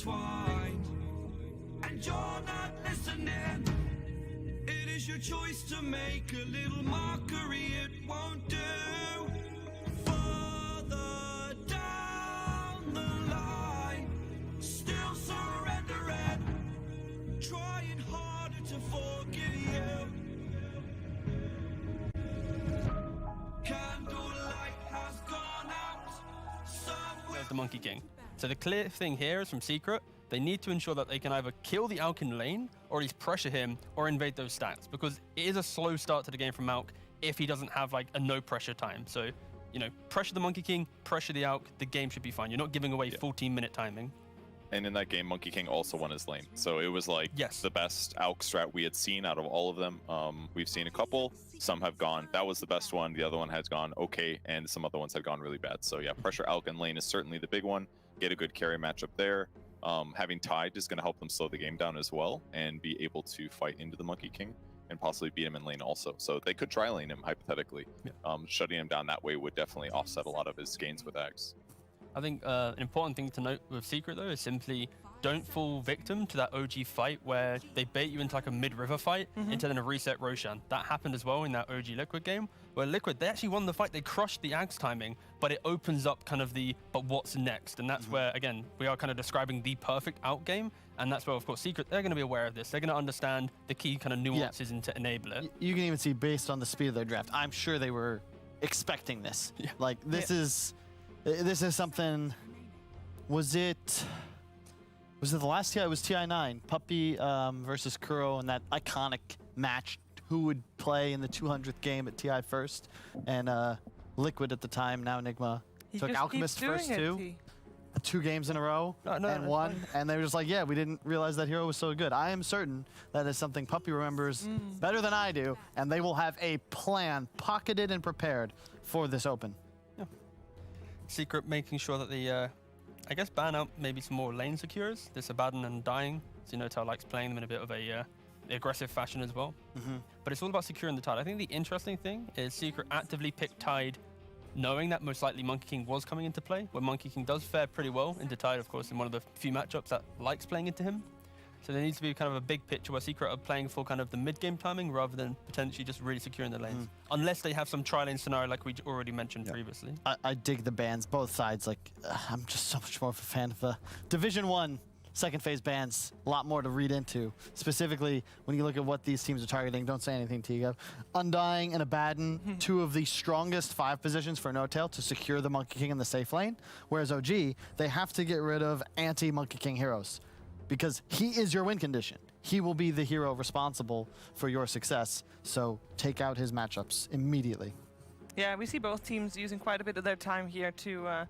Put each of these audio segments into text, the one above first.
intertwined, and you're not listening. It is your choice to make a little mockery, it won't do. Further down the line, still surrendering, trying harder to forgive you. Candlelight has gone out. There's the Monkey King. So the clear thing here is from Secret, they need to ensure that they can either kill the Alk in lane, or at least pressure him, or invade those stacks, because it is a slow start to the game from Alk if he doesn't have like a no pressure time. So, you know, pressure the Monkey King, pressure the Alk, the game should be fine. You're not giving away 14-minute timing. And in that game, Monkey King also won his lane. So it was like the best Alk strat we had seen out of all of them. We've seen a couple, some have gone, that was the best one, the other one has gone okay, and some other ones have gone really bad. So yeah, pressure Alk in lane is certainly the big one. Get a good carry matchup there. Having Tide is going to help them slow the game down as well and be able to fight into the Monkey King and possibly beat him in lane also. So they could try lane him hypothetically. Shutting him down that way would definitely offset a lot of his gains with Axe. I think an important thing to note with Secret though is simply don't fall victim to that OG fight where they bait you into like a mid-river fight into then a reset Roshan. That happened as well in that OG Liquid game where Liquid, they actually won the fight, they crushed the Axe timing, but it opens up kind of the, but what's next? And that's where, again, we are kind of describing the perfect out game. And that's where, of course, Secret, they're going to be aware of this. They're going to understand the key kind of nuances into enable it. You can even see based on the speed of their draft, I'm sure they were expecting this. Like, this is something. Was it the last TI? It was TI9, Puppy versus Kuro, and that iconic match. Who would play in the 200th game at TI first? And Liquid at the time, now Enigma, took Alchemist first two games in a row and won. And they were just like, yeah, we didn't realize that hero was so good. I am certain that is something Puppy remembers better than I do, and they will have a plan pocketed and prepared for this open. Secret making sure that the, I guess, ban out maybe some more lane secures. This Abaddon and Dying, so you know Tal likes playing them in a bit of a aggressive fashion as well. But it's all about securing the Tide. I think the interesting thing is Secret actively picked Tide knowing that most likely Monkey King was coming into play, where Monkey King does fare pretty well into Tide, of course, in one of the few matchups that likes playing into him. So there needs to be kind of a big picture where Secret are playing for kind of the mid-game timing rather than potentially just really securing the lanes. Unless they have some tri-lane scenario like we already mentioned previously. I dig the bans, both sides. Like, I'm just so much more of a fan of the Division 1 second phase bans. A lot more to read into. Specifically, when you look at what these teams are targeting, don't say anything, Tigo. Undying and Abaddon, two of the strongest 5 positions for No-Tail to secure the Monkey King in the safe lane. Whereas OG, they have to get rid of anti-Monkey King heroes, because he is your win condition. He will be the hero responsible for your success. So take out his matchups immediately. Yeah, we see both teams using quite a bit of their time here to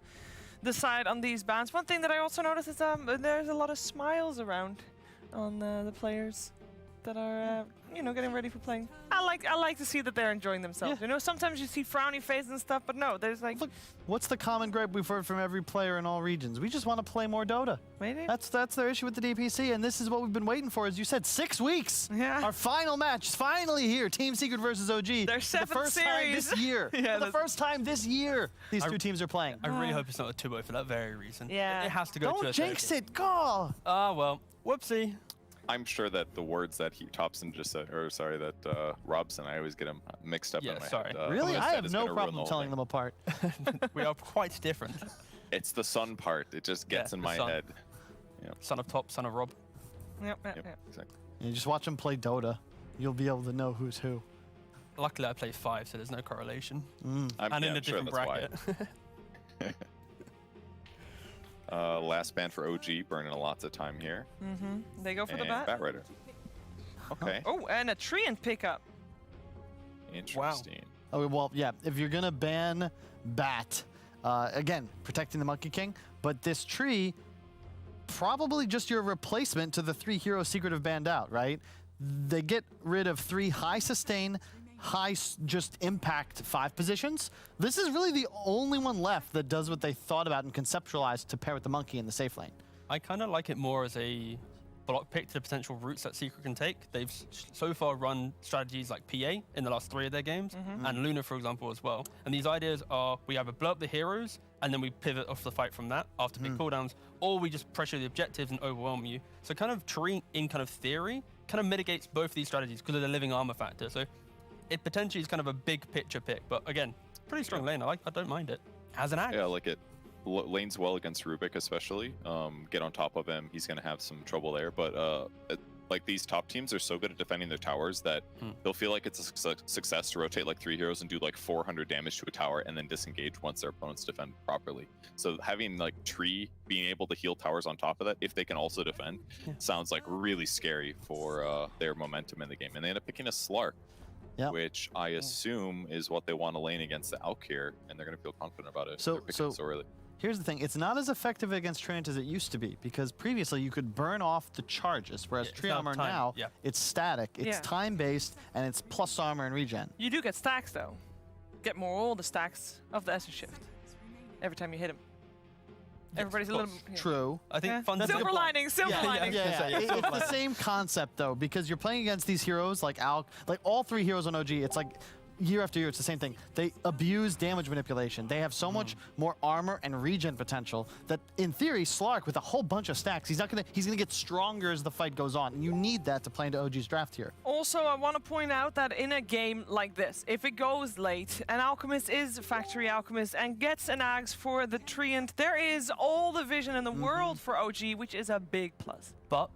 decide on these bans. One thing that I also noticed is there's a lot of smiles around on the players that are, you know, getting ready for playing. I like to see that they're enjoying themselves. You know, sometimes you see frowny faces and stuff, but no, there's like. Look, what's the common gripe we've heard from every player in all regions? We just want to play more Dota. Maybe. That's their issue with the DPC, and this is what we've been waiting for. As you said, 6 weeks. Yeah. Our final match is finally here. Team Secret versus OG. Their 7th the first series. time this year. Yeah, for the first time this year, these two teams are playing. I really hope it's not a 2-0 for that very reason. Yeah. It has to go to a Don't jinx third. it. Go. Ah, well, whoopsie. I'm sure that the words that Thompson just said, or sorry, that Robson, I always get them mixed up in my sorry. head. Really? I have is no gonna ruin problem the whole telling thing. them apart. We are quite different. It's the sun part. It just gets in the my sun. head. Son of Top, son of Rob. Yep. Exactly. You just watch them play Dota. You'll be able to know who's who. Luckily, I play 5, so there's no correlation. I'm in a sure different that's bracket. Last ban for OG, burning lots of time here. They go for the And bat. Rider. Okay. Oh, and a Treant pickup. Interesting. Oh, well, yeah, if you're going to ban Bat, again, protecting the Monkey King, but this tree, probably just your replacement to the 3 heroes Secret have banned out, right? They get rid of 3 high sustain, high just impact 5 positions. This is really the only one left that does what they thought about and conceptualized to pair with the Monkey in the safe lane. I kind of like it more as a block pick to the potential routes that Secret can take. They've so far run strategies like PA in the last 3 of their games, and Luna, for example, as well. And these ideas are, we either blow up the heroes, and then we pivot off the fight from that after big cooldowns, or we just pressure the objectives and overwhelm you. So kind of Tree, in kind of theory, kind of mitigates both these strategies because of the living armor factor. So it potentially is kind of a big picture pick, but again, pretty strong lane. I don't mind it. Has an axe. Yeah, I like it. Lanes well against Rubik, especially. Get on top of him, he's going to have some trouble there. But like these top teams are so good at defending their towers that they'll feel like it's a success to rotate like 3 heroes and do like 400 damage to a tower and then disengage once their opponents defend properly. So having like Tree being able to heal towers on top of that, if they can also defend, sounds like really scary for their momentum in the game. And they end up picking a Slark, which I assume is what they want to lane against the Alk here, and they're going to feel confident about it. So early. Here's the thing, it's not as effective against Treant as it used to be, because previously you could burn off the charges, whereas Tree Armor now, it's static, it's time-based, and it's plus armor and regen. You do get stacks, though. Get all the stacks of the Essence Shift every time you hit him. Everybody's a little... True. I think silver lining, silver lining. It's the same concept, though, because you're playing against these heroes like Alk, like all 3 heroes on OG, it's like... Year after year, it's the same thing. They abuse damage manipulation. They have so much more armor and regen potential that, in theory, Slark with a whole bunch of stacks, he's gonna get stronger as the fight goes on. And you need that to play into OG's draft here. Also, I want to point out that in a game like this, if it goes late, an Alchemist is a Factory Alchemist and gets an Axe for the Treant, there is all the vision in the world for OG, which is a big plus. But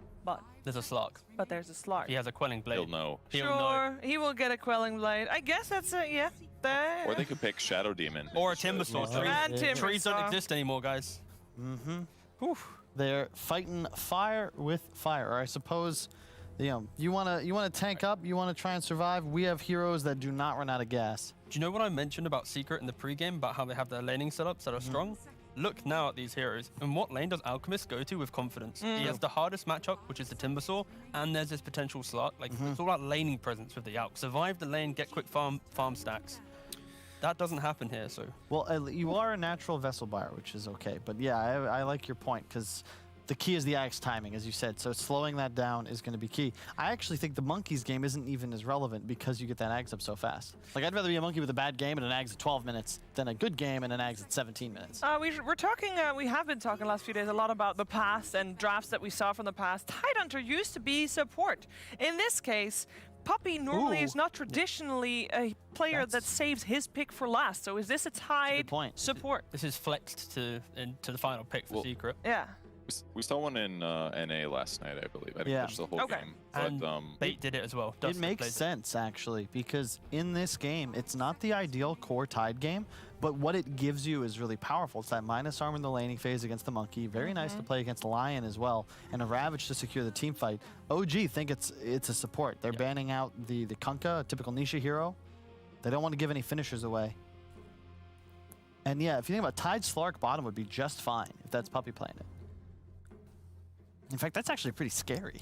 there's a Slark. But there's a Slark. He has a Quelling Blade. He'll know. Sure, he will get a Quelling Blade. I guess that's it, there. Or they could pick Shadow Demon. Or a Timber Saw. Trees don't Saw. exist anymore, guys. They're fighting fire with fire. Or I suppose, you wanna tank up, you wanna try and survive. We have heroes that do not run out of gas. Do you know what I mentioned about Secret in the pregame about how they have their laning setups that are strong? Look now at these heroes. And what lane does Alchemist go to with confidence? He has the hardest matchup, which is the Timbersaw, and there's this potential Slark. Like, it's all about laning presence with the Alk. Survive the lane, get quick farm stacks. That doesn't happen here, so... Well, you are a natural vessel buyer, which is okay. But yeah, I like your point, because the key is the Axe timing, as you said. So slowing that down is going to be key. I actually think the Monkeys game isn't even as relevant because you get that Axe up so fast. Like, I'd rather be a Monkey with a bad game and an Axe at 12 minutes than a good game and an Axe at 17 minutes. We're talking, we have been talking the last few days a lot about the past and drafts that we saw from the past. Tidehunter used to be support. In this case, Puppey normally is not traditionally a player that saves his pick for last. So is this a Tide support? This is flexed to the final pick for Secret. Yeah. We saw one in NA last night, I believe. I didn't catch the whole game. And Bait did it as well. It makes sense, actually, because in this game, it's not the ideal core Tide game, but what it gives you is really powerful. It's that minus armor in the laning phase against the Monkey. Very nice to play against Lion as well, and a Ravage to secure the team fight. OG think it's a support. They're banning out the Kunkka, a typical Nisha hero. They don't want to give any finishers away. And yeah, if you think about Tide, Slark bottom would be just fine if that's Puppey playing it. In fact, that's actually pretty scary.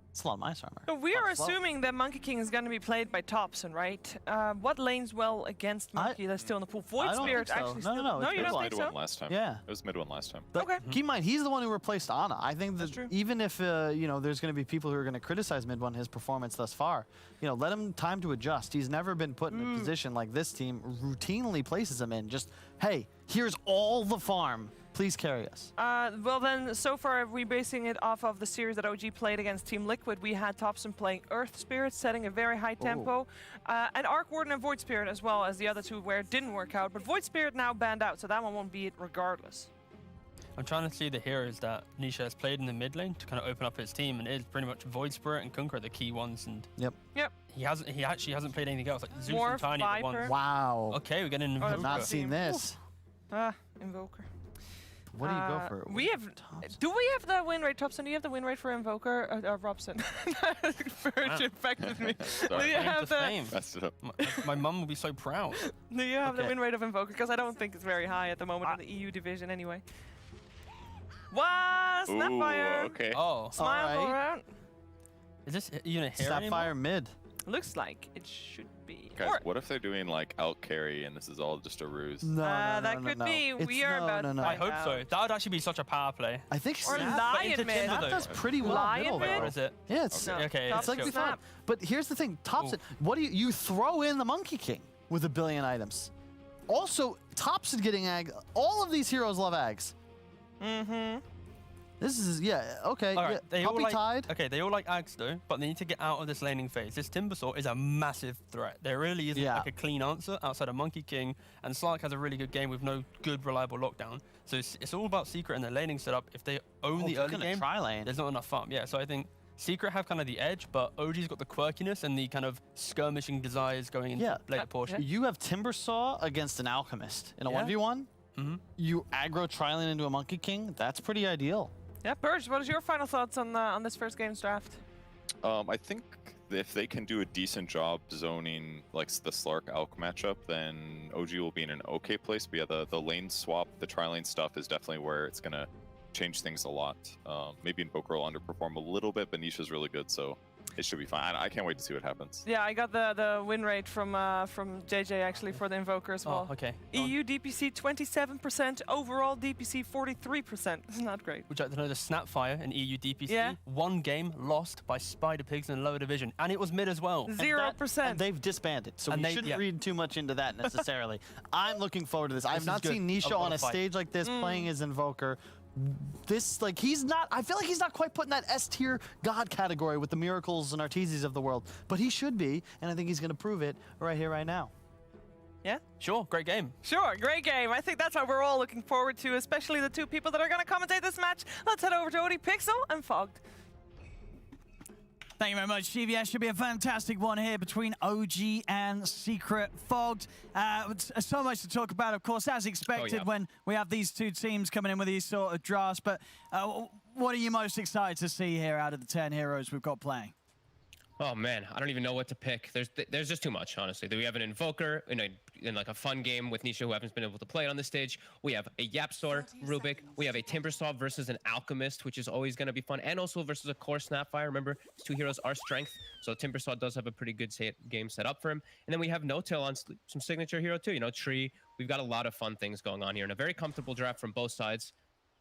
It's a lot of minus armor. So we are assuming that Monkey King is going to be played by Thompson, right? What lanes well against Monkey that's still in the pool? Void Spirit actually still... No, you don't think so? Last time. Yeah. It was mid one last time. But keep in mind, he's the one who replaced Ana. I think that even if, there's going to be people who are going to criticize mid one his performance thus far, let him time to adjust. He's never been put in a position like this team routinely places him in. Just, hey, here's all the farm. Please carry us. Well then, so far, we're basing it off of the series that OG played against Team Liquid. We had Thompson playing Earth Spirit, setting a very high tempo, and Arc Warden and Void Spirit as well as the other two where it didn't work out. But Void Spirit now banned out, so that one won't be it regardless. I'm trying to see the heroes that Nisha has played in the mid lane to kind of open up his team, and it is pretty much Void Spirit and Kunkka are the key ones. And he actually hasn't played anything else. Like Zeus and Tiny are the ones. Wow. Okay, we're getting Invoker. I've not seen this. Invoker. What do you go for? Do we have the win rate, Thompson? Do you have the win rate for Invoker? Robson. Virtue affected me. Do you have the... Messed it up. My mum will be so proud. Do you have the win rate of Invoker? Because I don't think it's very high at the moment in the EU division anyway. Wow, Snapfire. Okay. Oh. Smile all around. Is this even a hero Snapfire mid. Looks like it should be. be. Guys, what if they're doing like out carry and this is all just a ruse? No, that could be. We are about to I find hope so. out. That would actually be such a power play. I think Or Snap, Lion Mid. Snap does pretty well. Lion middle, Mid? though. Or is it? Yeah, it's No. Okay, it's like let's the go. fun. But here's the thing, Thompson. What do you throw in the Monkey King with 1 billion items? Also, Thompson getting ag. All of these heroes love ags. Mm-hmm. This is okay. All right, Yeah, they all puppy like, tide. okay, they all like Ags though, but they need to get out of this laning phase. This Timbersaw is a massive threat. There really isn't like a clean answer outside of Monkey King, and Slark has a really good game with no good, reliable lockdown. So it's all about Secret and their laning setup. If they own the early game, tri-lane. there's not enough farm. Yeah, so I think Secret have kind of the edge, but OG's got the quirkiness and the kind of skirmishing desires going into later portion. You have Timbersaw against an Alchemist in a 1v1. You aggro tri-lane into a Monkey King. That's pretty ideal. Yeah, Purge, what is your final thoughts on this first game's draft? I think if they can do a decent job zoning like the Slark Alk matchup, then OG will be in an okay place. But yeah, the lane swap, the tri-lane stuff is definitely where it's gonna change things a lot. Maybe Invoker will underperform a little bit, but Nisha's really good, so it should be fine. I can't wait to see what happens. Yeah, I got the win rate from JJ actually for the Invoker as well. Oh, okay. EU DPC 27%, overall DPC 43%. Not great. Would you like to know the Snapfire in EU DPC? Yeah. 1 game lost by Spider Pigs in lower division, and it was mid as well. 0%. And they've disbanded, so And we they- shouldn't read too much into that necessarily. I'm looking forward to this. I've is not good. seen Nisha A lot on a of fight. stage like this playing as Invoker. This, like, he's not, I feel like he's not quite put in that S-tier God category with the Miracles and Arteezes of the world, but he should be, and I think he's going to prove it right here, right now. Yeah? Sure, great game. Sure, great game. I think that's what we're all looking forward to, especially the two people that are going to commentate this match. Let's head over to Odie Pixel and Fogged. Thank you very much, GVS. Should be a fantastic one here between OG and Secret. Fogged. So much to talk about, of course, as expected when we have these two teams coming in with these sort of drafts. But what are you most excited to see here out of the 10 heroes we've got playing? Oh man, I don't even know what to pick. There's just too much, honestly. We have an Invoker in like a fun game with Nisha, who haven't been able to play it on the stage. We have a Yapsor, Rubik. We have a Timbersaw versus an Alchemist, which is always going to be fun, and also versus a core Snapfire. Remember, these two heroes are strength, so Timbersaw does have a pretty good game set up for him. And then we have No-Tail on some signature hero too. Tree. We've got a lot of fun things going on here, and a very comfortable draft from both sides.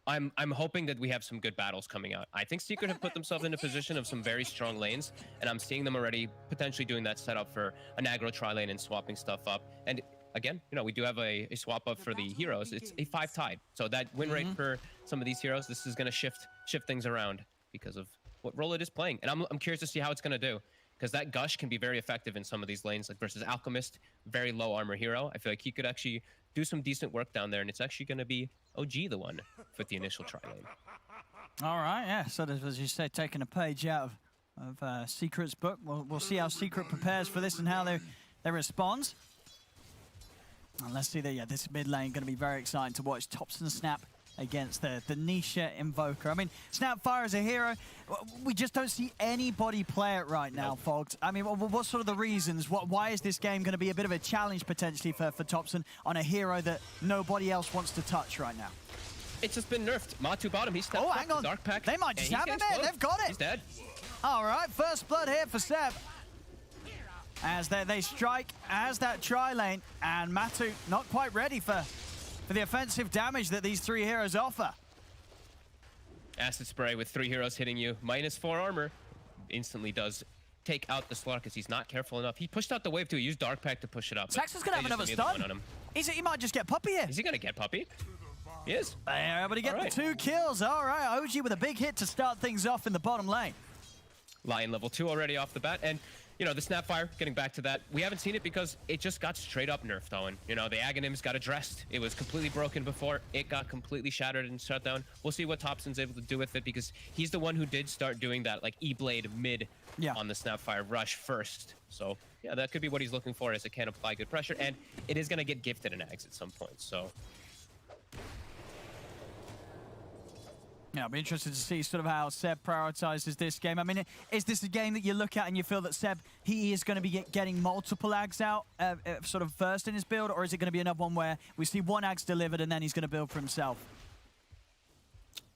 I'm hoping that we have some good battles coming out. I think Secret have put themselves in a position of some very strong lanes, and I'm seeing them already potentially doing that setup for an aggro tri-lane and swapping stuff up. And again, we do have a swap up for the heroes. It's a 5 tide. So that win rate for some of these heroes, this is going to shift things around because of what role it is playing. And I'm curious to see how it's going to do, because that Gush can be very effective in some of these lanes, like versus Alchemist, very low armor hero. I feel like he could actually do some decent work down there, and it's actually going to be OG the one with the initial tri-lane. All right, yeah. So as you say, taking a page out of Secret's book. We'll see how Secret prepares for this and how they respond. And let's see that, this mid lane going to be very exciting to watch. Thompson Snap against the Nisha Invoker. I mean, Snapfire is a hero. We just don't see anybody play it right now, Fogged. I mean, what's sort of the reasons? Why is this game going to be a bit of a challenge potentially for Thompson on a hero that nobody else wants to touch right now? It's just been nerfed. Matu bottom, he's stepped hang on. Dark Pack. They might just have him in. They've got it. He's dead. All right, first blood here for Seb. As they strike as that tri-lane, and Matu not quite ready for the offensive damage that these 3 heroes offer. Acid Spray with 3 heroes hitting you. -4 armor. Instantly does take out the Slark because he's not careful enough. He pushed out the wave too. He used Dark Pack to push it up. Saxon's going to have another stun. On him. He might just get Puppy here. Is he going to get Puppy? He is. They're able to get the 2 kills. All right, OG with a big hit to start things off in the bottom lane. Lion level 2 already off the bat. And the Snapfire, getting back to that, we haven't seen it because it just got straight up nerfed, Owen. The Aghanims got addressed. It was completely broken before. It got completely shattered and shut down. We'll see what Thompson's able to do with it, because he's the one who did start doing that, like, E-Blade mid on the Snapfire rush first. So, yeah, that could be what he's looking for, as it can apply good pressure. And it is going to get gifted in Ags at some point, so... Yeah, I'll be interested to see sort of how Seb prioritizes this game. I mean, is this a game that you look at and you feel that Seb, he is going to be getting multiple Ags out sort of first in his build, or is it going to be another one where we see 1 Ags delivered and then he's going to build for himself?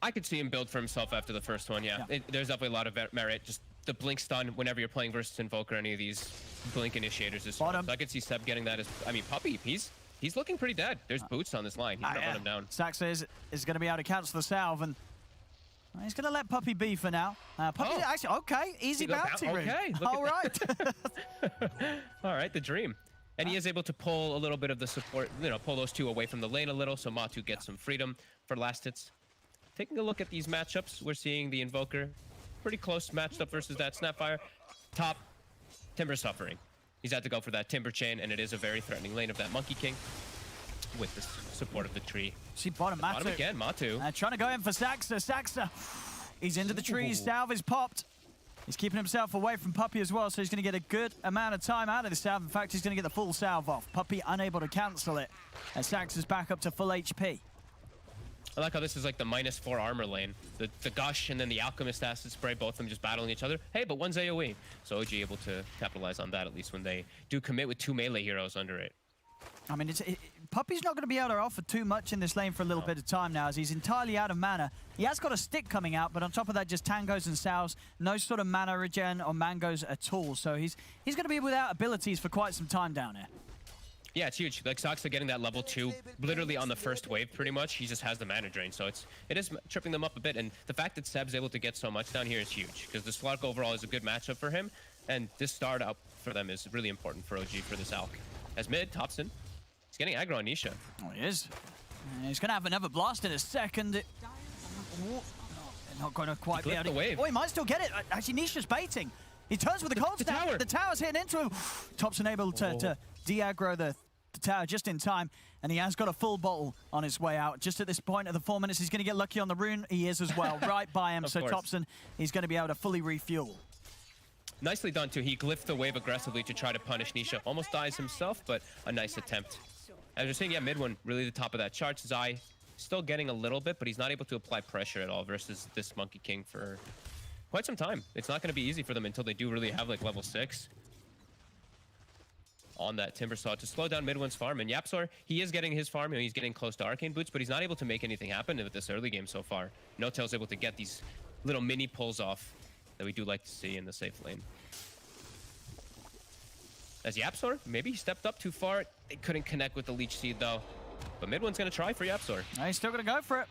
I could see him build for himself after the first one, yeah. There's definitely a lot of merit just the blink stun whenever you're playing versus Invoker, any of these blink initiators is strong. So I could see Seb getting that as, I mean, Puppey, he's looking pretty dead. There's boots on this line. He's gonna run him down. Saxa is going to be able to cancel the salve, and he's going to let Puppey be for now. Puppey, actually, okay, easy bounty ring. Okay, all right. All right, the dream. And he is able to pull a little bit of the support, you know, pull those two away from the lane a little, so Matu gets some freedom for last hits. Taking a look at these matchups, we're seeing the Invoker pretty close matched up versus that Snapfire. Top, Timber suffering. He's had to go for that Timber chain, and it is a very threatening lane of that Monkey King with the support of the tree. See bottom, Matu. Bottom again, Matu. Trying to go in for Saxa. Saxa, he's into the trees. Salve is popped. He's keeping himself away from Puppey as well, so he's going to get a good amount of time out of the salve. In fact, he's going to get the full salve off. Puppey unable to cancel it, and Saxa's back up to full HP. I like how this is like the -4 armor lane. The Gush and then the Alchemist Acid Spray, both of them just battling each other. Hey, but one's AoE. So OG able to capitalize on that, at least when they do commit with 2 melee heroes under it. I mean, Puppey's not going to be able to offer too much in this lane for a little bit of time now, as he's entirely out of mana. He has got a stick coming out, but on top of that, just tangos and salves. No sort of mana regen or mangos at all. So he's going to be without abilities for quite some time down here. Yeah, it's huge. Like Saxa getting that level 2 literally on the first wave pretty much. He just has the mana drain, so it is tripping them up a bit. And the fact that Seb's able to get so much down here is huge, because the Slark overall is a good matchup for him, and this start up for them is really important for OG for this Alk. As mid, Topson, he's getting aggro on Nisha. Oh, he is. He's going to have another blast in a second. Not going to quite be able to... wave. Oh, he might still get it. Actually, Nisha's baiting. He turns with the cold snap. Tower. The tower's hitting into him. Topson able to de-aggro the tower just in time, and he has got a full bottle on his way out. Just at this point of the 4 minutes, he's going to get lucky on the rune. He is as well, right by him. So Topson, he's going to be able to fully refuel. Nicely done, too. He glyphed the wave aggressively to try to punish Nisha. Almost dies himself, but a nice attempt. As you're saying, yeah, mid one, really the top of that chart. Zai still getting a little bit, but he's not able to apply pressure at all versus this Monkey King for quite some time. It's not going to be easy for them until they do really have like level 6 on that Timber Saw to slow down mid one's farm. And Yapzor, he is getting his farm. You know, he's getting close to Arcane Boots, but he's not able to make anything happen with this early game so far. No-Tail's able to get these little mini pulls off that we do like to see in the safe lane. As Yapzor, maybe he stepped up too far. They couldn't connect with the Leech Seed, though. But mid one's going to try for Yapzor. He's still going to go for it.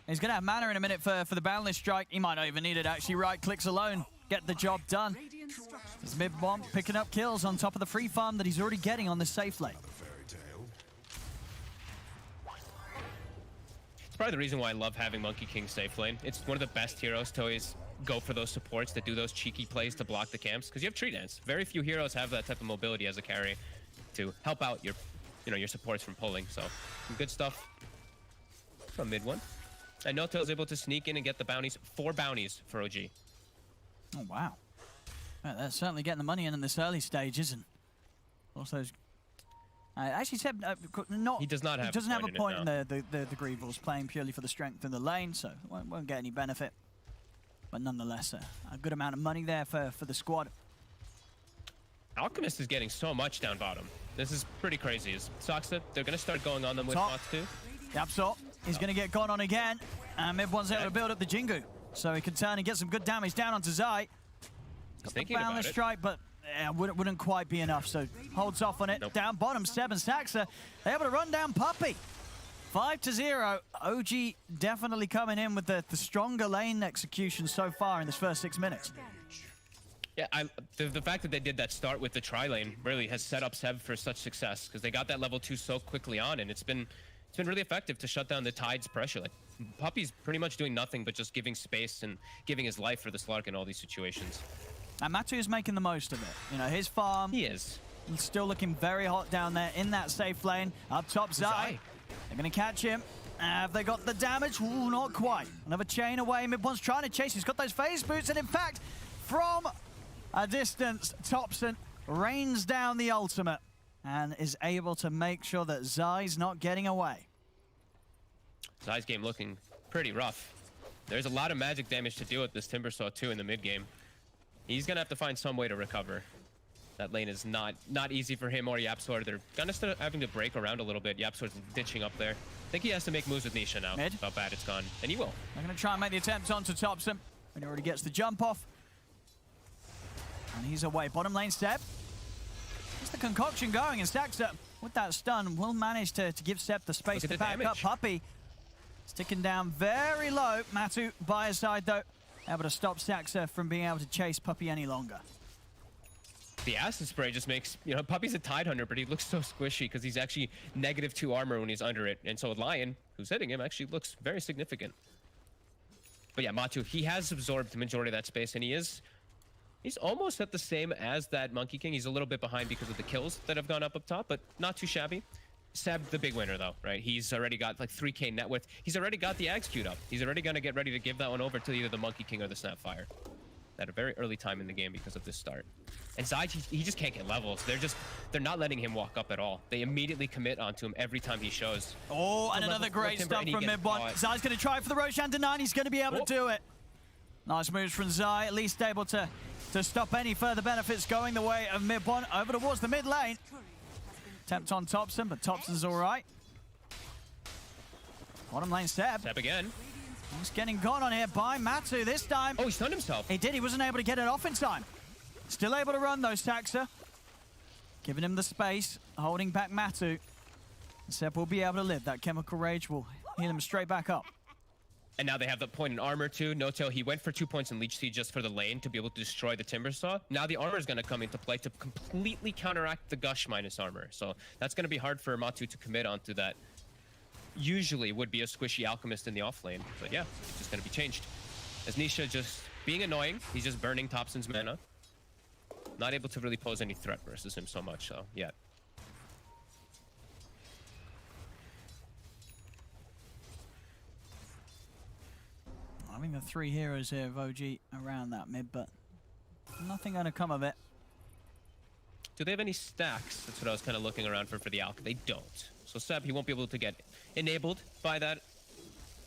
He's going to have mana in a minute for the Boundless Strike. He might not even need it, actually. Right clicks alone. Get the job done. As mid one picking up kills on top of the free farm that he's already getting on this safe lane. It's probably the reason why I love having Monkey King safe lane. It's one of the best heroes to always go for those supports that do those cheeky plays to block the camps, because you have Tree Dance. Very few heroes have that type of mobility as a carry to help out your, your supports from pulling. So some good stuff from mid one. And No-Tail's able to sneak in and get the bounties. 4 bounties for OG. Oh, wow. Well, they're certainly getting the money in this early stages, and also actually Seb he doesn't have a point in the Greevils, playing purely for the strength in the lane, so won't get any benefit. But nonetheless, a good amount of money there for the squad. Alchemist is getting so much down bottom. This is pretty crazy. Saxa, they're going to start going on them with bots too. Yapzor is going to get gone on again, and mid one's able to build up the Jingu, so he can turn and get some good damage down onto Zai. He's thinking about it. Strike, but wouldn't quite be enough, so holds off on it. Nope. Down bottom, Seb and Saxa, they're able to run down Puppey. 5-0. OG definitely coming in with the stronger lane execution so far in this first 6 minutes. Yeah, the fact that they did that start with the tri-lane really has set up Seb for such success, because they got that level 2 so quickly on, and it's been really effective to shut down the Tide's pressure. Like, Puppey's pretty much doing nothing but just giving space and giving his life for the Slark in all these situations. And Matu is making the most of it. You know, his farm... He is. He's still looking very hot down there in that safe lane. Up top, Zai. They're going to catch him. Have they got the damage? Ooh, not quite. Another chain away. Mid one's trying to chase. He's got those phase boots, and in fact, from a distance, Topson rains down the ultimate and is able to make sure that Zai's not getting away. Zai's game looking pretty rough. There's a lot of magic damage to deal with this Timber Saw too in the mid game. He's gonna have to find some way to recover. That lane is not easy for him or Yapzor. They're gonna start having to break around a little bit. Yapzor's ditching up there. I think he has to make moves with Nisha now. Mid. How bad it's gone. And he will. They're gonna try and make the attempt onto Topson, when he already gets the jump off. And he's away. Bottom lane, Seb. There's the concoction going, and Saxa, with that stun, will manage to give Seb the space to back up. Puppey sticking down very low. Matu by his side, though, able to stop Saxa from being able to chase Puppey any longer. The acid spray just makes, you know, Puppey's a Tide Hunter, but he looks so squishy because he's actually -2 armor when he's under it. And so Lion, who's hitting him, actually looks very significant. But yeah, Matu, he has absorbed the majority of that space, and he's almost at the same as that Monkey King. He's a little bit behind because of the kills that have gone up top, but not too shabby. Seb, the big winner, though, right? He's already got like 3K net worth. He's already got the Axe queued up. He's already going to get ready to give that one over to either the Monkey King or the Snapfire at a very early time in the game because of this start. And Zai, he just can't get levels. They're not letting him walk up at all. They immediately commit onto him every time he shows. Oh, and another great stuff from mid one. Zai's going to try for the Roshan to 9. He's going to be able to do it. Nice moves from Zai, at least able to stop any further benefits going the way of mid one over towards the mid lane. Attempt on Topson, but Topson's all right. Bottom lane, Seb. Seb again. He's getting gone on here by Matu this time. Oh, he stunned himself. He did. He wasn't able to get it off in time. Still able to run, though, Saxa. Giving him the space, holding back Matu. Seb will be able to live. That Chemical Rage will heal him straight back up. And now they have the point in armor, too. No-Tail, he went for 2 points in Leech Seed just for the lane to be able to destroy the Timber Saw. Now the armor is going to come into play to completely counteract the Gush minus armor. So that's going to be hard for Matu to commit onto that. Usually would be a squishy Alchemist in the off lane. But yeah, it's just going to be changed. As Nisha just being annoying, he's just burning Topson's mana. Not able to really pose any threat versus him so much, so yeah. I think the 3 heroes here of OG around that mid, but nothing going to come of it. Do they have any stacks? That's what I was kind of looking around for the Alch. They don't. So Seb, he won't be able to get enabled by that,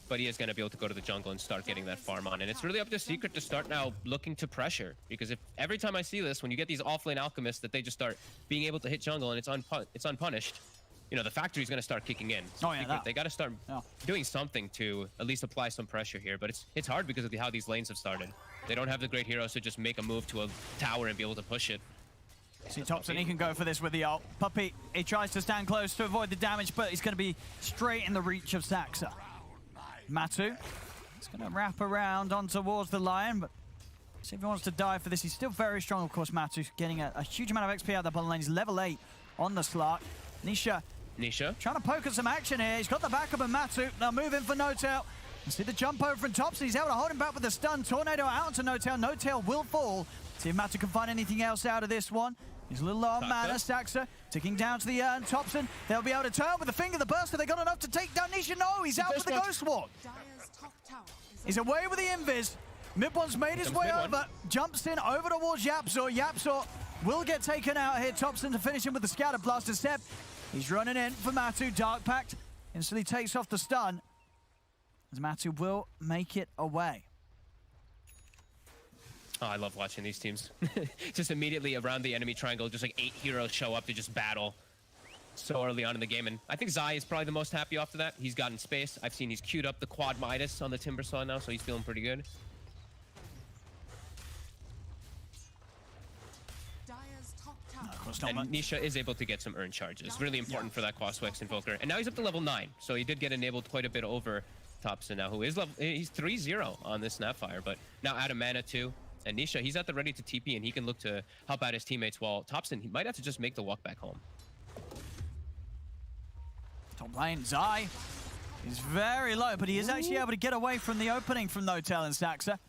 but he is going to be able to go to the jungle and start getting that farm on. And it's really up to Secret to start now looking to pressure, because if every time I see this, when you get these offlane alchemists that they just start being able to hit jungle and it's unpunished, you know, the factory's going to start kicking in. So Secret, they got to start doing something to at least apply some pressure here, but it's hard because of how these lanes have started. They don't have the great heroes to just make a move to a tower and be able to push it. See Topson, he can go for this with the ult. Puppey, he tries to stand close to avoid the damage, but he's going to be straight in the reach of Saxa. Matu, he's going to wrap around on towards the Lion, but see if he wants to die for this. He's still very strong, of course, Matu, getting a huge amount of XP out of the bottom lane. He's level 8 on the Slark. Nisha trying to poke at some action here. He's got the backup of Matu. Now moving for No-Tail. You see the jump over from Topson. He's able to hold him back with the stun. Tornado out onto No-Tail. No-Tail will fall. See if Matu can find anything else out of this one. He's a little low on mana. Saxa ticking down to the urn. Topson, they'll be able to turn with the finger the burst. Have they got enough to take down Nisha? No, he's out with the Ghost Walk. He's away with the invis. Mid-one's made his way over. Jumps in over towards Yapzor. Yapzor will get taken out here. Topson to finish him with the Scatter Blaster step. He's running in for Matu. Dark Pact instantly takes off the stun, as Matu will make it away. Oh, I love watching these teams. Just immediately around the enemy triangle, just like 8 heroes show up to just battle so early on in the game. And I think Zai is probably the most happy after that. He's gotten space. I've seen he's queued up the Quad Midas on the Timber Saw now, so he's feeling pretty good. And Nisha is able to get some earn charges. Really important for that Quaswex Invoker. And now he's up to level 9, so he did get enabled quite a bit over Topson now, who is level, he's 3-0 on this Snapfire, but now out of mana too. And Nisha, he's at the ready to TP, and he can look to help out his teammates, while Topson, he might have to just make the walk back home. Top lane, Zai is very low, but he is actually able to get away from the opening from No-Tail and Saxa.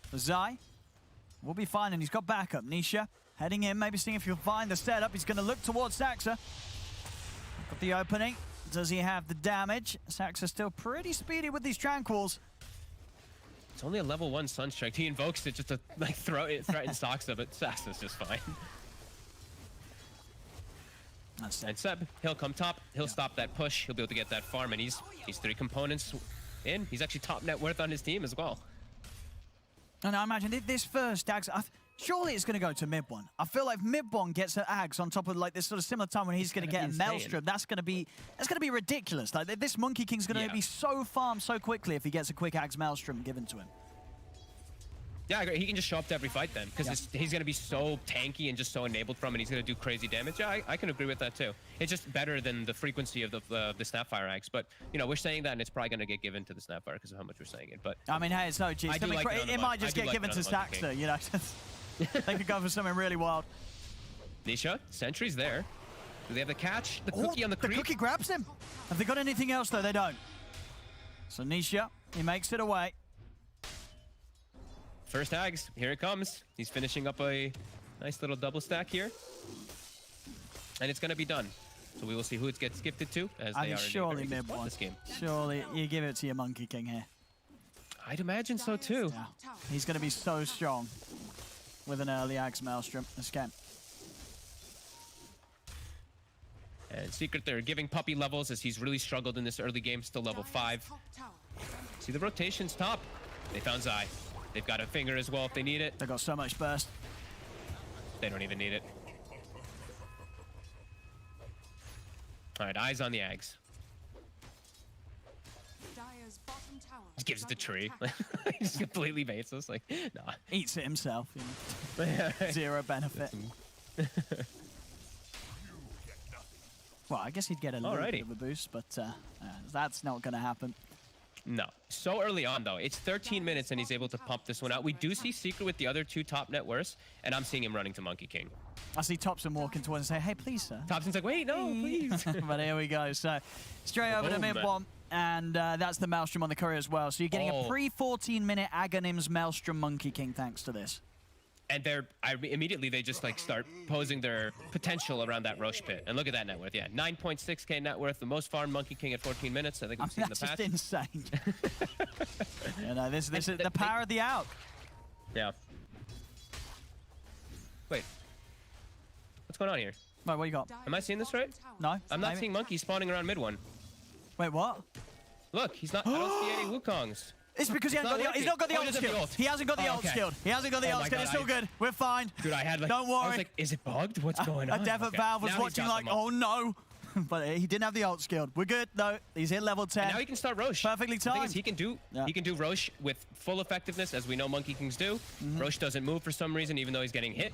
But Zai will be fine, and he's got backup. Nisha heading in, maybe seeing if he'll find the setup. He's going to look towards Saxa. Got the opening. Does he have the damage? Saxa still pretty speedy with these Tranquils. It's only a level 1 Sunstrike. He invokes it just to like threaten Saxa, but Saxa's just fine. And Seb, he'll come top. He'll stop that push. He'll be able to get that farm, and he's 3 components in. He's actually top net worth on his team as well. And I imagine this first Ags, surely it's going to go to mid-one. I feel like mid-one gets an Ags on top of like this sort of similar time when he's going to get a Maelstrom. That's going to be ridiculous. Like this Monkey King's going to be so farmed so quickly if he gets a quick Ags Maelstrom given to him. Yeah, I agree. He can just show up to every fight then, because he's going to be so tanky and just so enabled from, and he's going to do crazy damage. Yeah, I can agree with that too. It's just better than the frequency of the Snapfire Axe. But you know, we're saying that, and it's probably going to get given to the Snapfire because of how much we're saying it. But I mean, hey, it's OG. It might just get given to Saxter, you know. They could go for something really wild. Nisha, sentry's there. Do they have the catch? The cookie on the creep? The cookie grabs him. Have they got anything else though? They don't. So Nisha, he makes it away. First Ags, here it comes. He's finishing up a nice little double stack here. And it's going to be done. So we will see who it gets gifted to, as they are surely in mid one. This game. Surely you give it to your Monkey King here. I'd imagine so too. Yeah. He's going to be so strong with an early Axe Maelstrom this game. And Secret, they're giving Puppy levels as he's really struggled in this early game, still level 5. See the rotations top. They found Zai. They've got a finger as well if they need it. They've got so much burst. They don't even need it. All right, eyes on the Ags. Just gives it the tree. He's completely baseless. Like, nah. Eats it himself. You know. Zero benefit. Well, I guess he'd get a little bit of a boost, but that's not going to happen. No. So early on, though. It's 13 minutes, and he's able to pump this one out. We do see Secret with the other 2 top net worths, and I'm seeing him running to Monkey King. I see Topson walking towards and say, hey, please, sir. Topson's like, wait, no, please. But here we go. So straight over to mid one, and that's the Maelstrom on the courier as well. So you're getting a pre-14-minute Aghanims Maelstrom Monkey King thanks to this. And immediately they just like start posing their potential around that Roche pit. And look at that net worth. Yeah, 9.6k net worth, the most farmed Monkey King at 14 minutes. I think we've seen the patch. That's just insane. You know, this is the power of the out. Yeah. Wait. What's going on here? Wait, what you got? Am I seeing this right? No. I'm not seeing monkeys spawning around mid one. Wait, what? Look, he's not. I don't see any Wukongs. It's because he's not got the ult skilled. He hasn't got the ult skilled. He hasn't got the ult skilled. It's all good. We're fine. Dude, I had like. Don't worry. I was like, is it bugged? What's going on? A Dev at Valve was watching like, oh no. But he didn't have the ult skilled. We're good though. He's hit level 10. And now he can start Roche. Perfectly timed. The thing is, he can do Roche with full effectiveness, as we know Monkey Kings do. Roche doesn't move for some reason, even though he's getting hit.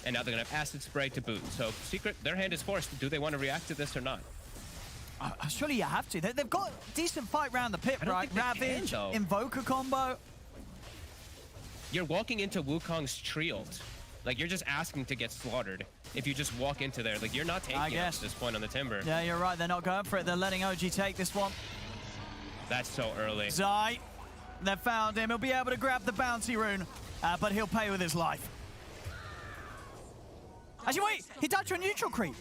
And now they're gonna have Acid Spray to boot. So Secret, their hand is forced. Do they want to react to this or not? Surely you have to. They've got a decent fight round the pit, right? Ravage, Invoker combo. You're walking into Wukong's tree ult. Like, you're just asking to get slaughtered. If you just walk into there, like, you're not taking it at this point on the Timber. Yeah, you're right. They're not going for it. They're letting OG take this one. That's so early. Zai, they've found him. He'll be able to grab the bounty rune, but he'll pay with his life. Actually, wait. He died to a neutral creep.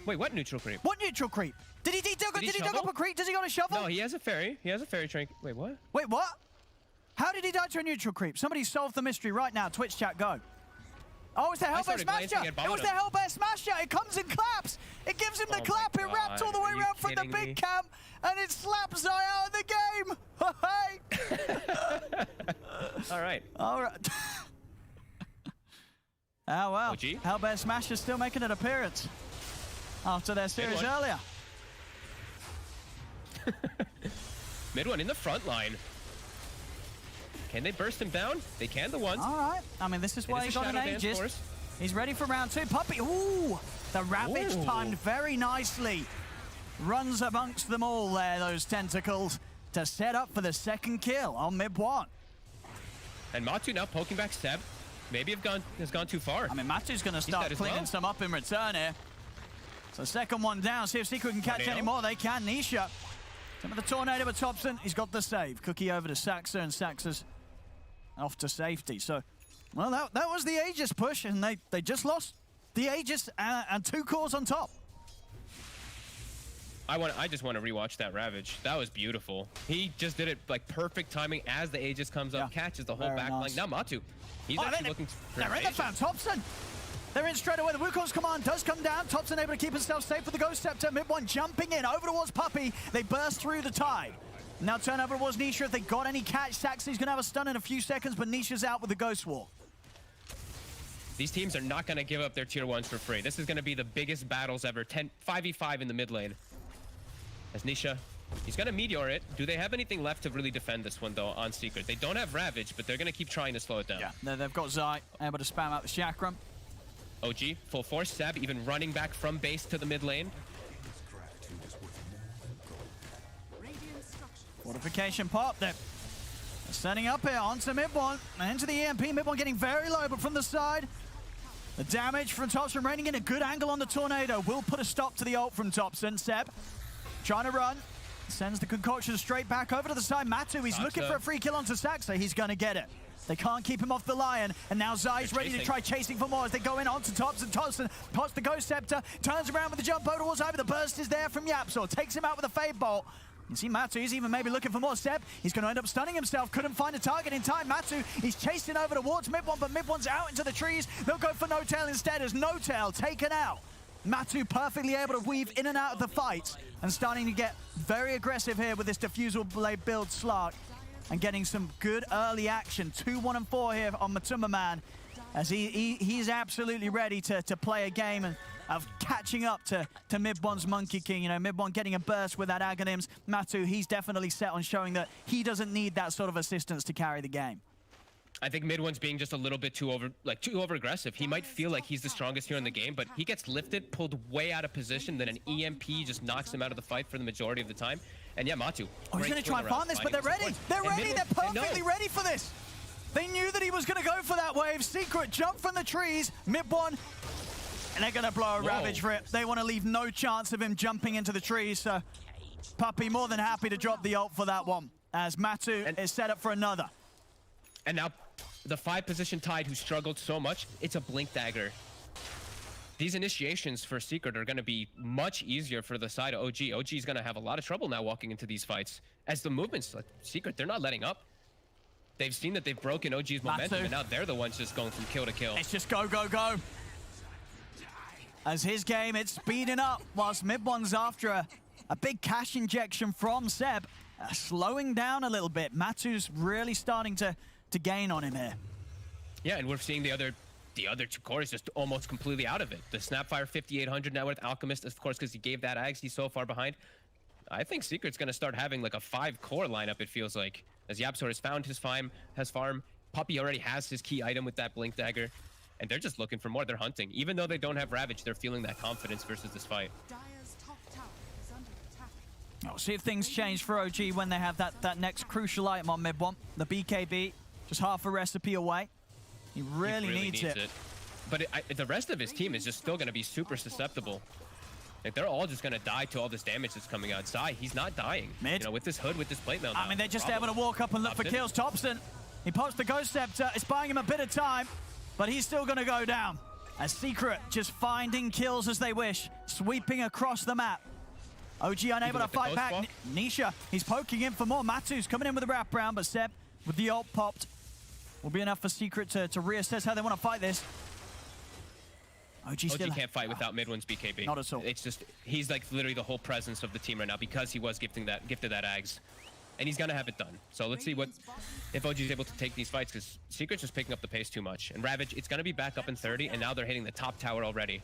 Wait, what neutral creep? What neutral creep? Did he dug up a creep? Does he got a shovel? No, he has a fairy. He has a fairy train. Wait, what? Wait, what? How did he die to a neutral creep? Somebody solve the mystery right now. Twitch chat, go. Oh, it's the Hellbear Smasher! It was the Hellbear Smasher! It comes and claps! It gives him the clap! It wrapped all the way around from the big camp! And it slaps Zai out of the game! Hey! All right. All right. Oh, well. OG? Hellbear Smasher's still making an appearance after their series earlier. Mid one in the front line. Can they burst him down? They can, the ones. All right. I mean, this is why he got an Aegis. He's ready for round 2. Puppy. Ooh! The Ravage timed very nicely. Runs amongst them all there, those tentacles, to set up for the second kill on mid 1. And Matu now poking back Seb. Maybe has gone too far. I mean, Matu's going to start cleaning some up in return here. So second one down. See if Secret can catch any more. They can. Nisha. Some of the tornado with Topson. He's got the save. Cookie over to Saxa, and Saxa's off to safety. So, well, that was the Aegis push, and they just lost the Aegis and 2 cores on top. I just want to rewatch that Ravage. That was beautiful. He just did it like perfect timing as the Aegis comes up, catches the whole back line. Now Matu, he's actually looking for they're in the fan. Topson. They're in straight away. The Wukong's command does come down. Topson able to keep himself safe with the Ghost Scepter. Mid 1 jumping in over towards Puppy. They burst through the tide. Now turnover towards Nisha. If they got any catch, Saxy's going to have a stun in a few seconds, but Nisha's out with the Ghost Wall. These teams are not going to give up their tier 1s for free. This is going to be the biggest battles ever. 5v5 in the mid lane. As Nisha He's gonna Meteor it. Do they have anything left to really defend this one, though, on Secret? They don't have Ravage, but they're gonna keep trying to slow it down. Yeah, they've got Zai able to spam out the Chakram. OG, full force. Seb even running back from base to the mid lane. Fortification pop. They're setting up here onto mid one and into the EMP. Mid one getting very low, but from the side, the damage from Thompson raining in a good angle on the Tornado will put a stop to the ult from Thompson. Seb trying to run, sends the concoction straight back over to the side. Matu, he's looking for a free kill onto Saxa. He's going to get it. They can't keep him off the Lion, and now Zai's ready to try chasing for more as they go in onto Thompson. Thompson pots the Ghost Scepter, turns around with the jump over towards Ivy. The burst is there from Yapsor, takes him out with a Fade Bolt. You see Matu, he's even maybe looking for more. Seb, he's going to end up stunning himself. Couldn't find a target in time. Matu, he's chasing over towards mid one, but mid one's out into the trees. They'll go for No-Tail instead as No-Tail taken out. Matu perfectly able to weave in and out of the fights and starting to get very aggressive here with this Diffusal Blade build Slark and getting some good early action. 2, 1, and 4 here on Matuma Man as he's absolutely ready to play a game and of catching up to Mid-One's Monkey King. You know, Mid-One getting a burst with that Aghanims. Matu, he's definitely set on showing that he doesn't need that sort of assistance to carry the game. I think Mid-One's being just a little bit too over aggressive. He might feel like he's the strongest here in the game, but he gets lifted, pulled way out of position, then an EMP just knocks him out of the fight for the majority of the time. And yeah, Matu. Oh, he's going to try and farm this, but they're ready. They're ready. They're perfectly ready for this. They knew that he was going to go for that wave. Secret jump from the trees. Mid-One. And they're going to blow a Ravage for it. They want to leave no chance of him jumping into the trees. So Puppey more than happy to drop the ult for that one as Matu is set up for another. And now the 5-position Tide who struggled so much, it's a Blink Dagger. These initiations for Secret are going to be much easier for the side of OG. OG is going to have a lot of trouble now walking into these fights. As the movements, like Secret, they're not letting up. They've seen that they've broken OG's momentum, and now they're the ones just going from kill to kill. It's just go, go, go. As his game, it's speeding up, whilst Mid-One's after a big cash injection from Seb, slowing down a little bit. Matu's really starting to gain on him here. Yeah, and we're seeing the other 2 cores just almost completely out of it. The Snapfire 5800 now with Alchemist, of course, because he gave that Ags, he's so far behind. I think Secret's going to start having like a 5-core lineup, it feels like. As Yapsor has found his farm, Puppey already has his key item with that Blink Dagger. And they're just looking for more. They're hunting. Even though they don't have Ravage, they're feeling that confidence versus this fight. We'll see if things change for OG when they have that next crucial item on mid one. The BKB, just half a recipe away. He really needs it. But the rest of his team is just still going to be super susceptible. Like, they're all just going to die to all this damage that's coming out. Zai, he's not dying. Mid. You know, with this hood, with this plate mail. I mean, they're just able to walk up and look for kills. Thompson, he pops the Ghost Scepter. It's buying him a bit of time. But he's still going to go down. As Secret just finding kills as they wish, sweeping across the map. OG unable to fight back. Nisha, he's poking in for more. Matu's coming in with a wraparound, but Seb, with the ult popped, will be enough for Secret to reassess how they want to fight this. OG can't fight without Mid-One's BKB. Not at all. It's just, he's like literally the whole presence of the team right now because he was gifted that Ags. And he's going to have it done. So let's see if OG is able to take these fights, because Secret's just picking up the pace too much. And Ravage, it's going to be back up in 30, and now they're hitting the top tower already.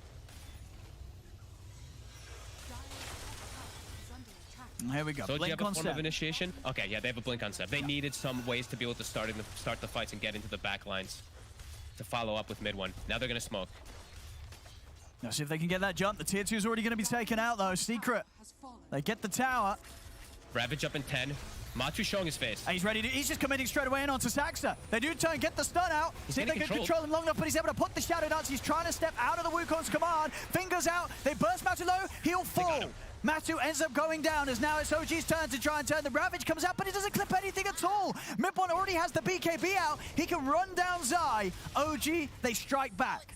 Here we go. So do you have a form of Seb. initiation? Okay, yeah, they have a blink on Seb. They needed some ways to be able to start the fights and get into the back lines to follow up with Mid-One. Now they're going to smoke. Now see if they can get that jump. The tier 2 is already going to be taken out, though. Secret, they get the tower. Ravage up in 10. Matu showing his face. And he's ready to, he's just committing straight away in onto Saxa. They do turn, get the stun out. See if they can control him long enough, but he's able to put the Shadow Dance. He's trying to step out of the Wukong's command. Fingers out, they burst Matu low, he'll fall. Matu ends up going down as now it's OG's turn to try and turn. The Ravage comes out, but he doesn't clip anything at all. Mid-One already has the BKB out. He can run down Zai. OG, they strike back.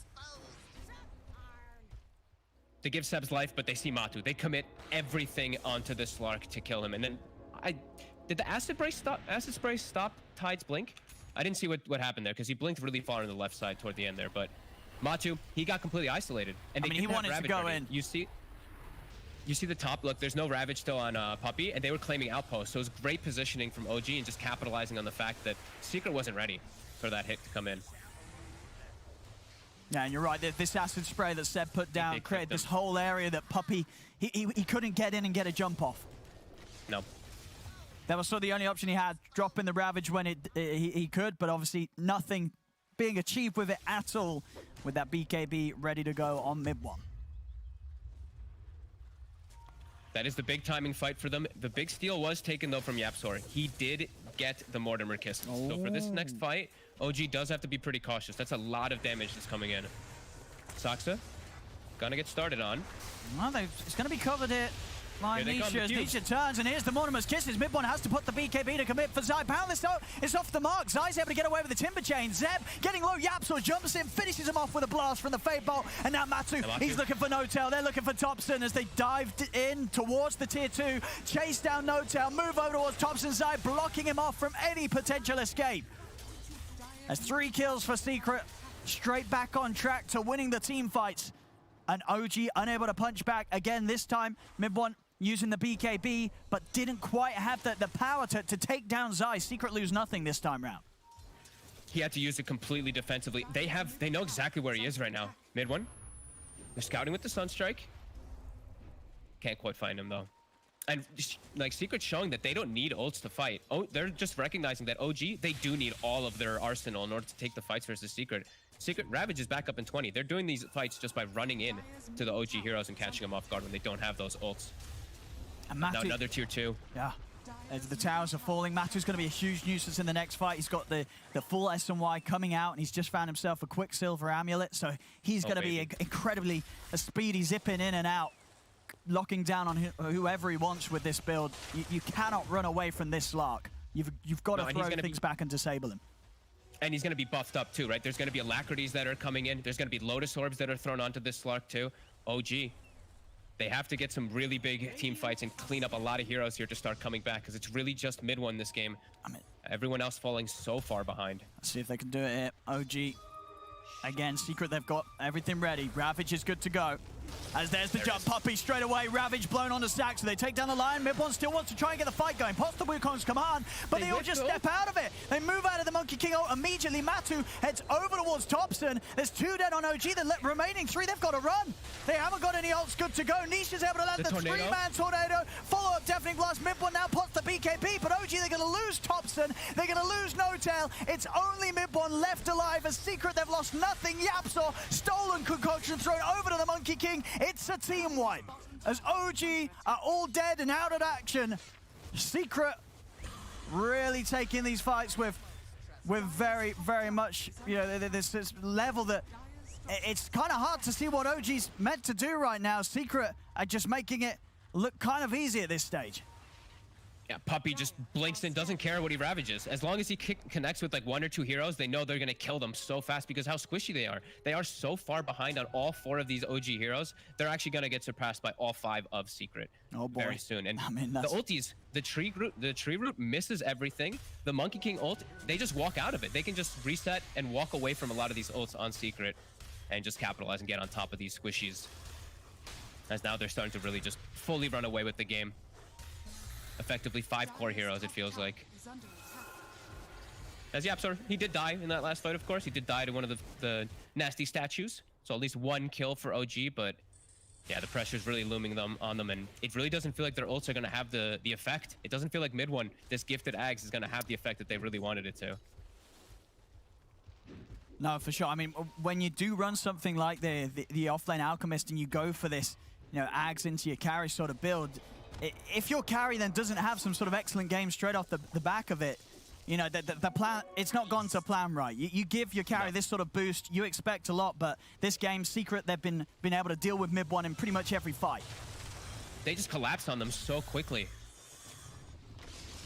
They give Seb's life, but they see Matu. They commit everything onto this Slark to kill him. And then, did the Acid Spray stop Tide's blink? I didn't see what happened there, because he blinked really far on the left side toward the end there. But Matu, he got completely isolated. And I mean, he wanted to go in. You see the top, look, there's no Ravage still on Puppey, and they were claiming outpost. So it was great positioning from OG and just capitalizing on the fact that Secret wasn't ready for that hit to come in. Yeah, and you're right. This acid spray that Seb put down created this whole area that Puppey, he couldn't get in and get a jump off. No. That was sort of the only option he had, dropping the Ravage when he could, but obviously nothing being achieved with it at all, with that BKB ready to go on mid one. That is the big timing fight for them. The big steal was taken, though, from YapzOr. He did get the Mortimer kiss. Oh. So for this next fight, OG does have to be pretty cautious. That's a lot of damage that's coming in. Saksa, gonna get started on. Well, it's gonna be covered here. Nisha turns, and here's the Mortimer's kisses. Mid one has to put the BKB to commit for Zai. Pound this out, it's off the mark. Zai's able to get away with the timber chain. Zeb getting low, YapzOr jumps in, finishes him off with a blast from the Fade Bolt. And now Matu, he's looking for No-Tail. They're looking for Thompson as they dived in towards the tier 2. Chase down No-Tail, move over towards Thompson. Zai blocking him off from any potential escape. That's 3 kills for Secret. Straight back on track to winning the team fights. And OG unable to punch back again this time. Mid one using the BKB, but didn't quite have the power to take down Zai. Secret lose nothing this time round. He had to use it completely defensively. They know exactly where he is right now. Mid one. They're scouting with the Sunstrike. Can't quite find him though. And like Secret showing that they don't need ults to fight. Oh, they're just recognizing that OG, they do need all of their arsenal in order to take the fights versus Secret. Secret Ravage is back up in 20. They're doing these fights just by running in to the OG heroes and catching them off guard when they don't have those ults. And Matu, now another tier 2. Yeah. As the towers are falling, Matu's going to be a huge nuisance in the next fight. He's got the full S&Y coming out, and he's just found himself a Quicksilver amulet, so he's going to be incredibly speedy, zipping in and out, locking down on whoever he wants with this build. You cannot run away from this Slark. You've got to throw things back and disable him. And he's going to be buffed up too, right? There's going to be Alacrities that are coming in. There's going to be Lotus Orbs that are thrown onto this Slark too. OG, they have to get some really big team fights and clean up a lot of heroes here to start coming back, because it's really just mid one this game. Everyone else falling so far behind. Let's see if they can do it here. OG, again, Secret, they've got everything ready. Ravage is good to go. As there's the jump, Puppey straight away. Ravage blown on the stack, so they take down the line. Mid1 still wants to try and get the fight going. Pops the Wukong's command, but they all just step out of it. They move out of the Monkey King ult immediately. Matu heads over towards Thompson. There's 2 dead on OG. The remaining 3, they've got to run. They haven't got any ults good to go. Nisha's able to land the 3-man tornado. Follow-up Deafening Blast. Mid1 now pots the BKB, but OG, they're going to lose Thompson. They're going to lose No-Tail. It's only Mid1 left alive. As Secret, they've lost nothing. YapzOr, stolen concoction thrown over to the Monkey King. It's a team wipe. As OG are all dead and out of action, Secret really taking these fights with very, very much, you know, this level that it's kind of hard to see what OG's meant to do right now. Secret are just making it look kind of easy at this stage. Yeah, Puppey just blinks in, doesn't care what he ravages. As long as he connects with like 1 or 2 heroes, they know they're going to kill them so fast because how squishy they are. They are so far behind on all 4 of these OG heroes. They're actually going to get surpassed by all 5 of Secret very soon. And the ultis, the tree root misses everything. The Monkey King ult, they just walk out of it. They can just reset and walk away from a lot of these ults on Secret and just capitalize and get on top of these squishies. As now they're starting to really just fully run away with the game. Effectively 5 core heroes, it feels like. As YapzOr, he did die in that last fight, of course. He did die to one of the nasty statues. So at least 1 kill for OG, but yeah, the pressure's really looming on them, and it really doesn't feel like their ults are going to have the effect. It doesn't feel like mid one, this gifted Ags, is going to have the effect that they really wanted it to. No, for sure. I mean, when you do run something like the offlane Alchemist and you go for this, you know, Ags into your carry sort of build, if your carry then doesn't have some sort of excellent game straight off the back of it, you know, the plan, it's not gone to plan right. You give your carry this sort of boost, you expect a lot, but this game, Secret, they've been able to deal with mid one in pretty much every fight. They just collapsed on them so quickly.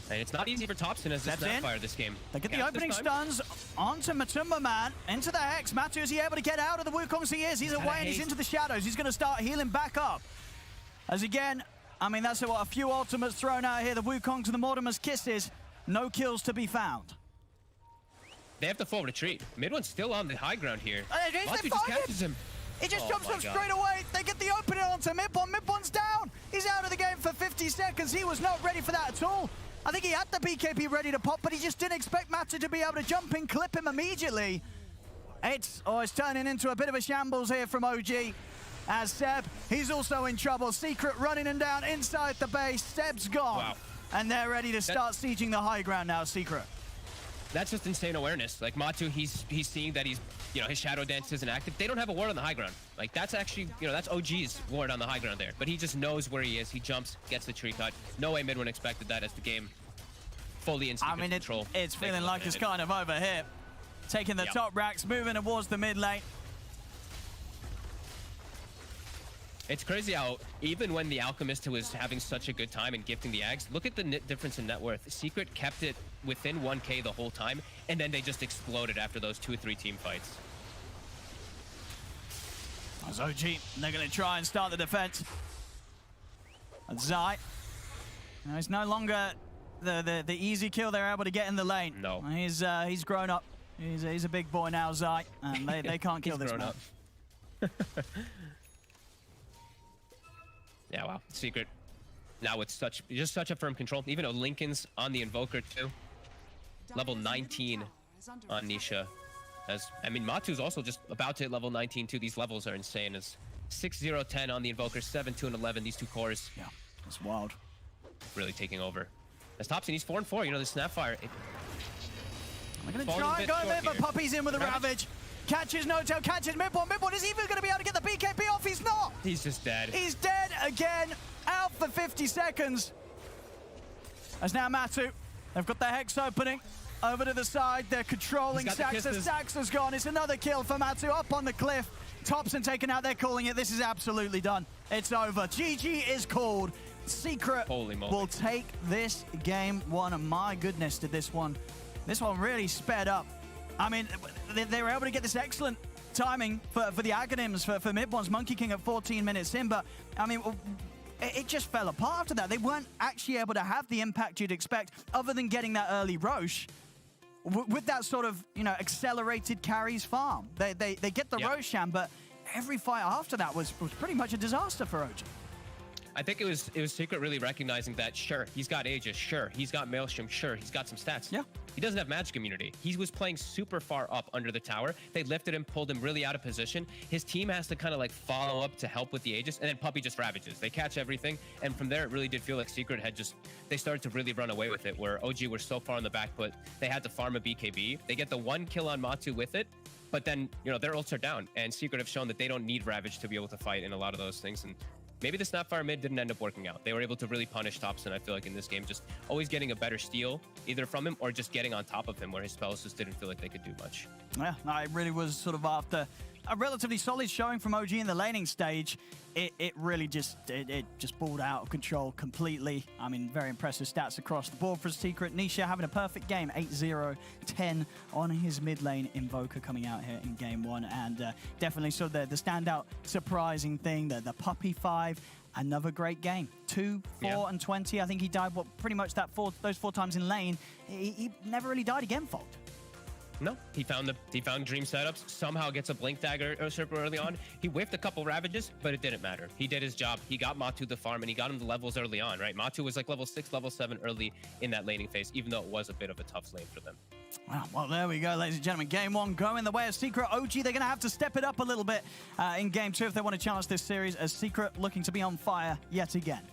And it's not easy for Thompson as a Snapfire this game. They get the opening stuns onto Matumba Man, into the Hex. Matu, is he able to get out of the Wukongs? He is. He's away and he's into the shadows. He's going to start healing back up. As again, I mean, that's what, a few ultimates thrown out here. The Wukongs and the Mortimer's kisses. No kills to be found. They have to full retreat. Mid one's still on the high ground here. Matu just catches him. He just jumps up straight away. They get the opening onto mid one. Mid one's down. He's out of the game for 50 seconds. He was not ready for that at all. I think he had the BKB ready to pop, but he just didn't expect Matu to be able to jump in, clip him immediately. It's turning into a bit of a shambles here from OG. As Seb, he's also in trouble. Secret running him down inside the base. Seb's gone. Wow. and they're ready to start sieging the high ground now, Secret. That's just insane awareness. Like Matu, he's seeing that he's, his shadow dance isn't active. They don't have a ward on the high ground. Like that's actually, that's OG's ward on the high ground there. But he just knows where he is. He jumps, gets the tree cut. No way Midwin expected that as the game fully in Secret's control. It's feeling like it's kind of over here. Taking the top racks, moving towards the mid lane. It's crazy how even when the Alchemist was having such a good time and gifting the Ags, look at the difference in net worth. Secret kept it within 1K the whole time, and then they just exploded after those 2 or 3 team fights. That's OG. They're going to try and start the defense. And Zai. It's no longer the easy kill they're able to get in the lane. No. He's grown up. He's a big boy now, Zai, and they can't kill this man. Yeah, wow. Secret now with just such a firm control. Even though Lincoln's on the Invoker too. Level 19 on Nisha. Matu's also just about to hit level 19 too. These levels are insane. It's 6-0-10 on the Invoker, 7-2-11. These 2 cores. Yeah, it's wild. Really taking over. As Topson, he's 4-4. The Snapfire. We're going to try and go mid, but Puppy's in with a Ravage. Catches No-Tail, catches Midborn. Midborn is even going to be able to get the BKB off. He's not. He's just dead. He's dead again. Out for 50 seconds. As now Matu. They've got their Hex opening. Over to the side. They're controlling Saxa. Saxa's gone. It's another kill for Matu up on the cliff. Topson taken out. They're calling it. This is absolutely done. It's over. GG is called. Secret will take this game 1. And my goodness, did this one really sped up. They were able to get this excellent timing for the Aghanims, for Midborn's Monkey King at 14 minutes in, but, it just fell apart after that. They weren't actually able to have the impact you'd expect, other than getting that early Roche, with that sort of, accelerated carries farm. They get the Roshan, but every fight after that was pretty much a disaster for OG. I think it was Secret really recognizing that, sure, he's got Aegis, sure, he's got Maelstrom, sure, he's got some stats. Yeah. He doesn't have Magic Immunity. He was playing super far up under the tower. They lifted him, pulled him really out of position. His team has to kind of like follow up to help with the Aegis, and then Puppy just ravages. They catch everything, and from there, it really did feel like Secret had they started to really run away with it, where OG were so far on the back foot, they had to farm a BKB. They get the 1 kill on Matu with it, but then, their ults are down, and Secret have shown that they don't need Ravage to be able to fight in a lot of those things, and maybe the Snapfire mid didn't end up working out. They were able to really punish Topson, I feel like, in this game, just always getting a better steal, either from him or just getting on top of him, where his spells just didn't feel like they could do much. Yeah, it really was sort of after a relatively solid showing from OG in the laning stage. It really just balled out of control completely. Very impressive stats across the board for Secret. Nisha having a perfect game, 8-0-10 on his mid lane Invoker coming out here in game 1, and definitely sort of the standout surprising thing, the Puppy 5. Another great game. 2, 4, and 20. I think he died pretty much those 4 times in lane. He never really died again, Fold. No, he found Dream setups, somehow gets a Blink Dagger Usurper early on. He whiffed a couple Ravages, but it didn't matter. He did his job. He got Matu the farm, and he got him the levels early on, right? Matu was like level 6, level 7 early in that laning phase, even though it was a bit of a tough lane for them. Well, there we go, ladies and gentlemen. Game 1 going the way of Secret. OG, they're going to have to step it up a little bit in game 2 if they want to challenge this series, as Secret looking to be on fire yet again.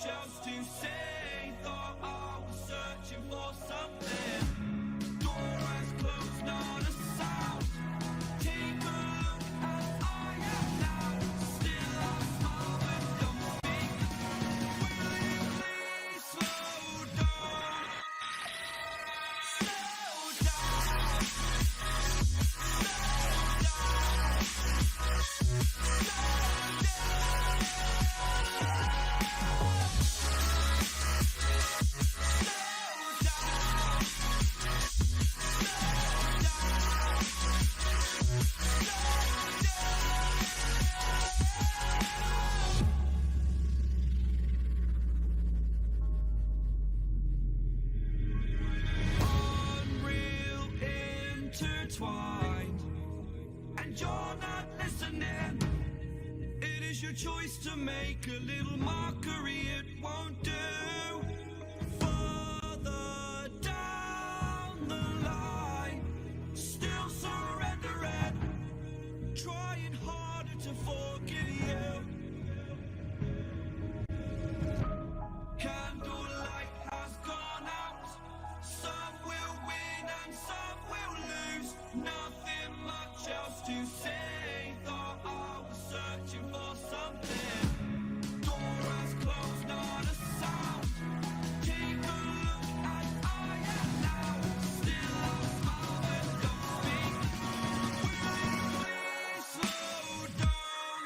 Else to say, thought I was searching for something. intertwined, and you're not listening. It is your choice to make a little mockery, it won't do. Further down the line, still surrendering, trying harder to forgive you. Candlelight has gone out. Some will win and some will lose. Nothing much else to say. Thought I was searching for something. Door has closed, not a sound. Take a look as I am now. Still I smile and don't speak. Will you please slow down?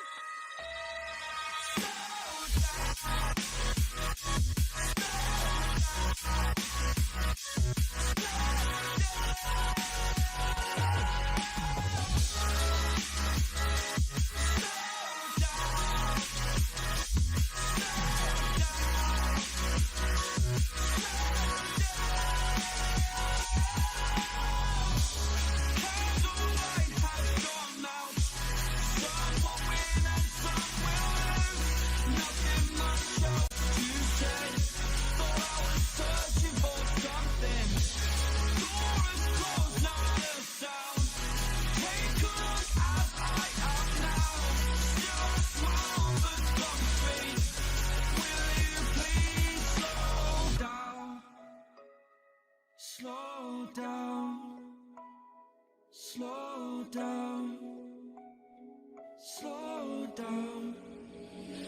Candlelight has gone out. Some will win and some will lose. Nothing much else to say. Thought I was searching for something. Door is closed, not a sound. Take a look as I am now. Still a smile but don't speak. Will you please slow down? Slow down. Slow down. Slow down.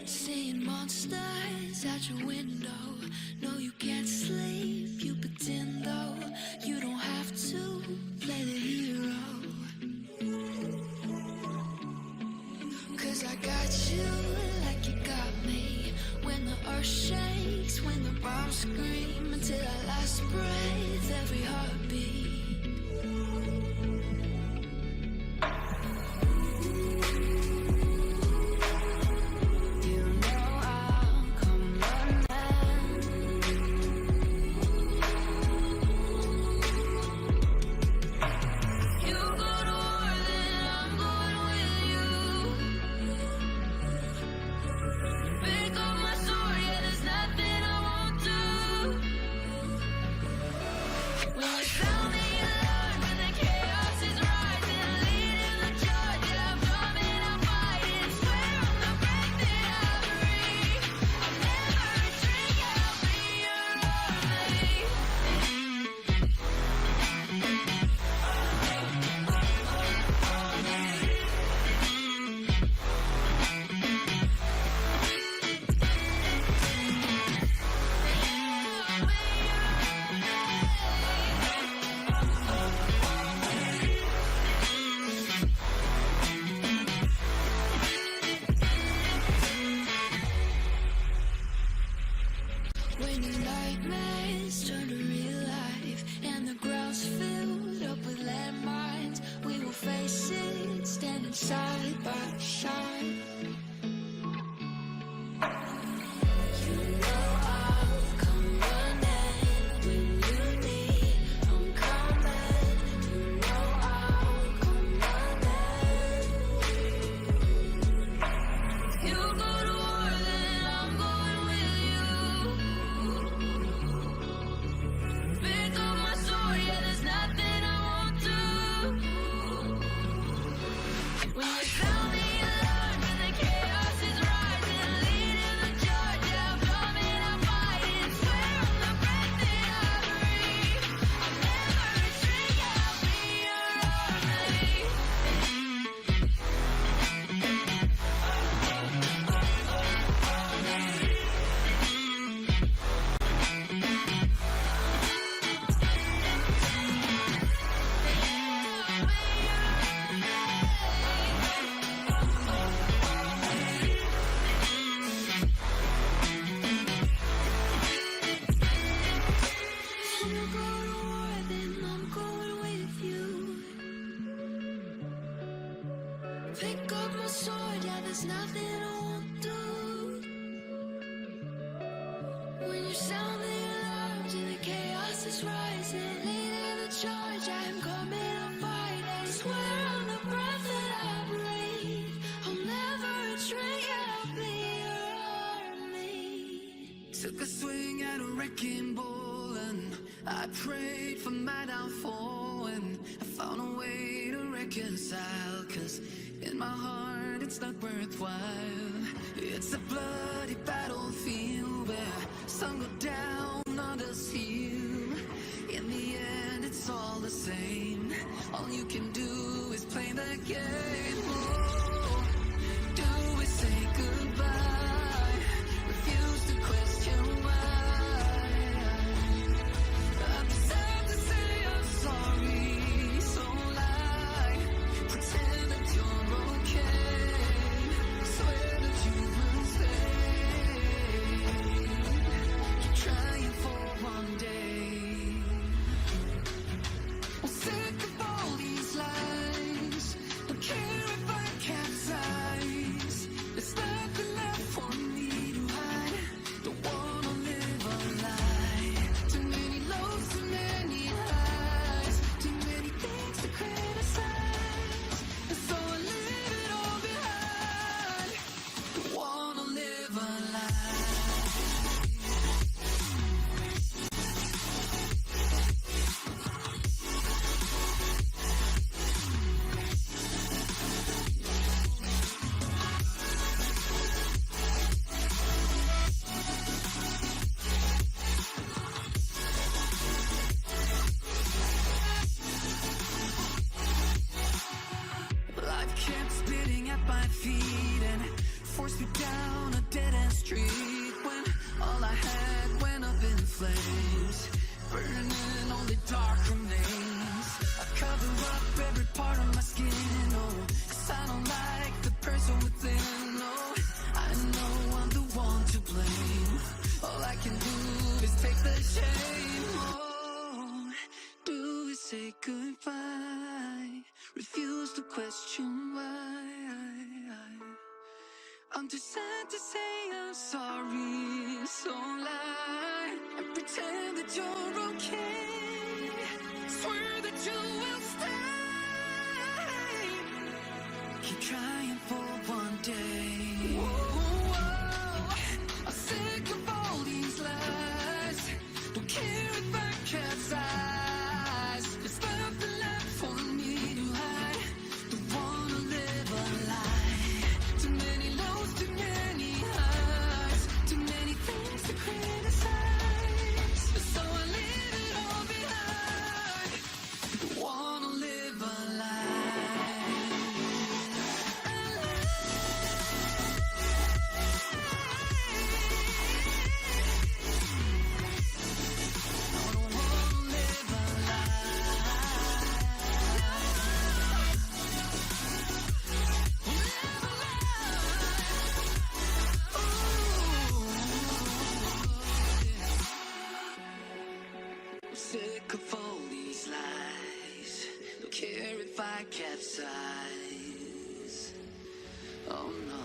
Seeing monsters out your window. No, you can't sleep, you pretend though. You don't have to play the hero. Cause I got you like you got me. When the earth shakes, when the bombs scream. Until our last breath, every heartbeat. You know I'll come running. You go to war, then I'm going with you. Pick up my sword, yeah, there's nothing I won't do. When you sound the alarm, when the chaos is rising, leading the charge, yeah, I'm coming, I'm fighting. Swear on the breath that I breathe, I'll never retreat, yeah, I'll be your army. When your nightmares turn to real life and the ground's filled up with landmines, we will face it, standing side by side. You know I'll come running when you need. I'm coming. You know I'll come running. You go to war, then I'm going with you. Pick up my sword, yeah, there's nothing I won't do. When you sound the alarm, when the chaos is rising, leading the charge, yeah, I'm coming, I'm fighting. Swear on the breath that I breathe, I'll never retreat, yeah, I'll be your army. You go to war, then I'm going with you. Pick up my sword, yeah, there's nothing I won't do. When you sound the alarms and the chaos is rising, leading the charge, I'm coming, I'm fighting. swear on the breath that I breathe, I'll never betray your army. Took a swing at a wrecking ball and I prayed for my downfall, and I found a way to reconcile, 'cause in my heart it's not worthwhile. It's a bloody battlefield where some go down, others heal. In the end it's all the same. All you can do is play the game. Oh, do we say goodbye? Refuse to question why. I'm sad to say I'm sorry, so lie. Pretend that you're okay. Swear that you will stay. Keep trying for one day. I'm sick of all these lies. Don't care if I capsize. There's nothing left for me to hide. Don't wanna live a lie. Too many lows, too many highs. Too many things to criticize. And so I leave it all behind. Don't wanna live a lie. Life kept spitting at my feet and forced me down a dead-end street, when all I had went up in flames, burning only dark remains. I cover up every part of my skin, oh, 'cause I don't like the person within. Oh, I know I'm the one to blame. All I can do is take the shame. Oh, do we say goodbye? Refuse to question why. I'm too sad to say I'm sorry, so lie and pretend that you're okay. Swear that you will stay. Keep trying for one day. Whoa, I'm sick of all these lies. Don't care if I capsize. There's nothing left for me to hide. Don't wanna live a lie. Too many lows, too many highs. Too many things to criticize. So I leave it all behind. Don't wanna live a lie. I don't wanna live a lie. I'm sick of all these lies. Don't care if I capsize. Oh no.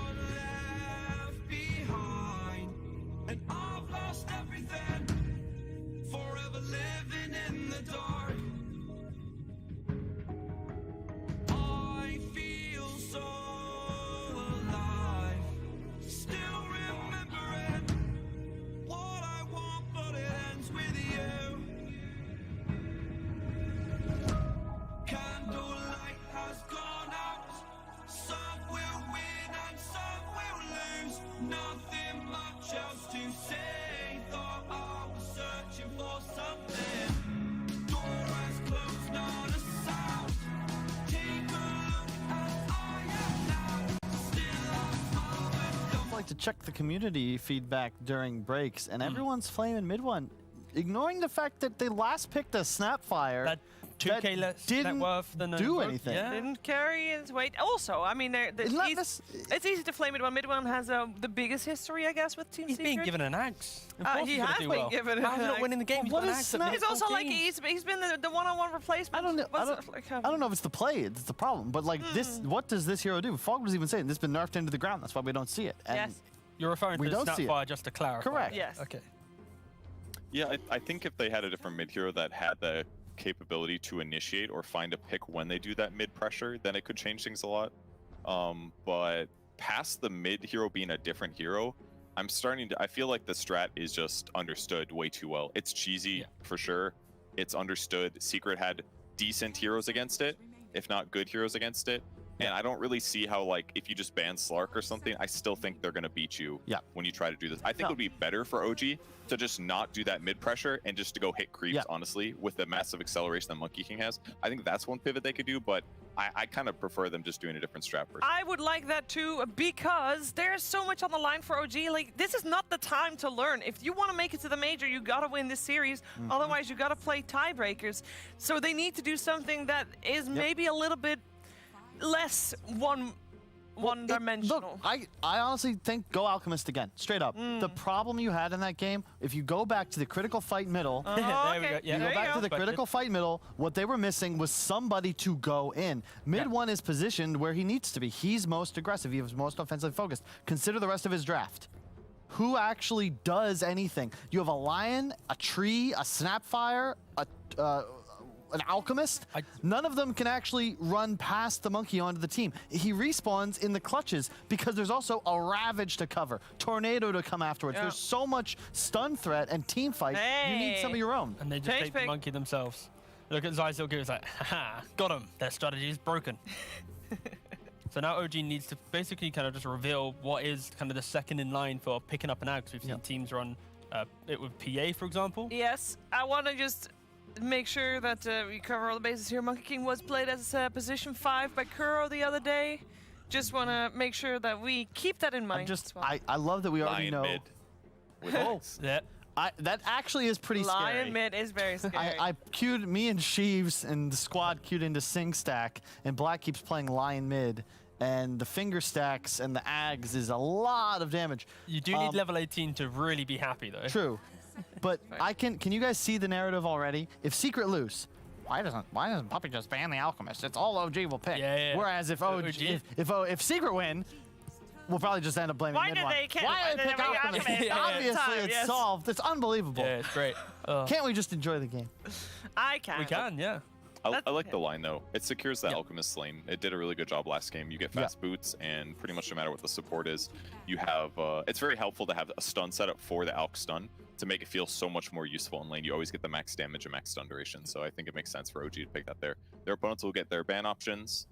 left behind, and I've lost everything. Forever living in the dark. I feel so alive. Still remembering what I want, but it ends with you. Candlelight has gone out. Some will win and some will lose. Nothing much else to say. Thought I was searching for something. Door has closed, not a sound. Take a look as I am now. Still I'm I like to check the community feedback during breaks, and everyone's flaming mid one, ignoring the fact that they last picked a Snapfire. That 2K less net didn't worth than a do Rogue, anything. Yeah. Didn't carry his weight. Also, I mean, It's not nec- it's easy to flame Mid1. Mid1 has the biggest history, I guess, with Team He's Secret. being given an axe. Of course he he's gonna has do been well. given How's an he not axe. winning the game? He's What got an is axe at Snap- minute He's also like 14. he's been the one-on-one replacement. I don't know. What's I it don't, like, I don't know if it's the play. It's the problem. But like this, what does this hero do? Fog was even saying this has been nerfed into the ground. That's why we don't see it. And Yes. You're referring We to the don't see it. Snapfire just to clarify. Correct. Yes. Okay. Yeah, I think if they had a different mid hero that had the capability to initiate or find a pick when they do that mid pressure, then it could change things a lot. But past the mid hero being a different hero, I feel like the strat is just understood way too well. It's cheesy for sure. It's understood. Secret had decent heroes against it, if not good heroes against it. And I don't really see how, like, if you just ban Slark or something, I still think they're going to beat you when you try to do this. I think it would be better for OG to just not do that mid pressure and just to go hit creeps, honestly, with the massive acceleration that Monkey King has. I think that's one pivot they could do, but I kind of prefer them just doing a different strat first. I would like that too, because there's so much on the line for OG. Like, this is not the time to learn. If you want to make it to the major, you gotta win this series. Otherwise, you gotta play tiebreakers. So they need to do something that is maybe a little bit less one-dimensional. Look, I honestly think go Alchemist again, straight up. The problem you had in that game, if you go back to the critical fight middle, There we go. Yeah. you go back to the critical fight middle, what they were missing was somebody to go in. Mid one is positioned where he needs to be. He's most aggressive. He was most offensively focused. Consider the rest of his draft. Who actually does anything? You have a lion, a tree, a Snapfire, an alchemist. None of them can actually run past the monkey onto the team. He respawns in the clutches because there's also a ravage to cover, tornado to come afterwards. There's so much stun threat and team fight. You need some of your own. And they just take the monkey themselves. Look at Zyzil Gear, it's like, haha, got him. Their strategy is broken. So now OG needs to basically kind of just reveal what is kind of the second in line for picking up an axe. We've seen teams run it with PA, for example. Yes, I want to just make sure that we cover all the bases here. Monkey King was played as position 5 by Kuro the other day. Just want to make sure that we keep that in mind. I love that we already know. Mid. Yeah. That actually is pretty scary. Lion mid is very scary. I queued, me and Sheaves and the squad queued into Sing Stack, and Black keeps playing Lion mid. And the finger stacks and the ags is a lot of damage. You do need level 18 to really be happy, though. True. But can you guys see the narrative already? If Secret lose, why doesn't Puppy just ban the Alchemist? It's all OG will pick. Whereas if if Secret win, we'll probably just end up blaming Why Mid-1. did they Why did they pick Alchemist? Obviously it's solved. It's unbelievable. Yeah, it's great. Can't we just enjoy the game? I can. We can, yeah. I like the line though. It secures the Alchemist lane. It did a really good job last game. You get fast boots, and pretty much no matter what the support is, you have. It's very helpful to have a stun setup for the Alch stun to make it feel so much more useful in lane. You always get the max damage and max stun duration, so I think it makes sense for OG to pick that there. Their opponents will get their ban options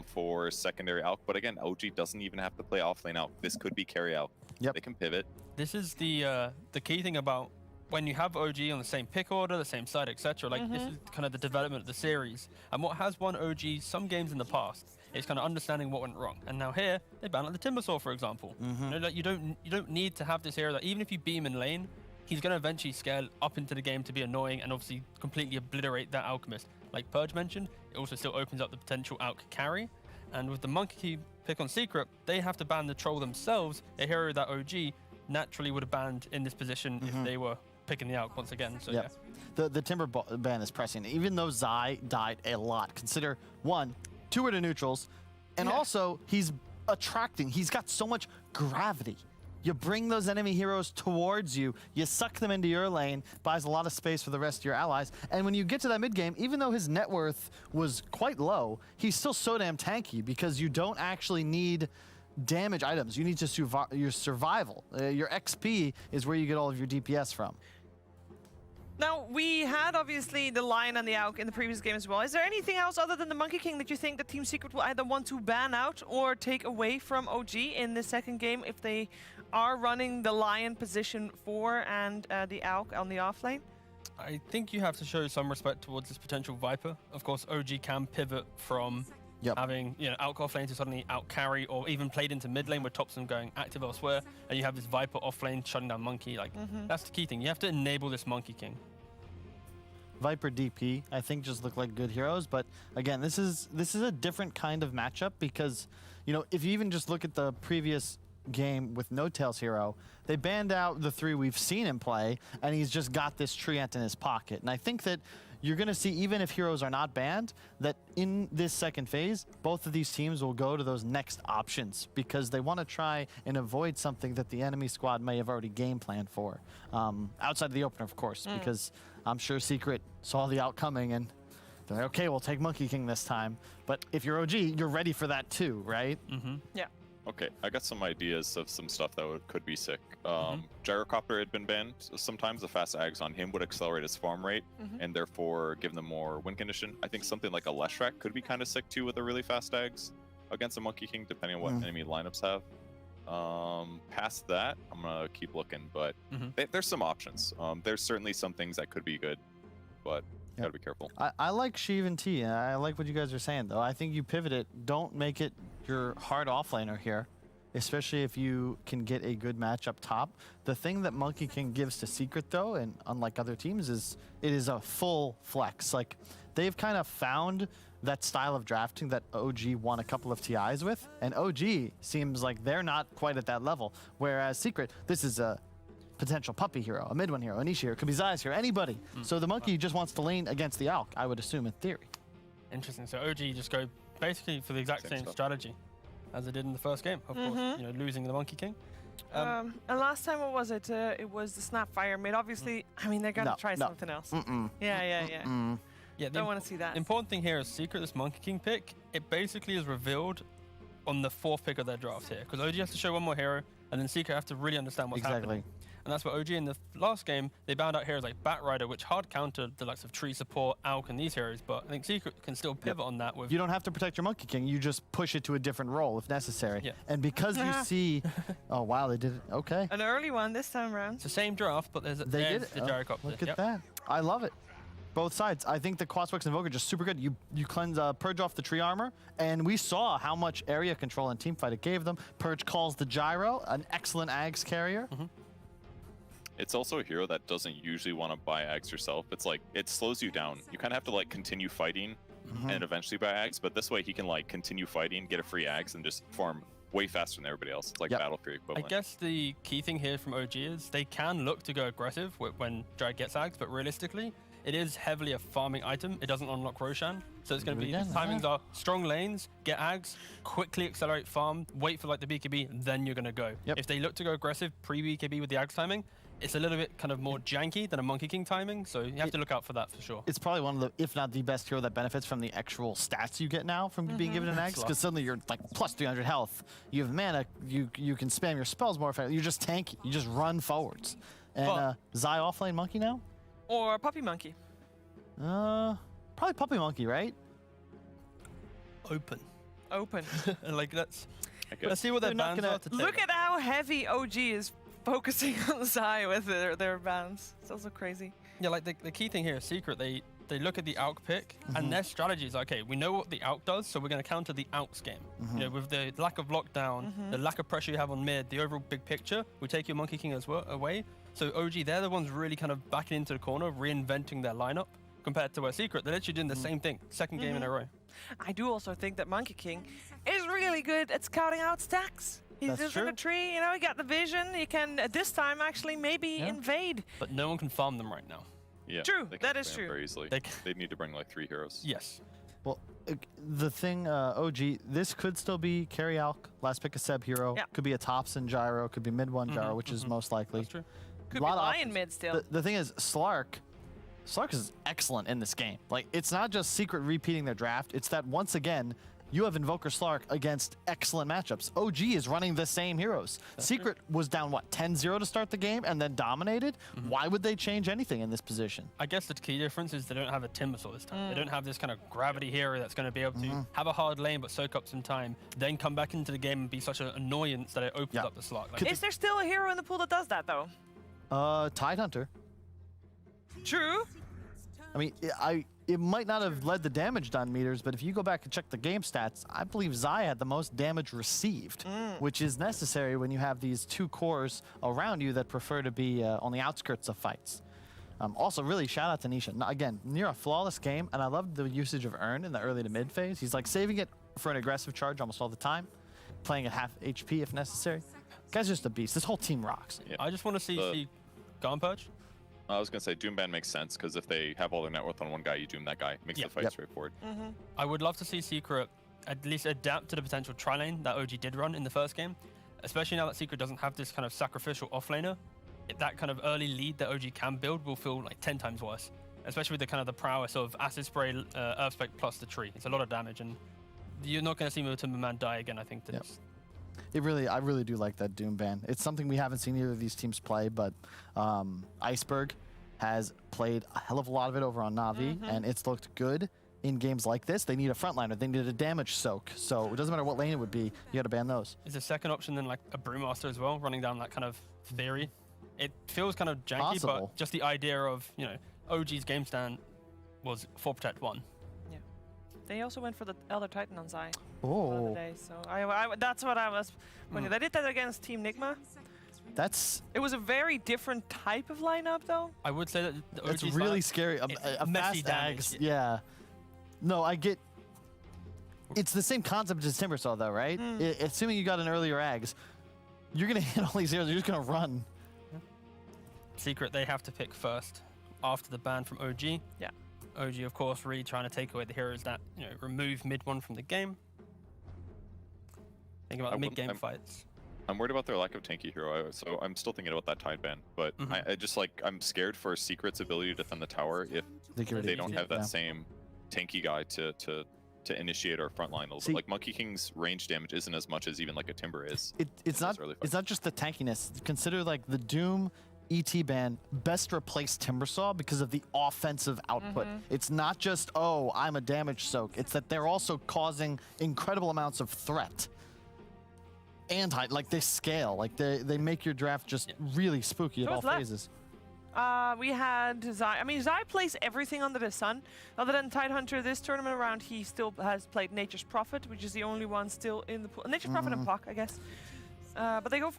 for secondary Alch, but again, OG doesn't even have to play offlane Alch. This could be carry Alch. They can pivot. This is the key thing about when you have OG on the same pick order, the same side, etc. Like this is kind of the development of the series, and what has won OG some games in the past is kind of understanding what went wrong. And now here they ban like the Timbersaw, for example. You know, like you don't need to have this hero that even if you beam in lane, he's going to eventually scale up into the game to be annoying and obviously completely obliterate that Alchemist. Like Pudge mentioned, it also still opens up the potential Alch carry. And with the Monkey King pick on Secret, they have to ban the Troll themselves, a hero that OG naturally would have banned in this position if they were picking the Alch once again. So yeah. The Timber ban is pressing. Even though Zai died a lot, consider 1, 2 are the neutrals, and also he's attracting. He's got so much gravity. You bring those enemy heroes towards you, you suck them into your lane, buys a lot of space for the rest of your allies, and when you get to that mid game, even though his net worth was quite low, he's still so damn tanky because you don't actually need damage items. You need to your survival. Your XP is where you get all of your DPS from. Now, we had obviously the Lion and the Alch in the previous game as well. Is there anything else other than the Monkey King that you think that Team Secret will either want to ban out or take away from OG in the second game if they are running the Lion position 4 and the Alch on the off lane? I think you have to show some respect towards this potential Viper. Of course, OG can pivot from having Alch off lane to suddenly out carry, or even played into mid lane with Topson going active elsewhere, and you have this Viper off lane shutting down Monkey. Like that's the key thing. You have to enable this Monkey King. Viper DP, I think, just look like good heroes, but again, this is a different kind of matchup because, if you even just look at the previous game with No Tails hero, they banned out the 3 we've seen him play, and he's just got this Treant in his pocket. And I think that you're going to see, even if heroes are not banned, that in this second phase, both of these teams will go to those next options because they want to try and avoid something that the enemy squad may have already game planned for. Outside of the opener, of course, because I'm sure Secret saw the outcoming and they're like, okay, we'll take Monkey King this time. But if you're OG, you're ready for that too, right? Yeah. Okay, I got some ideas of some stuff that could be sick. Gyrocopter had been banned. Sometimes the fast ags on him would accelerate his farm rate and therefore give them more win condition. I think something like a Leshrac could be kind of sick too with the really fast ags against a Monkey King, depending on what enemy lineups have. Past that, I'm gonna keep looking, but there's some options. There's certainly some things that could be good, but you gotta be careful. I like Sheev and T, and I like what you guys are saying, though. I think you pivot it. Don't make it your hard offlaner here, especially if you can get a good match up top. The thing that Monkey King gives to Secret, though, and unlike other teams, is it is a full flex. Like, they've kind of found that style of drafting that OG won a couple of TIs with, and OG seems like they're not quite at that level, whereas Secret, this is a potential puppy hero, a mid one hero, a niche hero, could be Zai's hero, anybody. So the Monkey just wants to lane against the Alch, I would assume, in theory. Interesting. So OG just go basically for the exact same strategy as they did in the first game, of course, losing the Monkey King. And last time, what was it? It was the Snapfire mid. Obviously, I mean, they're gonna try something else. Yeah, don't want to see that. The important thing here is Secret, this Monkey King pick, it basically is revealed on the 4th pick of their draft here, because OG has to show one more hero, and then Secret have to really understand what's happening. And that's what OG in the last game, they banned out heroes like Batrider, which hard countered the likes of Tree Support, Alch, and these heroes, but I think Secret can still pivot on that. With You don't have to protect your Monkey King, you just push it to a different role if necessary. And because you see... Oh, wow, they did it. Okay. An early one this time around. It's the same draft, but there's the Gyrocopter. Look at that. I love it. Both sides. I think the Quaswex Invoker just super good. You cleanse, purge off the tree armor, and we saw how much area control and teamfight it gave them. Purge calls the Gyro, an excellent Ags carrier. It's also a hero that doesn't usually want to buy Ags yourself. It's like, it slows you down. You kind of have to like continue fighting and eventually buy Ags, but this way he can like continue fighting, get a free Ags, and just farm way faster than everybody else. It's like Battle Fury equivalent. I guess the key thing here from OG is they can look to go aggressive when Drag gets Ags, but realistically, it is heavily a farming item. It doesn't unlock Roshan. So it's going to be, timings are strong lanes, get Ags, quickly accelerate farm, wait for like the BKB, then you're going to go. If they look to go aggressive pre-BKB with the Ags timing, it's a little bit kind of more janky than a Monkey King timing, so you have to look out for that for sure. It's probably one of the, if not the best hero that benefits from the actual stats you get now from being given an Ags, because suddenly you're like plus 300 health, you have mana, you can spam your spells more effectively, you're just tanky, you just run forwards. And Zai offlane Monkey now? Or Puppy Monkey? Probably Puppy Monkey, right? Open. Like, let's see what their bans are to take. Look at how heavy OG is focusing on Zai with their bans. It's also crazy. Yeah, like the key thing here is Secret. They look at the Alch pick, and their strategy is, okay, we know what the Alch does, so we're going to counter the Alch's game. You know, with the lack of lockdown, the lack of pressure you have on mid, the overall big picture, we take your Monkey King as well away. So OG, they're the ones really kind of backing into the corner, reinventing their lineup, compared to Secret. They're literally doing the same thing, second game in a row. I do also think that Monkey King is really good at scouting out stacks. He's That's just in true. a tree, you know, he got the vision. He can, this time, actually maybe invade. But no one can farm them right now. Yeah, True, they can that is play them true. Very easily. They They need to bring like 3 heroes. Yes. Well, the thing, OG, this could still be Carry Alk, last pick a Seb hero. Yeah. Could be a Thompson gyro, could be mid one gyro, which is most likely. That's true. Could Lot be of Lion options. mid still. The thing is, Slark is excellent in this game. Like, it's not just Secret repeating their draft, it's that once again, you have Invoker Slark against excellent matchups. OG is running the same heroes. Secret was down, what, 10-0 to start the game and then dominated? Why would they change anything in this position? I guess the key difference is they don't have a Timbersaw this time. They don't have this kind of gravity hero that's going to be able to have a hard lane but soak up some time, then come back into the game and be such an annoyance that it opens up the slot. Like, Is there still a hero in the pool that does that, though? Tidehunter. True. I mean, it might not have led the damage done meters, but if you go back and check the game stats, I believe Zai had the most damage received, which is necessary when you have these 2 cores around you that prefer to be on the outskirts of fights. Also, really, shout out to Nisha. Again, near a flawless game, and I love the usage of Earn in the early to mid phase. He's like saving it for an aggressive charge almost all the time, playing at half HP if necessary. Guy's just a beast. This whole team rocks. Yeah. I just want to see Pudge. I was gonna say Doomban makes sense because if they have all their net worth on one guy, you doom that guy. Makes the fight straightforward. I would love to see Secret at least adapt to the potential tri-lane that OG did run in the first game, especially now that Secret doesn't have this kind of sacrificial offlaner. That kind of early lead that OG can build will feel like 10 times worse, especially with the kind of the prowess of Acid Spray, Earth Spec plus the tree. It's a lot of damage, and you're not going to see Timberman die again, I think. I really do like that Doom ban. It's something we haven't seen either of these teams play, but Iceberg has played a hell of a lot of it over on Na'Vi, and it's looked good in games like this. They need a frontliner. They need a damage soak. So it doesn't matter what lane it would be. You got to ban those. Is a second option then like a Brewmaster as well, running down that kind of theory? It feels kind of janky, Possible. but just the idea of, you know, OG's game stand was 4 Protect 1. Yeah. They also went for the Elder Titan on Zai the Oh, other day, so that's what I was. When they did that against Team Nigma, that's it was a very different type of lineup, though. I would say that the that's OG's really lineup- scary. A messy fast damage, Ags, yeah. No, I get. It's the same concept as Timbersaw, though, right? Assuming you got an earlier Ags, you're gonna hit all these heroes. You're just gonna run. Secret, they have to pick first after the ban from OG. Yeah. OG, of course, really trying to take away the heroes that, you know, remove mid one from the game. Think about mid-game fights. I'm worried about their lack of tanky hero, so I'm still thinking about that Tide ban. But I just I'm scared for Secret's ability to defend the tower if they don't have that same tanky guy to initiate our front line a little bit. Like Monkey King's range damage isn't as much as even like a Timber is. It's not just the tankiness. Consider like the Doom ET ban best replace Timbersaw because of the offensive output. It's not just, oh, I'm a damage soak. It's that they're also causing incredible amounts of threat. And like they scale, like they make your draft just really spooky at all phases. We had Zai. I mean, Zai plays everything under the sun. Other than Tidehunter this tournament around, he still has played Nature's Prophet, which is the only one still in the pool. Nature's Prophet and Puck, I guess. But they go.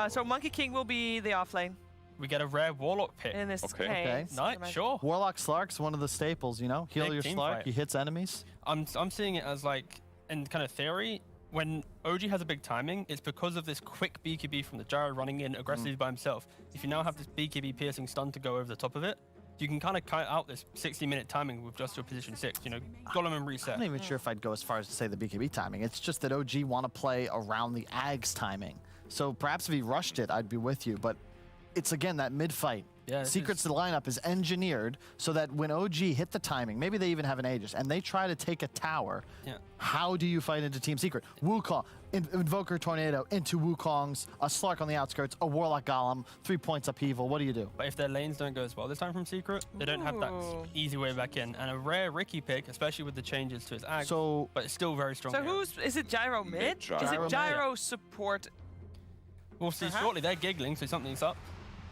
So Monkey King will be the off lane We get a rare Warlock pick. in this Okay. case. Nice, sure. Warlock Slark's one of the staples, you know? Heal Big your team Slark, fight. he hits enemies. I'm seeing it as like, in kind of theory, when OG has a big timing, it's because of this quick BKB from the gyro running in aggressively by himself. If you now have this BKB piercing stun to go over the top of it, you can kind of cut out this 60-minute timing with just your position 6. You know, Golem and reset. I'm not even sure if I'd go as far as to say the BKB timing. It's just that OG want to play around the Ags timing. So perhaps if he rushed it, I'd be with you. But it's, again, that mid-fight. Yeah, Secrets to the lineup is engineered so that when OG hit the timing, maybe they even have an Aegis, and they try to take a tower, how do you fight into Team Secret? Wukong, Invoker Tornado into Wukong's, a Slark on the outskirts, a Warlock Golem, 3 points upheaval. What do you do? But if their lanes don't go as well this time from Secret, they don't have that easy way back in. And a rare Ricky pick, especially with the changes to his ag, So, but it's still very strong. So hero. is it Gyro mid? Gyro Is mid. it Gyro support? We'll see shortly. They're giggling, so something's up.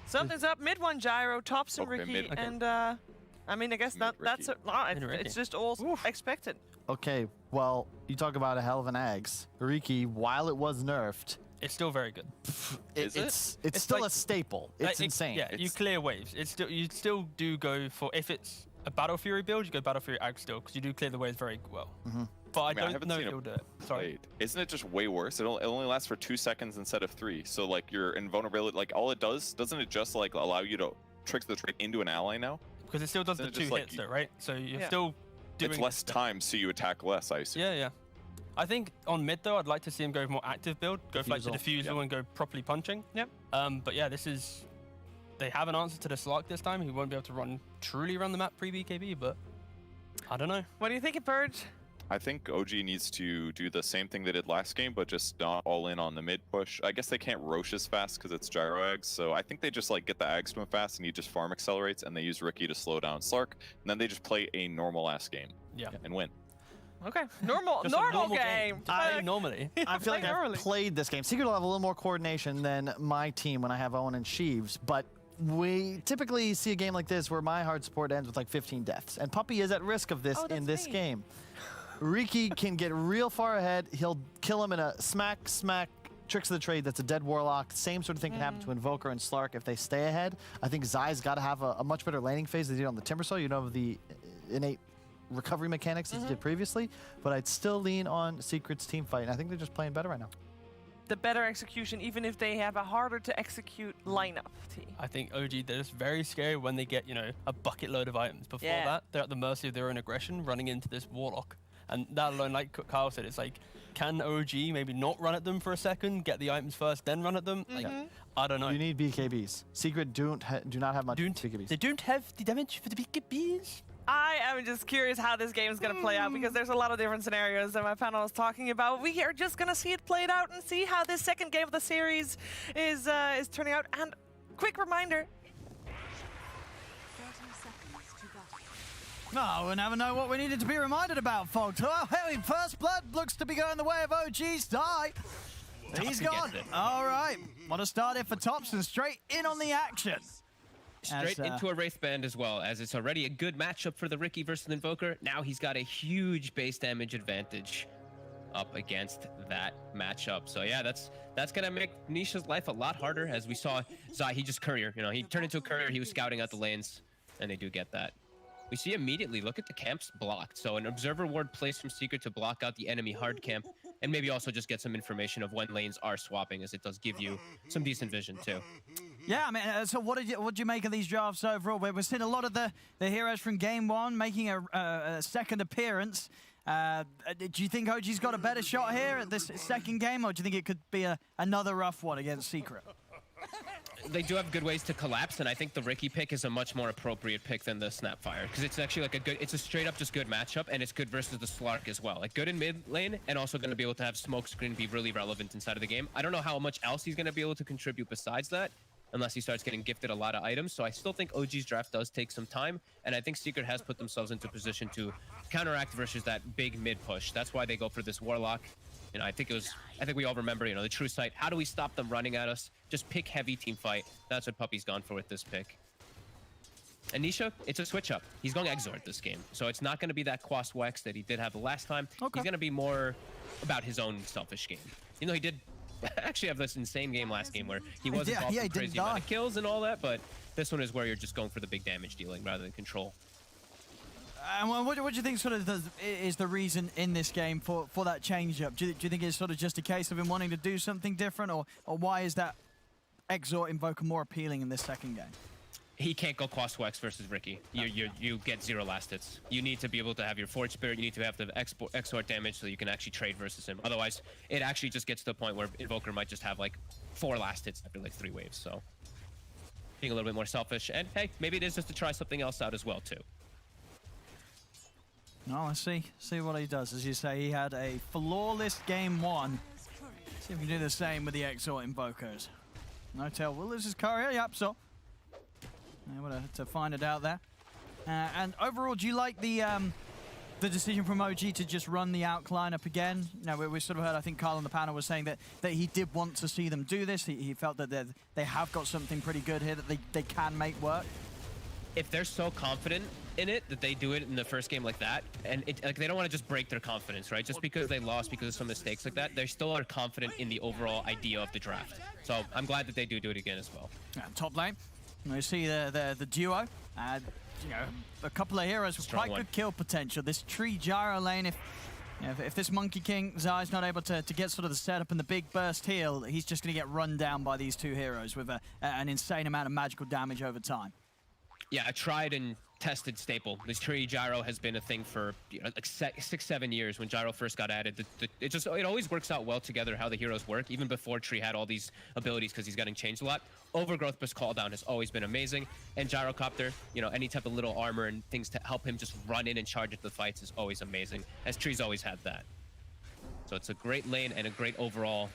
Something's up. Mid one Gyro, tops and Okay, Ricky, mid. and I mean, I guess that's Ricky. it's just all expected. okay, well, you talk about a hell of an Ags. Riki, while it was nerfed, It's still very good. It's still like- a staple. It's insane. Yeah, you clear waves. You still do go for, if it's a Battle Fury build, you go Battle Fury Ag still, because you do clear the waves very well. But I don't haven't know seen if it you'll do it. Sorry. played. Isn't it just way worse? It only lasts for 2 seconds instead of 3. So like your invulnerability, like all it does, doesn't it just like allow you to trick the trade into an ally now? Because it still does the Isn't it 2 just like hits though, right? So you're Yeah. still doing It's less time, so you attack less, I assume. Yeah. I think on mid though, I'd like to see him go more active build, go for like the Diffusal. diffusal and go properly punching. Yep. But yeah, they have an answer to the Slark this time. He won't be able to truly run the map pre-BKB, but I don't know. What do you think, Purge? I think OG needs to do the same thing they did last game, but just not all in on the mid push. I guess they can't Roche as fast because it's gyro eggs, so I think they just like get the eggs to him fast and he just farm accelerates, and they use Ricky to slow down Slark, and then they just play a normal ass game. Yeah. And win. Okay, normal Just a normal game. Just play normally. I feel like Play I've early. played this game. Secret will have a little more coordination than my team when I have Owen and Sheaves, but we typically see a game like this where my hard support ends with like 15 deaths, and Puppy is at risk of this Oh, in that's this me. game. Riki can get real far ahead. He'll kill him in a smack, tricks of the trade. That's a dead Warlock. Same sort of thing can happen to Invoker and Slark if they stay ahead. I think Zai's got to have a much better laning phase than he did on the Timbersaw. You know, the innate recovery mechanics as he did previously, but I'd still lean on Secret's team fight, and I think they're just playing better right now. The better execution, even if they have a harder to execute lineup. T. I think OG, they're just very scary when they get, a bucket load of items. Before Yeah. that, they're at the mercy of their own aggression running into this Warlock. And that alone, like Kyle said, it's like, can OG maybe not run at them for a second, get the items first, then run at them? Like, I don't know. You need BKBs. Secret do not have much BKBs. They don't have the damage for the BKBs. I am just curious how this game is going to play out, because there's a lot of different scenarios that my panel is talking about. We are just going to see it played out and see how this second game of the series is turning out. And quick reminder, No, we'll never know what we needed to be reminded about, folks. Well, hey, First Blood looks to be going the way of OG's die. He's Thompson gone. gets it. All right. What a start here for Thompson. Straight in on the action. Straight into a Wraith Band as well, as it's already a good matchup for the Ricky versus Invoker. Now he's got a huge base damage advantage up against that matchup. So yeah, that's gonna make Nisha's life a lot harder. As we saw Zai, he just courier. He turned into a courier. He was scouting out the lanes, and they do get that. We see immediately, look at the camps blocked. So an observer ward placed from Secret to block out the enemy hard camp, and maybe also just get some information of when lanes are swapping, as it does give you some decent vision too. Yeah, I mean, so what did you make of these drafts overall? We're seeing a lot of the heroes from Game 1 making a second appearance. Do you think OG's got a better shot here at this second game, or do you think it could be another rough one against Secret? They do have good ways to collapse, and I think the Ricky pick is a much more appropriate pick than the Snapfire, because it's actually like it's a straight up just good matchup, and it's good versus the Slark as well. Like good in mid lane, and also going to be able to have Smokescreen be really relevant inside of the game. I don't know how much else he's going to be able to contribute besides that, unless he starts getting gifted a lot of items. So I still think OG's draft does take some time, and I think Secret has put themselves into position to counteract versus that big mid push. That's why they go for this Warlock. I think we all remember, the true sight. How do we stop them running at us? Just pick heavy team fight. That's what Puppy's gone for with this pick. And Nisha, it's a switch up. He's going Exort this game. So it's not going to be that Quas Wex that he did have the last time. Okay. He's going to be more about his own selfish game. He did actually have this insane game last game where he was involved in crazy amount of kills and all that, but this one is where you're just going for the big damage dealing rather than control. And what do you think sort of is the reason in this game for that change-up? Do you think it's sort of just a case of him wanting to do something different, or why is that Exort Invoker more appealing in this second game? He can't go Quas Wex versus Ricky. You get 0 last hits. You need to be able to have your Forge Spirit. You need to have the Exort damage so you can actually trade versus him. Otherwise, it actually just gets to the point where Invoker might just have like 4 last hits after like 3 waves. So being a little bit more selfish. And hey, maybe it is just to try something else out as well too. No, let's see what he does. As you say, he had a flawless game 1. See if we can do the same with the Exort Invokers. No tell will lose his courier. Yep, so able to find it out there. And overall, do you like the decision from OG to just run the outline up again? We sort of heard, I think Carl on the panel was saying that he did want to see them do this. He felt that they have got something pretty good here that they can make work. if they're so confident in it that they do it in the first game like that, and like they don't want to just break their confidence, right? Just because they lost because of some mistakes like that, they still are confident in the overall idea of the draft. So I'm glad that they do it again as well. Top lane, we see the duo. You know, a couple of heroes with quite good kill potential. This tree gyro lane, if this Monkey King Zai's not able to get sort of the setup and the big burst heal, he's just going to get run down by these two heroes with an insane amount of magical damage over time. Yeah, a tried and tested staple. This tree gyro has been a thing for like 6-7 years. When gyro first got added, it always works out well together how the heroes work. Even before Tree had all these abilities, because he's getting changed a lot. Overgrowth plus call down has always been amazing, and gyrocopter, any type of little armor and things to help him just run in and charge into the fights is always amazing. As Tree's always had that. So it's a great lane and a great overall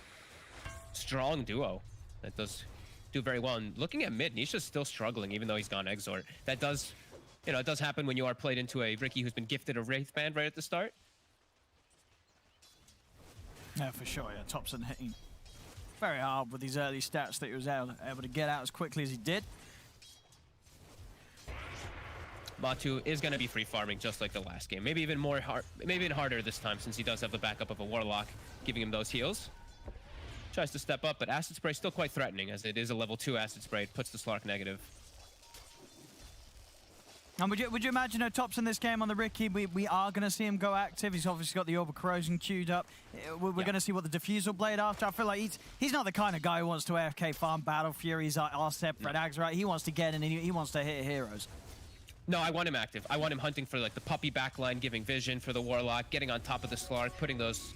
strong duo that does do very well. And looking at mid, Nisha's still struggling, even though he's gone Exort. That does, it does happen when you are played into a Riki who's been gifted a Wraith Band right at the start. Yeah, for sure. Yeah, Thompson hitting very hard with these early stats that he was able to get out as quickly as he did. Batu is going to be free farming just like the last game. Maybe even harder this time, since he does have the backup of a Warlock giving him those heals. Tries to step up, but Acid Spray still quite threatening, as it is a level 2 Acid Spray. It puts the Slark negative. And would you imagine Tops in this game on the Riki, we are going to see him go active. He's obviously got the Orb of Corrosion queued up. We're going to see what the Diffusal Blade after. I feel like he's not the kind of guy who wants to AFK farm Battle Furies, Arcep, Fred Ags, right? He wants to get in and he wants to hit heroes. No, I want him active. I want him hunting for like the puppy backline, giving vision for the Warlock, getting on top of the Slark, putting those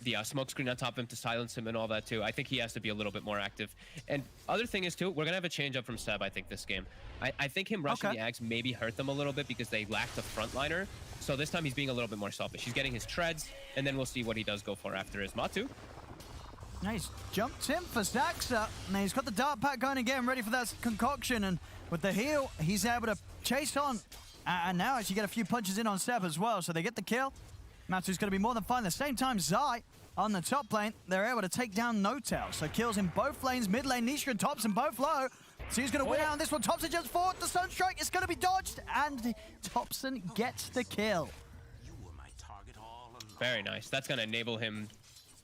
the smoke screen on top of him to silence him and all that too. I think he has to be a little bit more active. And other thing is too, we're gonna have a change up from Seb, I think, this game. I think him rushing the Ags maybe hurt them a little bit because they lacked a frontliner. So this time he's being a little bit more selfish. He's getting his treads, and then we'll see what he does go for after his Matu. Nice. Jumped in for Zaxa. Now he's got the dart pack going again, ready for that concoction, and with the heal, he's able to chase on. And now actually get a few punches in on Seb as well, so they get the kill. Matu's going to be more than fine. At the same time, Zai on the top lane, they're able to take down Notel. So kills in both lanes, mid lane, Nisha and Thompson both low. So he's going to win out on this one. Thompson jumps forward, the Sunstrike is going to be dodged, and Thompson gets the kill. Very nice. That's going to enable him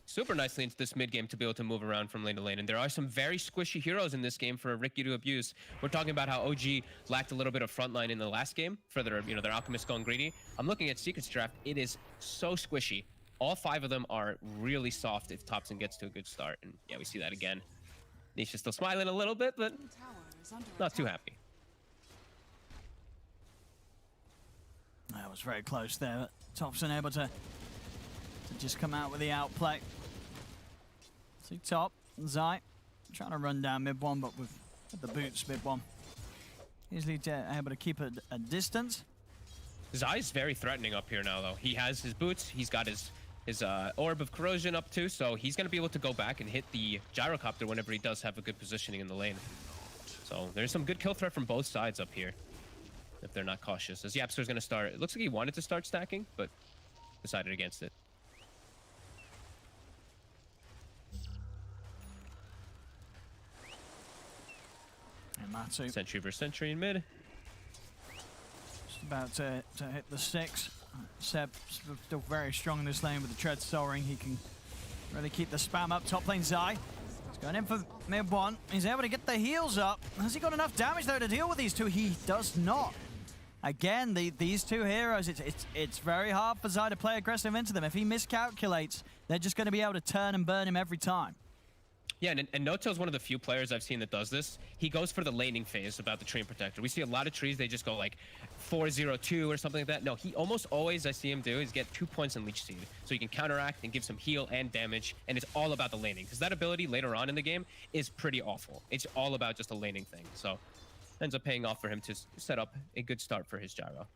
super nicely into this mid game to be able to move around from lane to lane. And there are some very squishy heroes in this game for Riki to abuse. We're talking about how OG lacked a little bit of frontline in the last game for their, their Alchemist going greedy. I'm looking at Secret's draft. It is so squishy. All 5 of them are really soft if Thompson gets to a good start. And yeah, we see that again. Nisha's still smiling a little bit, but not too happy. That was very close there. Thompson able to just come out with the outplay. See top, Zai trying to run down mid one, but with the boots mid one. Easily able to keep a distance. Zai's very threatening up here now, though. He has his boots, he's got his Orb of Corrosion up too, so he's going to be able to go back and hit the Gyrocopter whenever he does have a good positioning in the lane. So there's some good kill threat from both sides up here, if they're not cautious. As Yapster's going to start, it looks like he wanted to start stacking, but decided against it. And Matu. Sentry versus Sentry in mid. Just about to hit the 6. Seb still very strong in this lane with the tread soaring. He can really keep the spam up. Top lane Zai. He's going in for mid 1. He's able to get the heals up. Has he got enough damage though to deal with these two? He does not. Again, these two heroes, it's very hard for Zai to play aggressive into them. If he miscalculates, they're just going to be able to turn and burn him every time. Yeah, and Notel's one of the few players I've seen that does this. He goes for the laning phase about the Tree Protector. We see a lot of trees, they just go like 4-0-2 or something like that. No, he almost always, I see him do, is get 2 points in Leech Seed. So he can counteract and give some heal and damage, and it's all about the laning. Because that ability later on in the game is pretty awful. It's all about just a laning thing. So ends up paying off for him to set up a good start for his Gyro.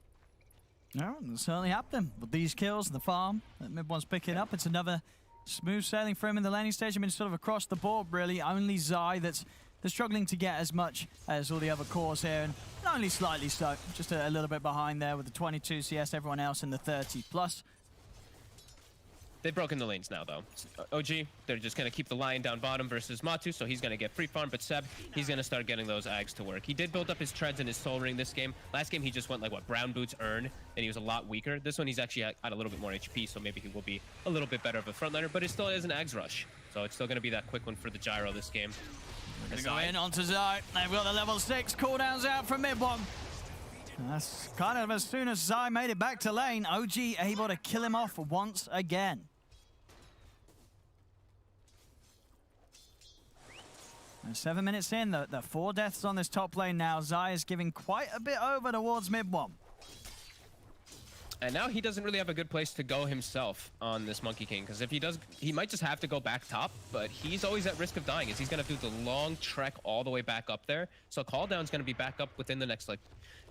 No, it's certainly happening. With these kills, the farm that mid one's picking up, it's another smooth sailing for him in the laning stage. I mean, sort of across the board, really. Only Zai that's struggling to get as much as all the other cores here, and only slightly so. Just a little bit behind there with the 22 CS, everyone else in the 30+. They've broken the lanes now, though. OG, they're just going to keep the lion down bottom versus Matu, so he's going to get free farm, but Seb, he's going to start getting those Ags to work. He did build up his treads and his soul ring this game. Last game, he just went like, what, brown boots, earn, and he was a lot weaker. This one, he's actually at a little bit more HP, so maybe he will be a little bit better of a frontliner, but it still is an Ags rush. So it's still going to be that quick one for the Gyro this game. Gonna go in onto Zai. They've got the level 6 cooldowns out from mid one. That's kind of as soon as Zai made it back to lane, OG able to kill him off once again. And 7 minutes in, the 4 deaths on this top lane now. Zai is giving quite a bit over towards mid one. And now he doesn't really have a good place to go himself on this Monkey King, because if he does, he might just have to go back top, but he's always at risk of dying, as he's going to do the long trek all the way back up there. So call down's going to be back up within the next, like,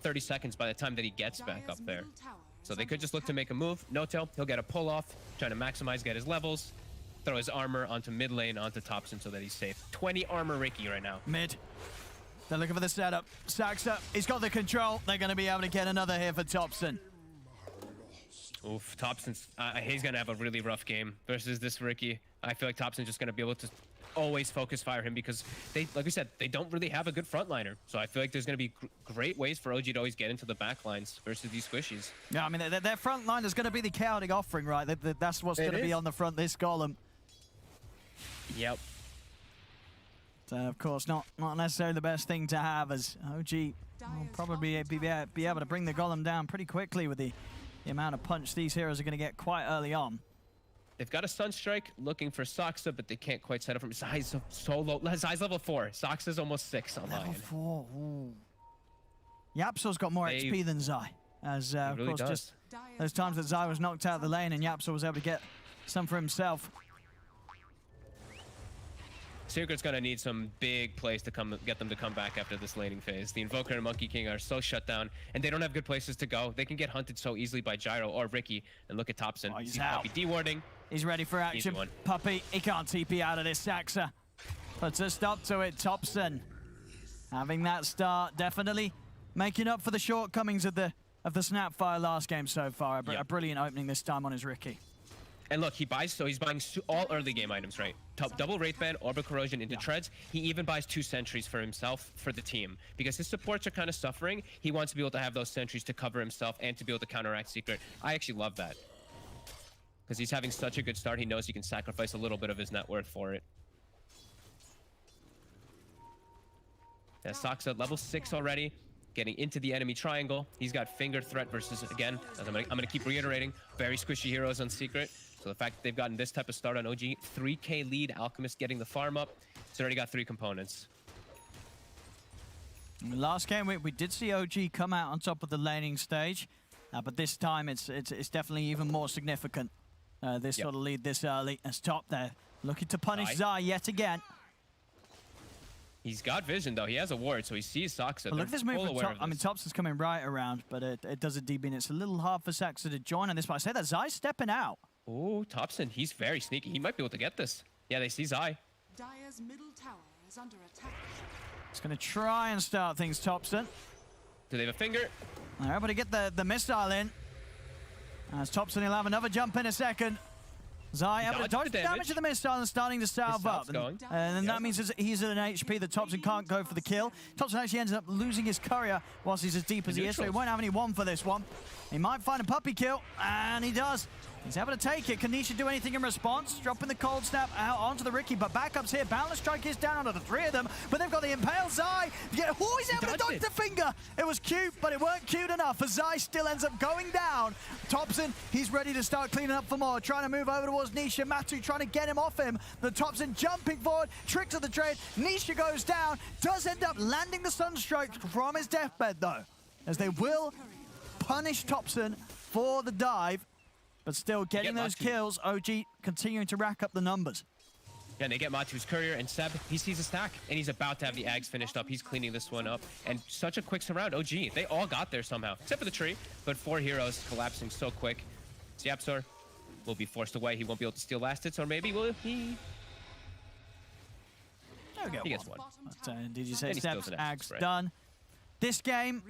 30 seconds by the time that he gets back up there. So they could just look to make a move. No-tail, he'll get a pull-off, trying to maximize, get his levels, throw his armor onto mid lane, onto Topson so that he's safe. 20 armor Ricky right now. Mid. They're looking for the setup. Saxa, he's got the control. They're going to be able to get another here for Topson. Oof, Topson's, he's going to have a really rough game versus this Ricky. I feel like Topson's just going to be able to always focus fire him because they, like we said, they don't really have a good frontliner. So I feel like there's going to be great ways for OG to always get into the backlines versus these squishies. Yeah, I mean, their front line is going to be the chaotic offering, right? That's what's going to be on the front this column. Yep. So, of course, not necessarily the best thing to have, as OG will probably be able to bring the golem down pretty quickly with the amount of punch these heroes are going to get quite early on. They've got a Sunstrike looking for Saxa, but they can't quite set up from Zai's so low. Zai's level 4. Saxa's almost 6 on Level Lion. 4. Ooh. Yapso's got more HP than Zai, as of really course does. just those times that Zai was knocked out of the lane and Yapso was able to get some for himself. Secret's gonna need some big plays to get them to come back after this laning phase. The Invoker and Monkey King are so shut down, and they don't have good places to go. They can get hunted so easily by Gyro or Ricky. And look at Topson. Oh, he's See out. Puppy D-warding. He's ready for action. one. Puppy, he can't TP out of this. Saxa puts a stop to it. Topson having that start, definitely making up for the shortcomings of the Snapfire last game so far. A brilliant opening this time on his Ricky. And look, he's buying all early game items, right? Double Wraith Band, Orbital Corrosion into treads. He even buys 2 sentries for himself, for the team. Because his supports are kind of suffering, he wants to be able to have those sentries to cover himself and to be able to counteract Secret. I actually love that. Because he's having such a good start, he knows he can sacrifice a little bit of his net worth for it. Yeah, Saxa, level 6 already. Getting into the enemy triangle. He's got finger threat versus, again, as I'm gonna keep reiterating, very squishy heroes on Secret. So the fact that they've gotten this type of start on OG, 3K lead, Alchemist getting the farm up. It's already got 3 components. In the last game, we did see OG come out on top of the laning stage, but this time it's definitely even more significant. This sort of lead this early as top there, looking to punish Zai yet again. He's got vision though. He has a ward, so he sees Saxa. Look at this move from Top. I mean, Topson's coming right around, but it does a DB, and it's a little hard for Saxa to join on this. But I say that Zai's stepping out. Oh, Topson, he's very sneaky. He might be able to get this. Yeah, they see Zai. Dire's middle tower is under attack. He's going to try and start things, Topson. Do they have a finger? They're able to get the missile in. As Topson, he'll have another jump in a second. Zai able to dodge the damage of the missile and starting to salve up. And then that means he's at an HP that Topson can't go for the kill. Topson actually ends up losing his courier whilst he's as deep as he is, so he won't have any one for this one. He might find a puppy kill, and he does. He's able to take it. Can Nisha do anything in response? Dropping the cold snap out onto the Ricky, but backups here. Boundless Strike is down onto the 3 of them, but they've got the Impale Zai. Yeah, oh, he's able to dodge the finger. It was cute, but it weren't cute enough, as Zai still ends up going down. Topson, he's ready to start cleaning up for more. Trying to move over towards Nisha. Matu trying to get him off him. The Topson jumping forward. Tricks of the trade. Nisha goes down. Does end up landing the Sunstrike from his deathbed, though, as they will punish Topson for the dive. But still getting those kills, OG continuing to rack up the numbers. Yeah, and they get Matu's courier, and Seb, he sees a stack, and he's about to have the Ags finished up. He's cleaning this one up, and such a quick surround. OG, they all got there somehow, except for the tree, but 4 heroes collapsing so quick. Yapsor will be forced away. He won't be able to steal last hits, or maybe will he? He gets one. But, did you say Seb's Ags done? This game,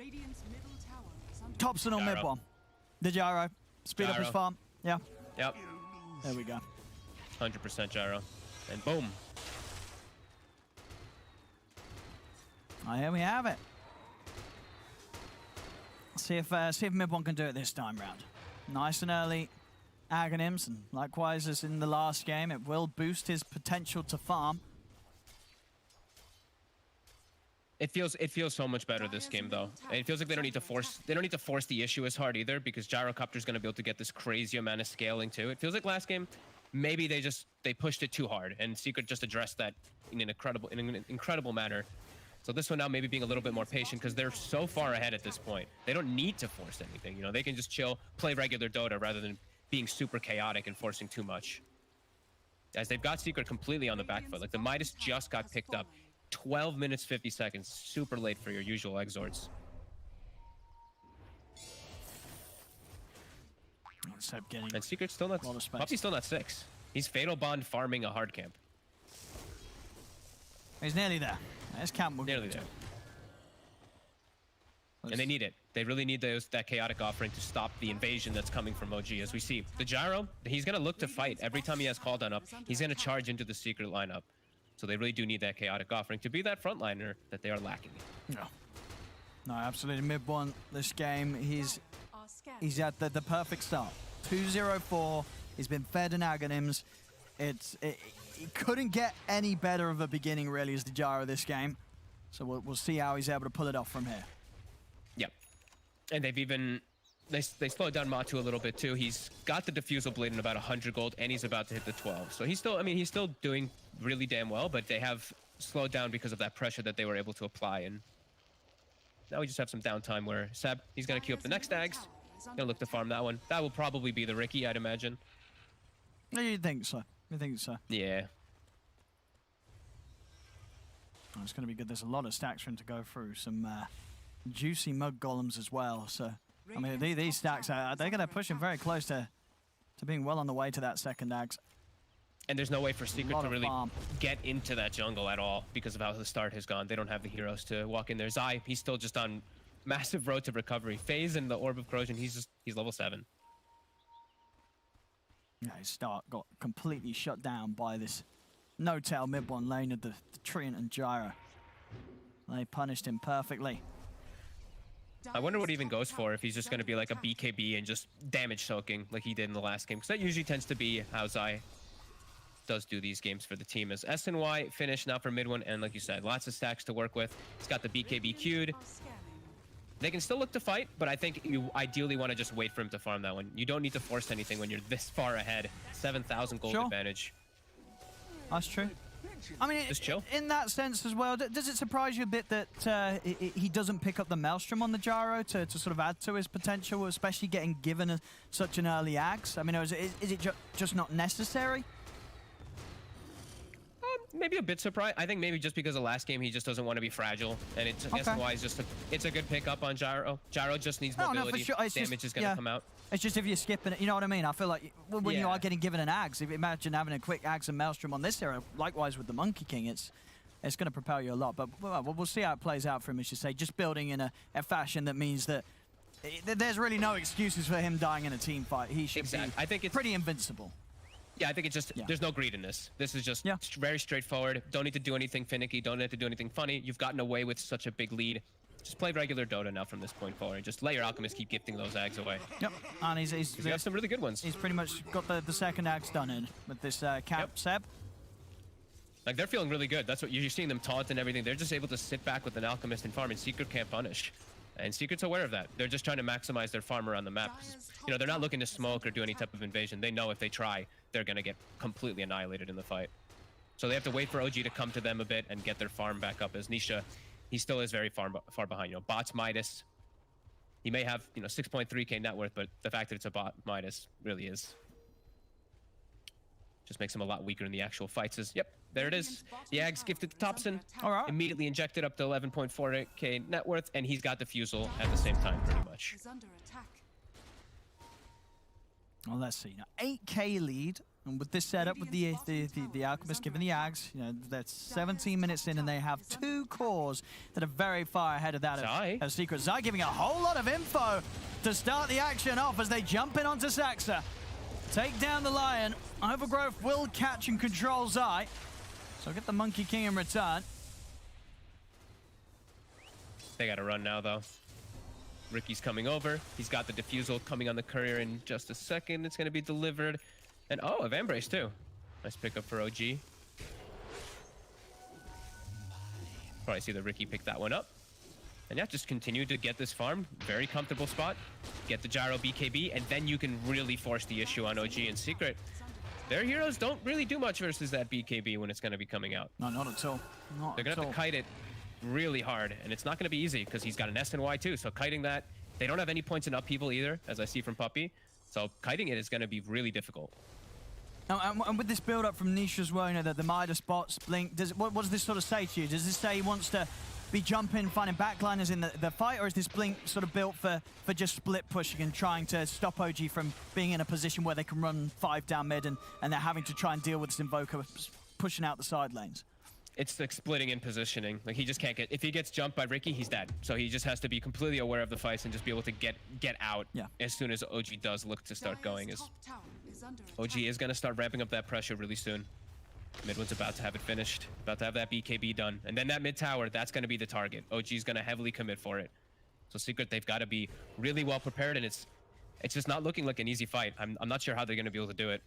Topson on mid one. The Gyro. Speed up his farm. Yeah. Yep. There we go. 100% gyro. And boom. Oh, here we have it. See if mid one can do it this time round. Nice and early Aghanims, and likewise as in the last game, it will boost his potential to farm. It feels so much better this game though. It feels like they don't need to force the issue as hard either, because Gyrocopter's going to be able to get this crazy amount of scaling too. It feels like last game maybe they pushed it too hard, and Secret just addressed that in an incredible manner. So this one now maybe being a little bit more patient, because they're so far ahead at this point. They don't need to force anything, you know. They can just chill, play regular Dota rather than being super chaotic and forcing too much. As they've got Secret completely on the back foot. Like the Midas just got picked up. 12 minutes 50 seconds, super late for your usual exorts. And Secret's still not. Puppy's still not 6. He's Fatal Bond farming a hard camp. He's nearly there. His camp will nearly there. And they need it. They really need that chaotic offering to stop the invasion that's coming from OG. As we see, the Gyro, he's going to look to fight. Every time he has cooldown up, he's going to charge into the Secret lineup. So they really do need that chaotic offering to be that frontliner that they are lacking. No, absolutely. Mid one this game, he's at the perfect start. 2-0-4. He's been fed in Aghanims. He couldn't get any better of a beginning, really, as the Gyro this game. So we'll see how he's able to pull it off from here. Yep. And they've even... They slowed down Matu a little bit, too. He's got the Diffusal Blade in about 100 gold, and he's about to hit the 12. So he's still... I mean, he's still doing really damn well, but they have slowed down because of that pressure that they were able to apply. And now we just have some downtime where Seb, he's going to queue up the next Ags. Going to look to farm that one. That will probably be the Ricky, I'd imagine. No, you think so? You think so? Yeah. Oh, it's going to be good. There's a lot of stacks for him to go through. Some juicy Mug Golems as well. So, I mean, these stacks, they're going to push him very close to being well on the way to that second Ags. And there's no way for Secret to really get into that jungle at all because of how the start has gone. They don't have the heroes to walk in there. Zai, he's still just on massive road to recovery. FaZe and the Orb of Corrosion, he's level 7. Yeah, his start got completely shut down by this no-tail mid-one lane of the Treant and Gyro. They punished him perfectly. I wonder what he even goes for, if he's just going to be like a BKB and just damage soaking like he did in the last game. Because that usually tends to be how Zai does do these games for the team. As SNY finish now for mid one, and like you said, lots of stacks to work with. He's got the BKB queued. They can still look to fight, but I think you ideally want to just wait for him to farm that one. You don't need to force anything when you're this far ahead. 7,000 gold advantage. That's true. I mean, just chill. In that sense as well, does it surprise you a bit that he doesn't pick up the Maelstrom on the Gyro to sort of add to his potential, especially getting given such an early axe? I mean, is it just not necessary? Maybe a bit surprised. I think maybe just because of last game, he just doesn't want to be fragile, and it's SNY is just it's a good pickup on Gyro. Gyro just needs mobility. No, for sure. Damage is going to come out. It's just if you're skipping it, you know what I mean? I feel like when you are getting given an axe, if you imagine having a quick axe and Maelstrom on this hero, likewise with the Monkey King, it's going to propel you a lot. But we'll see how it plays out for him, as you say. Just building in a fashion that means that there's really no excuses for him dying in a team fight. He should be I think it's pretty invincible. Yeah, I think it's just, there's no greed in this. This is just very straightforward. Don't need to do anything finicky. Don't need to do anything funny. You've gotten away with such a big lead. Just play regular Dota now from this point forward. Just let your Alchemist keep gifting those Ags away. Yep, and he's got some really good ones. He's pretty much got the second Ags done in with this camp, Seb. Like, they're feeling really good. That's what you're seeing them taunt and everything. They're just able to sit back with an Alchemist and farm, and Secret can't punish. And Secret's aware of that. They're just trying to maximize their farm around the map. You know, they're not looking to smoke or do any type of invasion. They know if they try, they're going to get completely annihilated in the fight. So they have to wait for OG to come to them a bit and get their farm back up. As Nisha, he still is very far behind. You know, bots Midas. He may have, 6.3k net worth, but the fact that it's a bot Midas really is. Just makes him a lot weaker in the actual fights. Yep, there it is. The Ags gifted to Thompson. All right. Immediately injected up to 11.4k net worth, and he's got Diffusal at the same time, pretty much. Well, let's see. Now, 8k lead, and with this setup, with the Alchemist giving the Ags, that's 17 minutes in, and they have 2 cores that are very far ahead of that of Secret. Zai giving a whole lot of info to start the action off as they jump in onto Saxa. take down the Lion. Overgrowth will catch and control Zai. So get the Monkey King in return. They gotta run now, though. Ricky's coming over. He's got the defusal coming on the courier in just a second. It's gonna be delivered. And oh, a Vambrace too. Nice pickup for OG. Probably see that Ricky picked that one up. And yeah, just continue to get this farm. Very comfortable spot. Get the gyro BKB, and then you can really force the issue on OG and Secret. Their heroes don't really do much versus that BKB when it's going to be coming out. No, not at all. They're going to have to kite it really hard, and it's not going to be easy because he's got an S and Y too. So kiting that, they don't have any points in upheaval either, as I see from Puppy. So kiting it is going to be really difficult. And with this build-up from Nisha as well, you know, the Midas spots, Blink, what does this sort of say to you? Does this say he wants to be jumping, finding backliners in the fight, or is this Blink sort of built for just split pushing and trying to stop OG from being in a position where they can run 5 down mid and they're having to try and deal with this Invoker pushing out the side lanes? It's like splitting in positioning. Like he just can't get, if he gets jumped by Ricky, he's dead. So he just has to be completely aware of the fights and just be able to get out as soon as OG does look to start going. OG is going to start ramping up that pressure really soon. Mid one's about to have it finished, about to have that BKB done. And then that mid tower, that's going to be the target. OG's going to heavily commit for it. So Secret, they've got to be really well prepared, and it's just not looking like an easy fight. I'm not sure how they're going to be able to do it.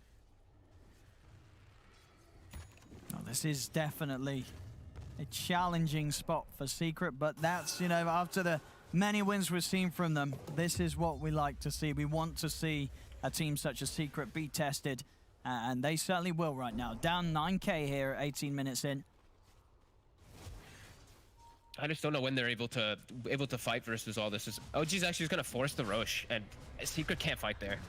Oh, this is definitely a challenging spot for Secret, but that's, you know, after the many wins we've seen from them, this is what we like to see. We want to see a team such as Secret be tested, and they certainly will right now. Down 9K here, 18 minutes in. I just don't know when they're able to fight versus all this. OG's actually going to force the Roche, and Secret can't fight there.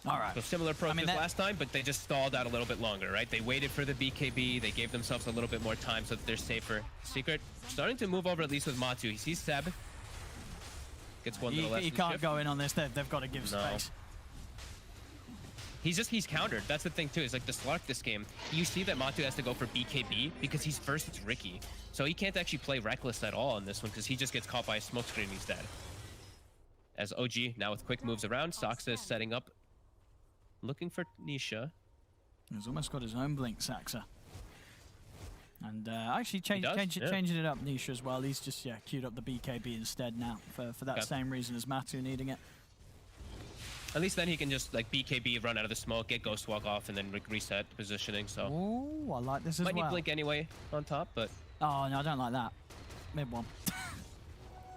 All right. So similar approach as last time, but they just stalled out a little bit longer, right? They waited for the BKB. They gave themselves a little bit more time so that they're safer. Secret starting to move over at least with Matu. He sees Seb. Gets one little less. You can't go in on this. They've got to give space. He's countered. That's the thing too. Is like the Slark this game. You see that Matu has to go for BKB because he's first. It's Ricky, so he can't actually play reckless at all on this one because he just gets caught by a smoke screen and he's dead. As OG now with quick moves around, Saxa is setting up. Looking for Nisha. He's almost got his own Blink, Saxa. And actually changing it up, Nisha as well. He's just queued up the BKB instead now for that same reason as Matu needing it. At least then he can just like BKB, run out of the smoke, get Ghost Walk off, and then reset positioning. So. Ooh, I like this as well. Might need Blink anyway on top, but. Oh no, I don't like that. Mid one.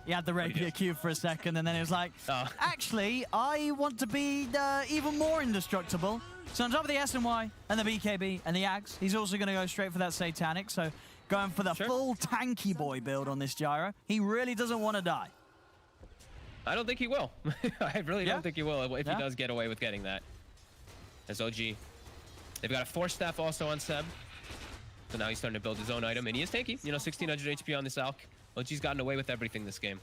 He had the rapier queue for a second, and then it was like, actually, I want to be even more indestructible. So on top of the S&Y and the BKB and the Ags, he's also going to go straight for that Satanic. So going for the full tanky boy build on this Gyro. He really doesn't want to die. I don't think he will. I really don't think he will if he does get away with getting that. As OG. They've got a Force Staff also on Seb. So now he's starting to build his own item, and he is tanky. You know, 1600 HP on this Alk. OG's gotten away with everything this game.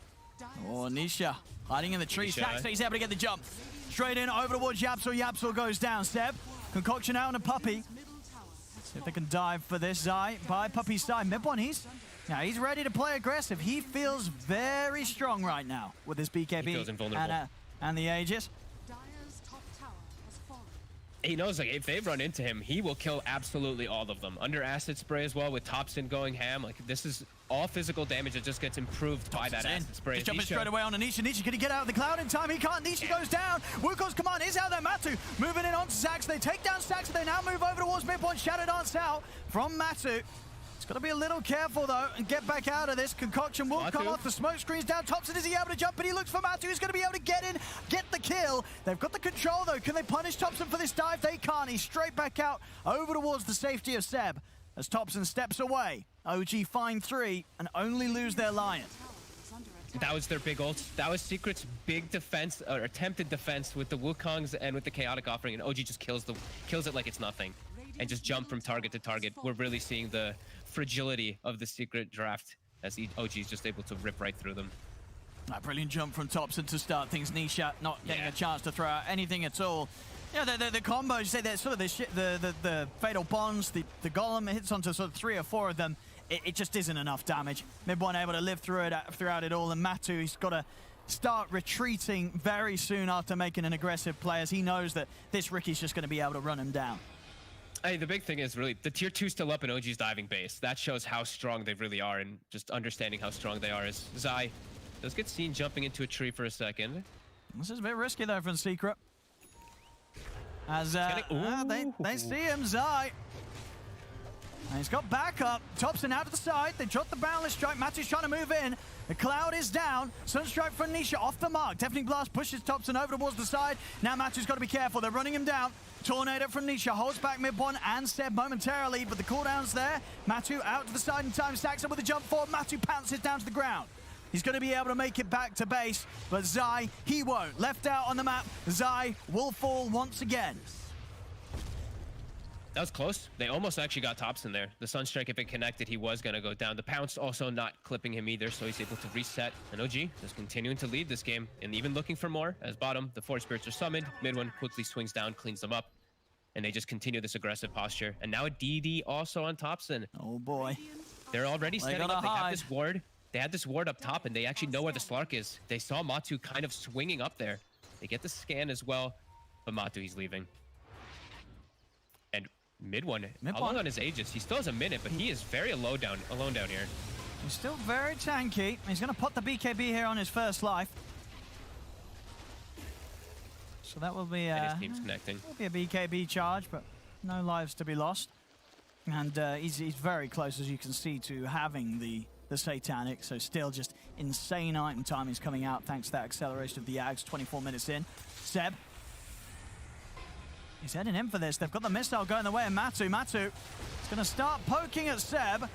Oh, Nisha hiding in the tree. Saxa, he's able to get the jump. Straight in, over towards Yapsor. Yapsor goes down. Seb, Concoction out on a Puppy. See if they can dive for this. Zai by Puppy's side. Mid one, he's ready to play aggressive. He feels very strong right now with his BKB he feels invulnerable. And the Aegis. He knows, like, if they run into him, he will kill absolutely all of them. Under Acid Spray as well, with Thompson going ham. Like, this is all physical damage that just gets improved by that Acid Spray. He's jumping straight away on Nisha. Nisha, can he get out of the cloud in time? He can't. Nisha goes down. Wukong's command is out there. Matu moving in onto Sax. They take down Sax. They now move over towards mid point. Shadow Dance out from Matu. He's got to be a little careful, though, and get back out of this. Concoction will come off. The smoke screen's down. Thompson, is he able to jump? But he looks for Matu. He's going to be able to get in, get the kill. They've got the control, though. Can they punish Thompson for this dive? They can't. He's straight back out over towards the safety of Seb as Thompson steps away. OG find 3 and only lose their Lion. That was their big ult. That was Secret's big defense, or attempted defense with the Wukongs and with the Chaotic Offering, and OG just kills it like it's nothing. And just jump from target to target. We're really seeing the fragility of the Secret draft as OG is just able to rip right through them. A brilliant jump from Thompson to start things. Nisha not getting a chance to throw out anything at all. You know, the combos, you say that sort of the Fatal Bonds, the Golem hits onto sort of 3 or 4 of them. It just isn't enough damage. Mid one able to live throughout it all, and Matu, he's got to start retreating very soon after making an aggressive play, as he knows that this Ricky's just going to be able to run him down. Hey, the big thing is really the tier 2 still up in OG's diving base. That shows how strong they really are, and just understanding how strong they are is Zai does get seen jumping into a tree for a second. This is a bit risky though from Secret. As they see him, Zai. And he's got backup. Thompson out to the side. They drop the boundless strike. Matthew's trying to move in. The cloud is down. Sunstrike from Nisha off the mark. Deafening Blast pushes Thompson over towards the side. Now Matthew's got to be careful. They're running him down. Tornado from Nisha holds back mid one and Seb momentarily, but the cooldown's there. Matthew out to the side in time. Stacks up with a jump forward. Matthew pounces down to the ground. He's going to be able to make it back to base, but Zai, he won't. Left out on the map, Zai will fall once again. That was close. They almost actually got Thompson there. The Sunstrike, if it connected, he was going to go down. The Pounce also not clipping him either, so he's able to reset. And OG is continuing to lead this game and even looking for more. As bottom, the 4 spirits are summoned. Mid one quickly swings down, cleans them up. And they just continue this aggressive posture. And now a DD also on Thompson. Oh boy. They're already setting up. They have this ward. They had this ward up top, and they actually know where the Slark is. They saw Matu kind of swinging up there. They get the scan as well, but Matu, he's leaving. And mid one, how long on his Aegis? He still has a minute, but he is very alone down here. He's still very tanky. He's going to put the BKB here on his first life. So that will be and his team's connecting. Will be a BKB charge, but no lives to be lost. And he's very close, as you can see, to having the Satanic, so still just insane item time is coming out thanks to that acceleration of the Yags. 24 minutes in. Seb, he's heading in for this. They've got the missile going the way of Matu. Matu is going to start poking at Seb.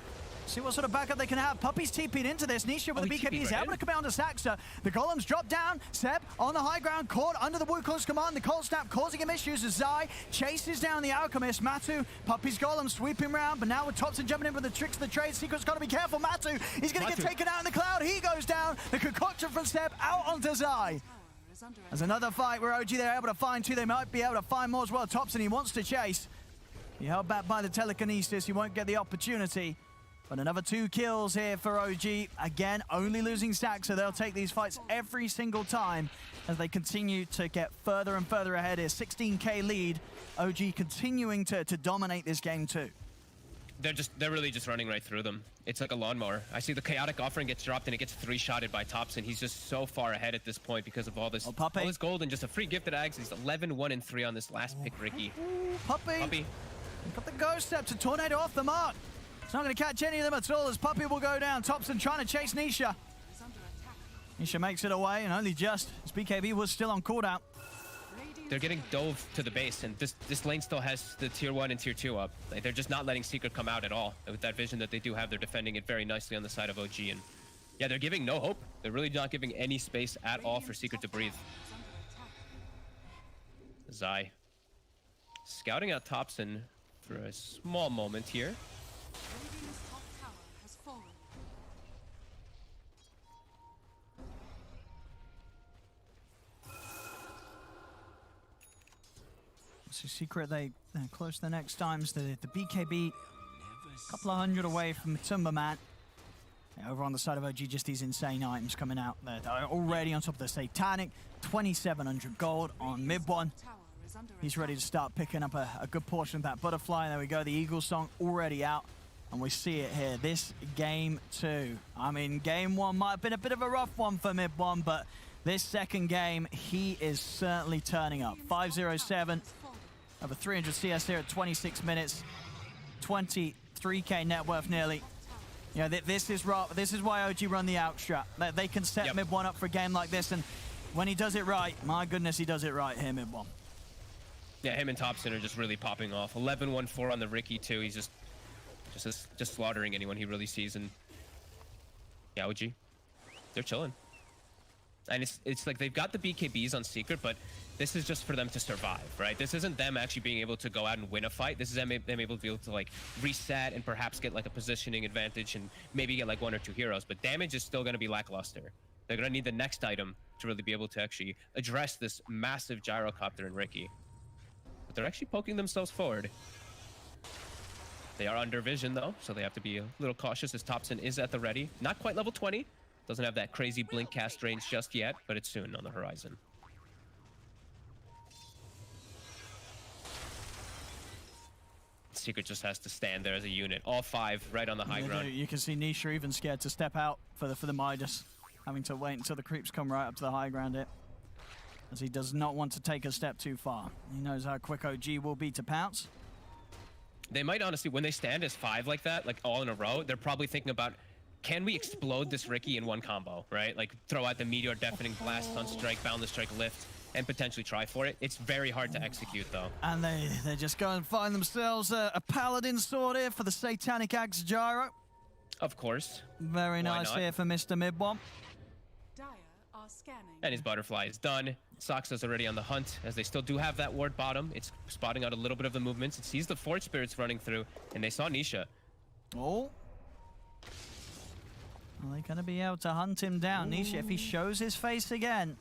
See what sort of backup they can have. Puppy's TP'd into this. Nisha with the BKB is able to come out onto Saxa. The golems drop down. Seb on the high ground, caught under the Wukong's command. The cold snap causing him issues as Zai chases down the Alchemist. Matu, Puppy's golem sweeping round, but now with Thompson jumping in with the tricks of the trade. Secret's got to be careful. Matu, he's going to get taken out in the cloud. He goes down. The concoction from Seb out onto Zai. There's another fight where OG they're able to find two. They might be able to find more as well. Thompson, he wants to chase. He held back by the telekinesis. He won't get the opportunity. But another 2 kills here for OG. Again, only losing stacks, so they'll take these fights every single time as they continue to get further and further ahead here. 16k lead. OG continuing to dominate this game too. They're really just running right through them. It's like a lawnmower. I see the chaotic offering gets dropped and it gets 3-shotted by Thompson. He's just so far ahead at this point because of all this gold and just a free gifted Ags. He's 11, 1, and 3 on this last pick, Ricky. Puppy. Got the Ghost Step to Tornado off the mark. It's not going to catch any of them at all as Puppy will go down. Thompson trying to chase Nisha. Nisha makes it away, and only just as BKB was still on cooldown. They're getting dove to the base, and this lane still has the tier 1 and tier 2 up. Like, they're just not letting Secret come out at all. And with that vision that they do have, they're defending it very nicely on the side of OG. And yeah, they're giving no hope. They're really not giving any space at all for Secret to breathe. Zai scouting out Thompson for a small moment here. So Secret, they're close to the next times. The BKB, a couple of hundred away from Timberman. Over on the side of OG, just these insane items coming out. They're already on top of the Satanic. 2,700 gold on mid one. He's ready to start picking up a good portion of that butterfly. There we go, the Eagle song already out. And we see it here, this game 2. I mean, game 1 might have been a bit of a rough one for mid one, but this second game, he is certainly turning up. 507, over 300 CS here at 26 minutes, 23k net worth nearly. You know, this is why OG run the out strat. They can set mid one up for a game like this, and when he does it right, my goodness, he does it right here, mid one. Yeah, him and Thompson are just really popping off. 11-1-4 on the Ricky too. He's just slaughtering anyone he really sees. And yeah, OG, they're chilling. And it's like they've got the BKBs on Secret, but this is just for them to survive, right? This isn't them actually being able to go out and win a fight. This is them able to be able to like reset and perhaps get like a positioning advantage and maybe get like 1 or 2 heroes. But damage is still going to be lackluster. They're going to need the next item to really be able to actually address this massive gyrocopter in Ricky. But they're actually poking themselves forward. They are under vision though, so they have to be a little cautious as Thompson is at the ready. Not quite level 20, Doesn't have that crazy blink cast range just yet, but it's soon on the horizon. Secret just has to stand there as a unit. All 5 right on the high ground. You can see Nisha even scared to step out for the Midas, having to wait until the creeps come right up to the high ground here, as he does not want to take a step too far. He knows how quick OG will be to pounce. They might honestly, when they stand as 5 like that, like all in a row, they're probably thinking about, can we explode this Riki in one combo, right? Like throw out the Meteor, Deafening Blast, Stun Strike, Boundless Strike, Lift, and potentially try for it. It's very hard to execute though. And they just go and find themselves a Paladin Sword here for the Satanic Axe Gyro. Of course. Very nice here for Mr. Midbomb. Dire are scanning. And his Butterfly is done. Soxa's already on the hunt, as they still do have that ward bottom. It's spotting out a little bit of the movements. It sees the Forge Spirits running through, and they saw Nisha. Oh. Are they going to be able to hunt him down? Ooh. Nisha, if he shows his face again.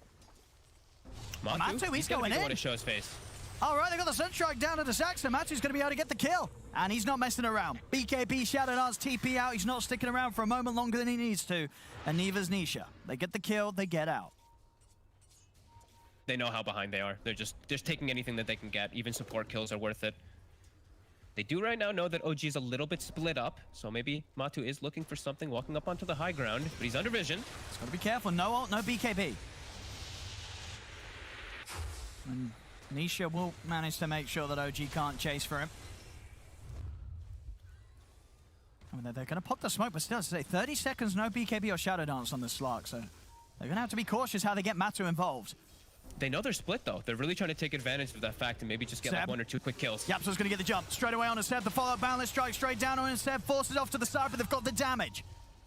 Matu, he's going in. To show his face. All right, they got the Sunstrike down to the Saxon. Matu's going to be able to get the kill. And he's not messing around. BKB Shadow Dance TP out. He's not sticking around for a moment longer than he needs to. And neither's Nisha. They get the kill, they get out. They know how behind they are. They're just taking anything that they can get. Even support kills are worth it. They do right now know that OG is a little bit split up, so maybe Matu is looking for something, walking up onto the high ground, but he's under vision. He's got to be careful. No ult, no BKB. And Nisha will manage to make sure that OG can't chase for him. I mean, they're going to pop the smoke, but still, to say 30 seconds, no BKB or Shadow Dance on the Slark, so they're going to have to be cautious how they get Matu involved. They know they're split, though. They're really trying to take advantage of that fact and maybe just get like 1 or 2 quick kills. Yapso's going to get the jump. Straight away on a Seb. The follow-up Boundless Strike straight down on Seb. Forces off to the side, but they've got the damage.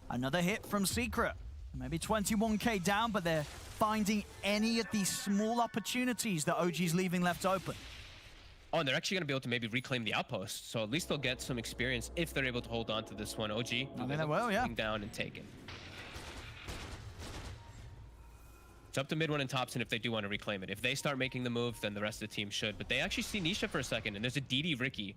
Another hit from Secret. Maybe 21k down, but they're finding any of these small opportunities that OG's leaving left open. Oh, and they're actually going to be able to maybe reclaim the outpost, so at least they'll get some experience if they're able to hold on to this one. OG, I think they will, yeah. Down and taken. It's up to mid one and Topson if they do want to reclaim it. If they start making the move, then the rest of the team should. But they actually see Nisha for a second, and there's a DD Riki.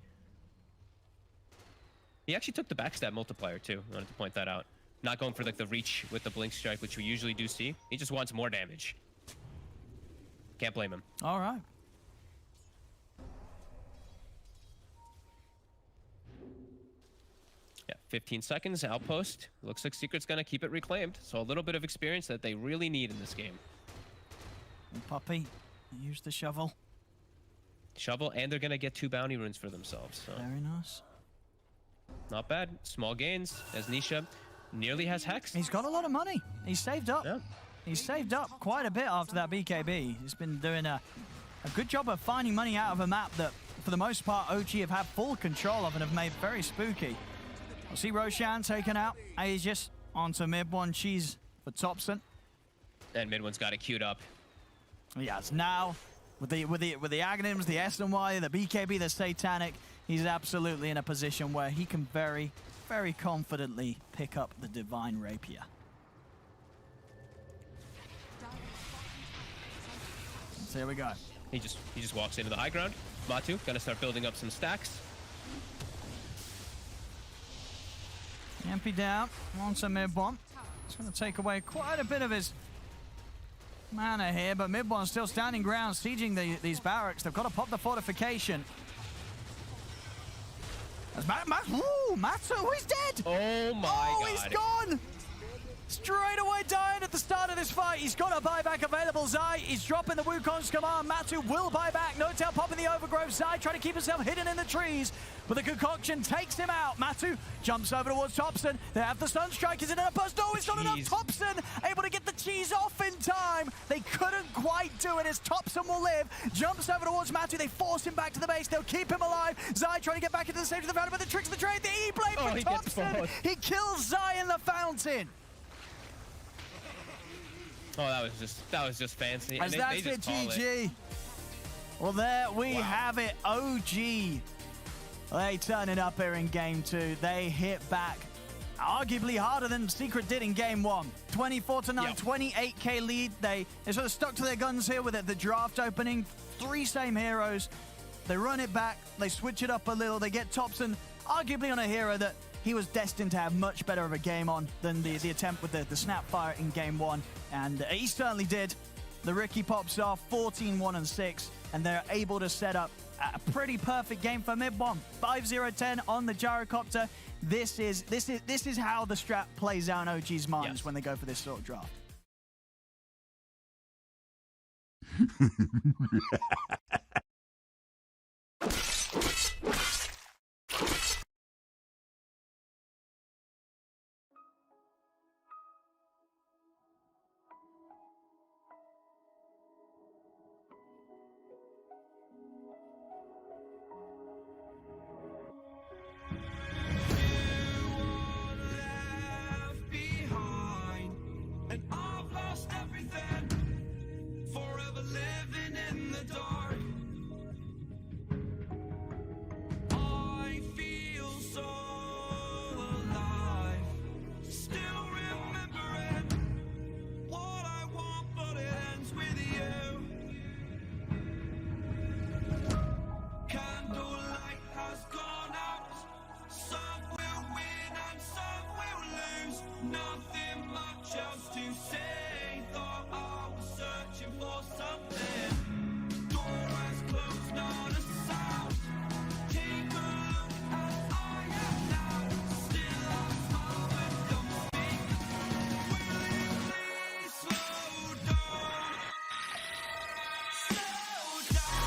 He actually took the backstab multiplier, too. I wanted to point that out. Not going for like the reach with the blink strike, which we usually do see. He just wants more damage. Can't blame him. All right. Yeah, 15 seconds, outpost. Looks like Secret's gonna keep it reclaimed. So a little bit of experience that they really need in this game. And Puppy, use the shovel. Shovel, and they're gonna get 2 bounty runes for themselves. So. Very nice. Not bad. Small gains as Nisha nearly has Hex. He's got a lot of money. He's saved up. Yeah. He's saved up quite a bit after that BKB. He's been doing a good job of finding money out of a map that, for the most part, OG have had full control of and have made very spooky. We'll see Roshan taken out. Aegis onto mid one. She's for Topson. And mid one's got it queued up. Yes, now with the Aghanims, the S and Y, the BKB, the Satanic, he's absolutely in a position where he can very, very confidently pick up the Divine Rapier. So here we go. He just walks into the high ground. Matu gonna start building up some stacks. MP down, wants a mid bomb. It's going to take away quite a bit of his mana here, but mid bomb's still standing ground, sieging these barracks. They've got to pop the fortification. As Matu, he's dead! Oh my god. He's gone! Straight away dying at the start of this fight. He's got a buyback available. Zai is dropping the Wukong's command. Matu will buy back. No tail popping the overgrowth. Zai trying to keep himself hidden in the trees. But the concoction takes him out. Matu jumps over towards Topson. They have the Sunstrike. Is it in a burst? No, it's not enough. Topson able to get the cheese off in time. They couldn't quite do it as Topson will live. Jumps over towards Matu. They force him back to the base. They'll keep him alive. Zai trying to get back into the safety of the fountain, but the tricks of the trade. The E-blade from Topson. He kills Zai in the fountain. Oh, that was just fancy. As and that's they it, just call GG. it. Well, there we have it. OG. They turn it up here in game 2. They hit back arguably harder than Secret did in game 1. 24-9, Yep. 28k lead. They sort of stuck to their guns here with it. The draft opening, 3 same heroes. They run it back. They switch it up a little. They get Topson arguably on a hero that he was destined to have much better of a game on than the attempt with the Snapfire in game 1, and he certainly did. The Rookie pops off 14-1-6, and they're able to set up a pretty perfect game for mid-1. 5-0-10 on the gyrocopter. This is how the strat plays out in OG's minds when they go for this sort of draft. And I've lost everything, forever living in the dark. I feel so alive, still remembering what I want, but it ends with you. Candlelight has gone out, some will win and some will lose. Nothing much else to say, thought I was searching for something. Door has closed, not a sound. Take a look as I am now, still I smile but don't speak. Will you please slow down? Slow down.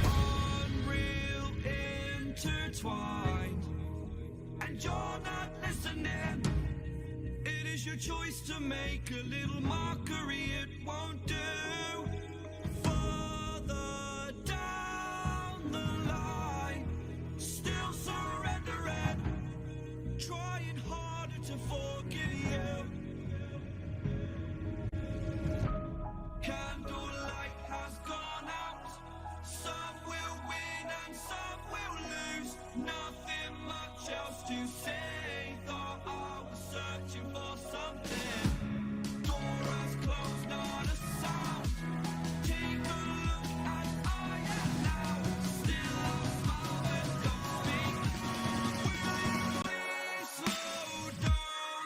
Unreal intertwined, and you're not listening. It is your choice to make a little mockery, it won't do. Further down the line, still surrendering, trying harder to forgive you. Candlelight has gone out, some will win and some will lose. Nothing much else to say, thought I was searching for something. Door has closed, not a sound. Take a look as I am now, still I smile but don't speak. Will you please slow down?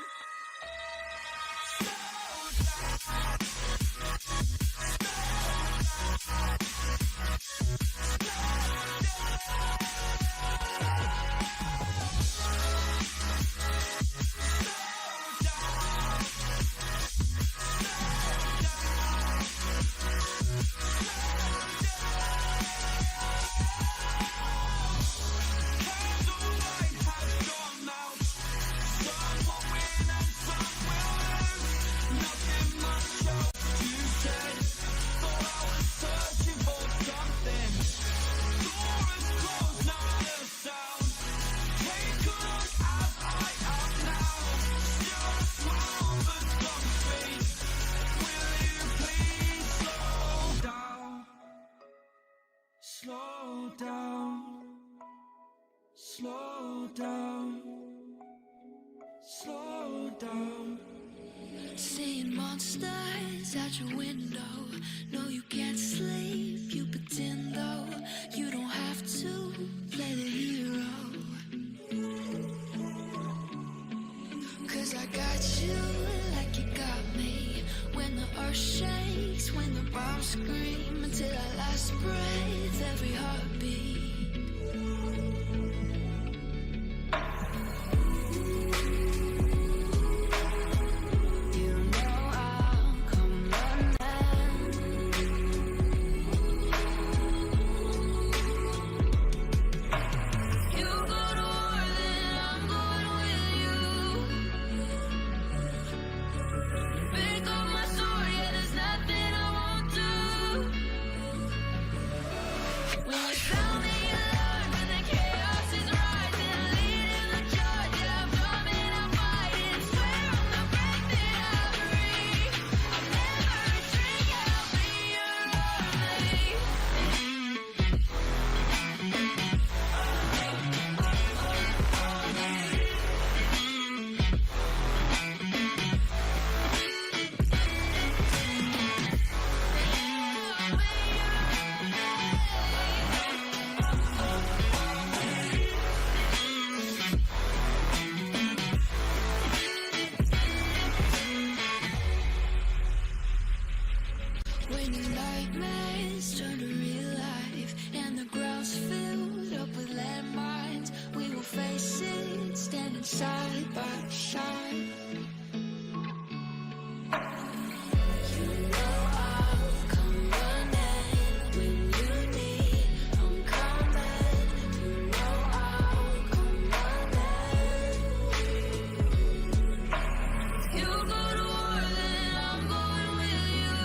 Candlelight has gone out, some will win and some will lose. Nothing much else to say, thought I was searching for something. Door is closed, not a sound. Take a look as I am now, still a smile but don't speak. Will you please slow down? Slow down. Slow down. Slow down. Seeing monsters out your window. No, you can't sleep, you pretend though. You don't have to play the hero. 'Cause I got you like you got me. When the earth shakes, when the bombs scream, until our last breath, every heartbeat. You know I'll come running. You go to war, then I'm going with you. Pick up my sword, yeah, there's nothing I won't do. When you found me When your nightmares turn to real life and the ground's filled up with landmines, we will face it standing side by side. You know I'll come running when you need. I'm coming. You know I'll come running. You go to war, then I'm going with you.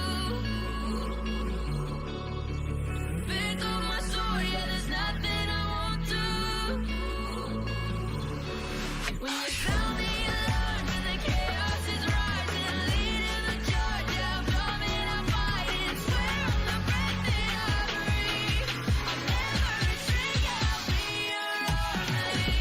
Pick up my sword, yeah, there's nothing I won't do. When you sound the alarm and the chaos is rising, leading the charge, yeah, I'm coming, I'm fighting. Swear on the breath that I breathe, I'll never retreat, yeah, I'll be your army.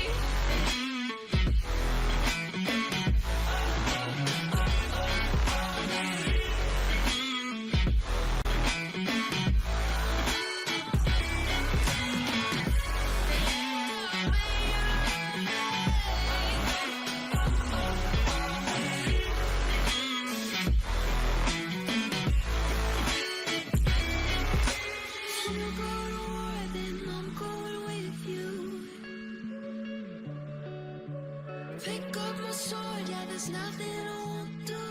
You go to war, then I'm going with you. Pick up my sword, yeah, there's nothing I won't do.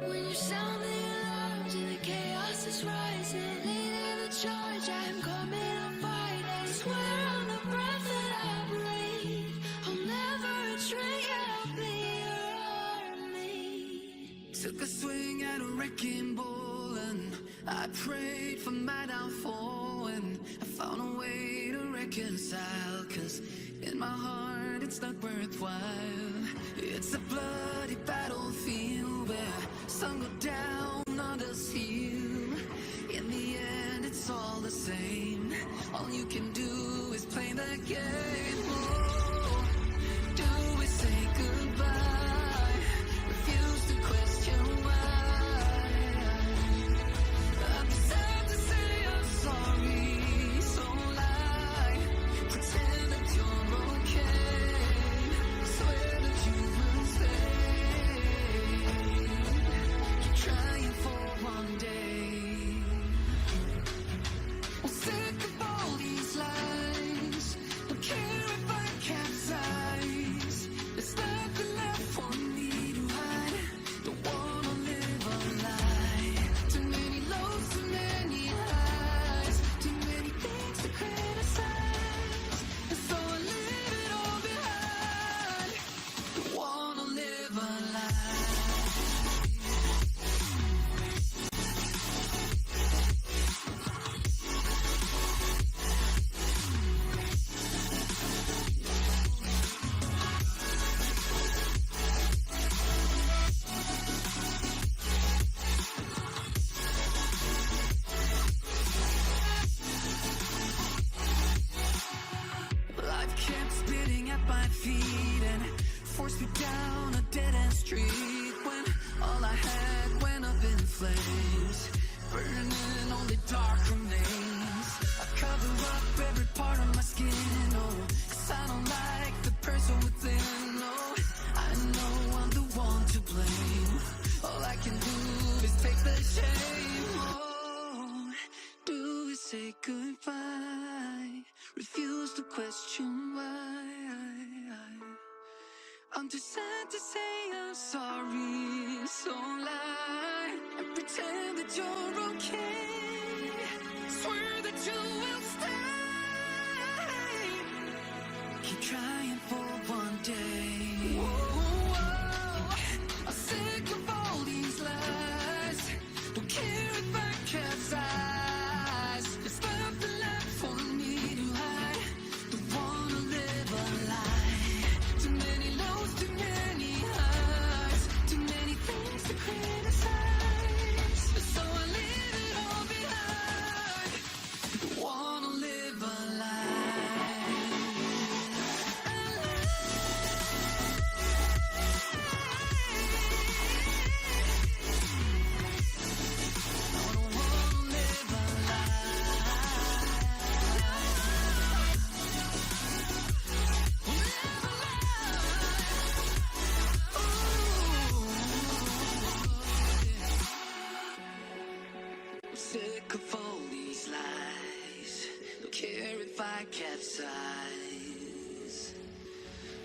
When you sound the alarms and the chaos is rising, leading the charge, I'm coming, I'm fighting. Swear on the breath that I breathe, I'll never retreat, yeah, I'll be your army. Took a swing at a wrecking ball and I prayed for my downfall, and I found a way to reconcile, 'cause in my heart it's not worthwhile. It's a bloody battlefield where some go down, others heal. In the end it's all the same. All you can do is play the game. Oh, do we say goodbye? Refuse to question why. I'm sad to say I'm sorry, so lie. Pretend that you're okay. Swear that you will stay. Keep trying for one day. I'm sick of all these lies. Don't care if I capsize. There's nothing left for me to hide. Don't wanna live a lie. Too many lows, too many highs. Too many things to criticize. And so I leave it all behind. Don't wanna live a lie. Life kept spitting at my feet and forced me down a dead-end street, when all I had went up in flames, burning only dark remains. I cover up every part of my skin, oh, 'cause I don't like the person within, oh. I know I'm the one to blame. All I can do is take the shame. Oh, do we say goodbye? Refuse to question why. I'm too sad to say I'm sorry, so lie and pretend that you're okay. Swear that you will stay. Keep trying for one day. Whoa, I'm sick of all these lies. Don't care if I capsize. There's nothing left for me to hide. Don't wanna live a lie. Too many lows, too many highs. Too many things to criticize. sick of all these lies. Don't care if I capsize.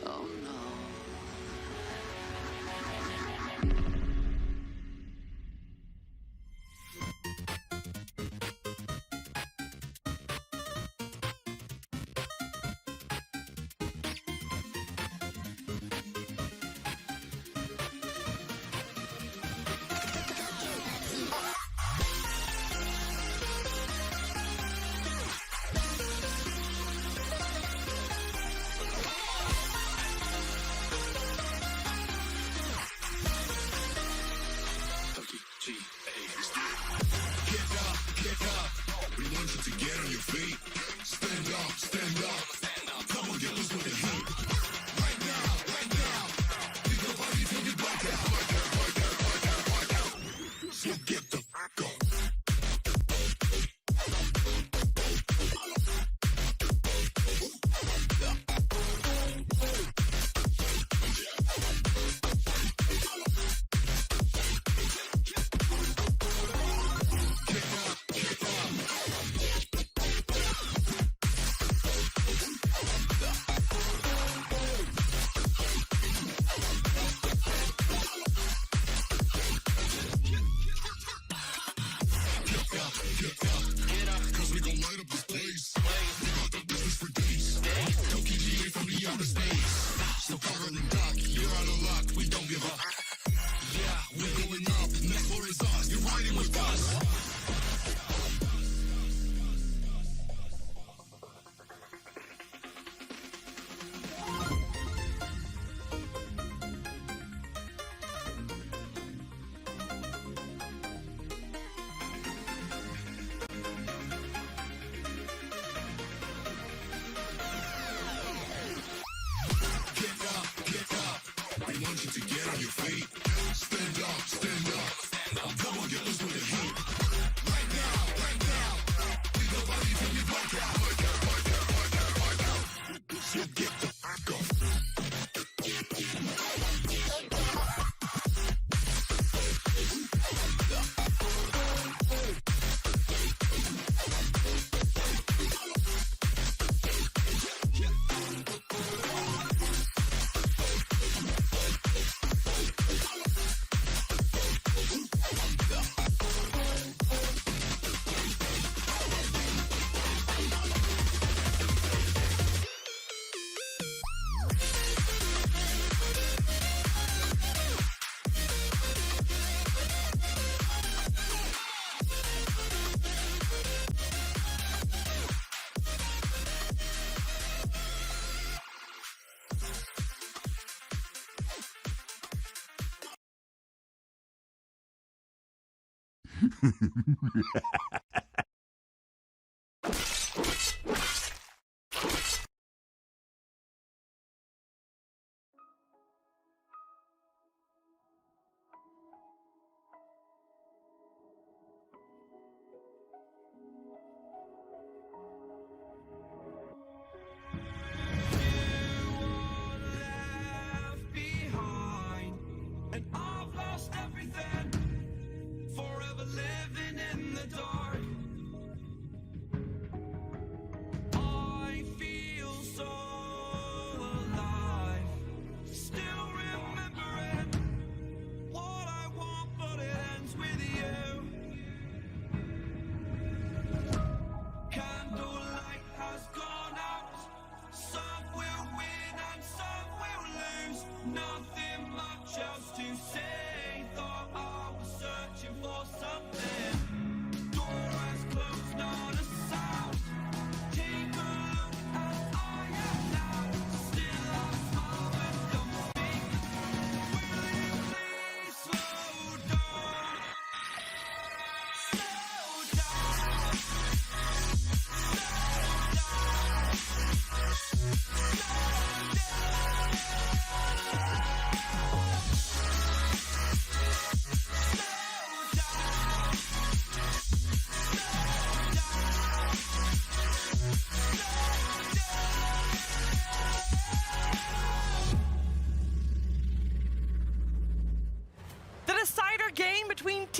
Oh no.